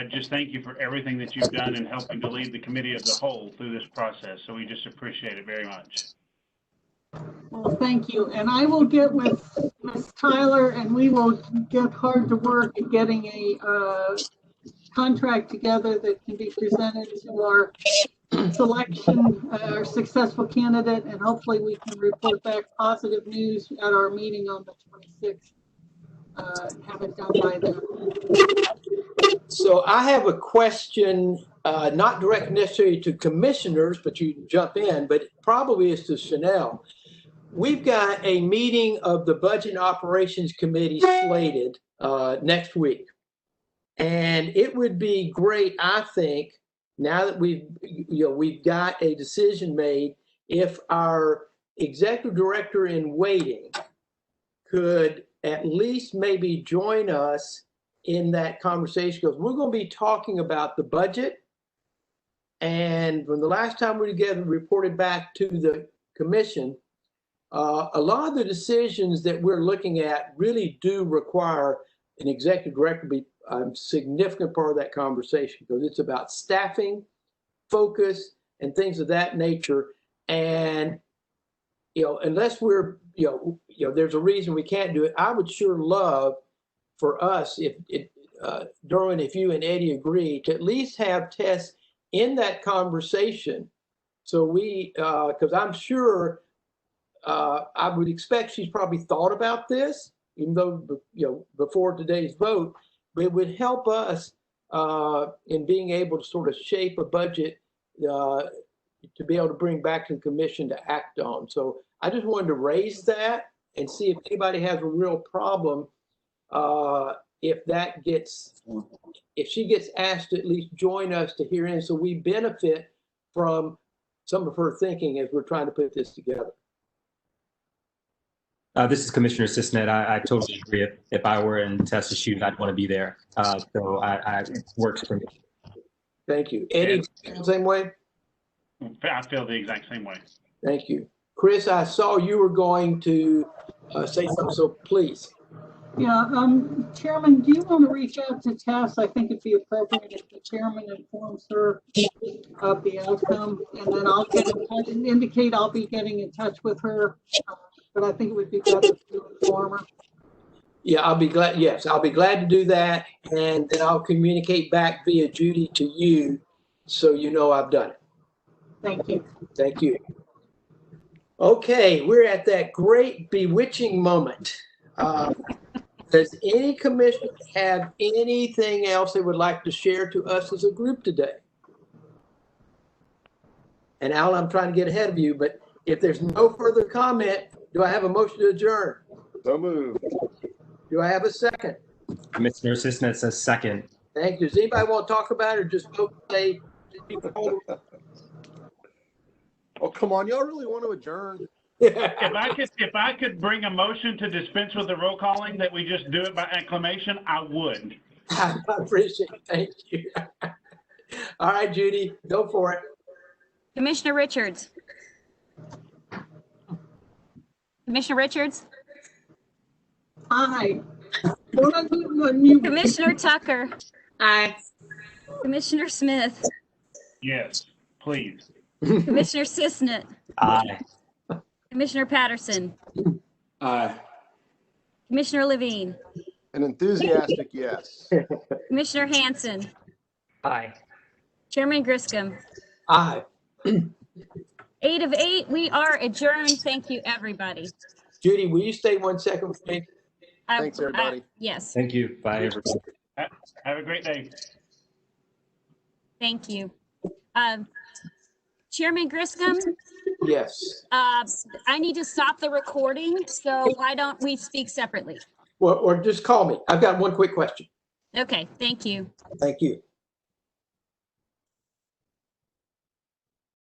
Just thank you for everything that you've done in helping to lead the committee as a whole through this process. So we just appreciate it very much. Well, thank you. And I will get with Ms. Tyler and we will get hard to work at getting a contract together that can be presented to our selection, our successful candidate, and hopefully we can report back positive news at our meeting on the 26th. Have it done by then. So I have a question, not directed necessarily to commissioners, but you can jump in, but it probably is to Chanel. We've got a meeting of the Budget and Operations Committee slated next week. And it would be great, I think, now that we've got a decision made, if our executive director in waiting could at least maybe join us in that conversation, because we're going to be talking about the budget. And when the last time we were together, reported back to the commission, a lot of the decisions that we're looking at really do require an executive director to be a significant part of that conversation, because it's about staffing, focus, and things of that nature. And unless we're there's a reason we can't do it, I would sure love for us, if Derwin, if you and Eddie agree, to at least have Tess in that conversation. So we, because I'm sure, I would expect she's probably thought about this, even though before today's vote, but it would help us in being able to sort of shape a budget to be able to bring back to the commission to act on. So I just wanted to raise that and see if anybody has a real problem if she gets asked to at least join us to hear in, so we benefit from some of her thinking as we're trying to put this together. This is Commissioner Cisnet. I totally agree. If I were in Tessa's shoes, I'd want to be there. So it works for me. Thank you. Eddie, same way? I feel the exact same way. Thank you. Chris, I saw you were going to say something, so please. Yeah, Chairman, do you want to reach out to Tess? I think it'd be appropriate if the chairman informs her of the outcome, and then I'll get in touch and indicate I'll be getting in touch with her. But I think it would be better to inform her. Yeah, I'll be glad. Yes, I'll be glad to do that, and then I'll communicate back via Judy to you, so you know I've done it. Thank you. Thank you. Okay, we're at that great bewitching moment. Does any commissioner have anything else they would like to share to us as a group today? And Al, I'm trying to get ahead of you, but if there's no further comment, do I have a motion to adjourn? So moved. Do I have a second? Commissioner Cisnet says second. Thank you. Does anybody want to talk about it, or just vote say? Oh, come on. Y'all really want to adjourn? If I could bring a motion to dispense with the roll calling, that we just do it by acclamation, I would. I appreciate it. Thank you. All right, Judy, go for it. Commissioner Richards. Commissioner Richards. Aye. Commissioner Tucker. Aye. Commissioner Smith. Yes, please. Commissioner Cisnet. Aye. Commissioner Patterson. Aye. Commissioner Levine. An enthusiastic yes. Commissioner Hanson. Aye. Chairman Griscom. Aye. 8 of 8, we are adjourned. Thank you, everybody. Judy, will you stay 1 second with me? Thanks, everybody. Yes. Thank you. Bye, everybody. Have a great day. Thank you. Chairman Griscom? Yes. I need to stop the recording, so why don't we speak separately? Or just call me. I've got one quick question. Okay, thank you. Thank you.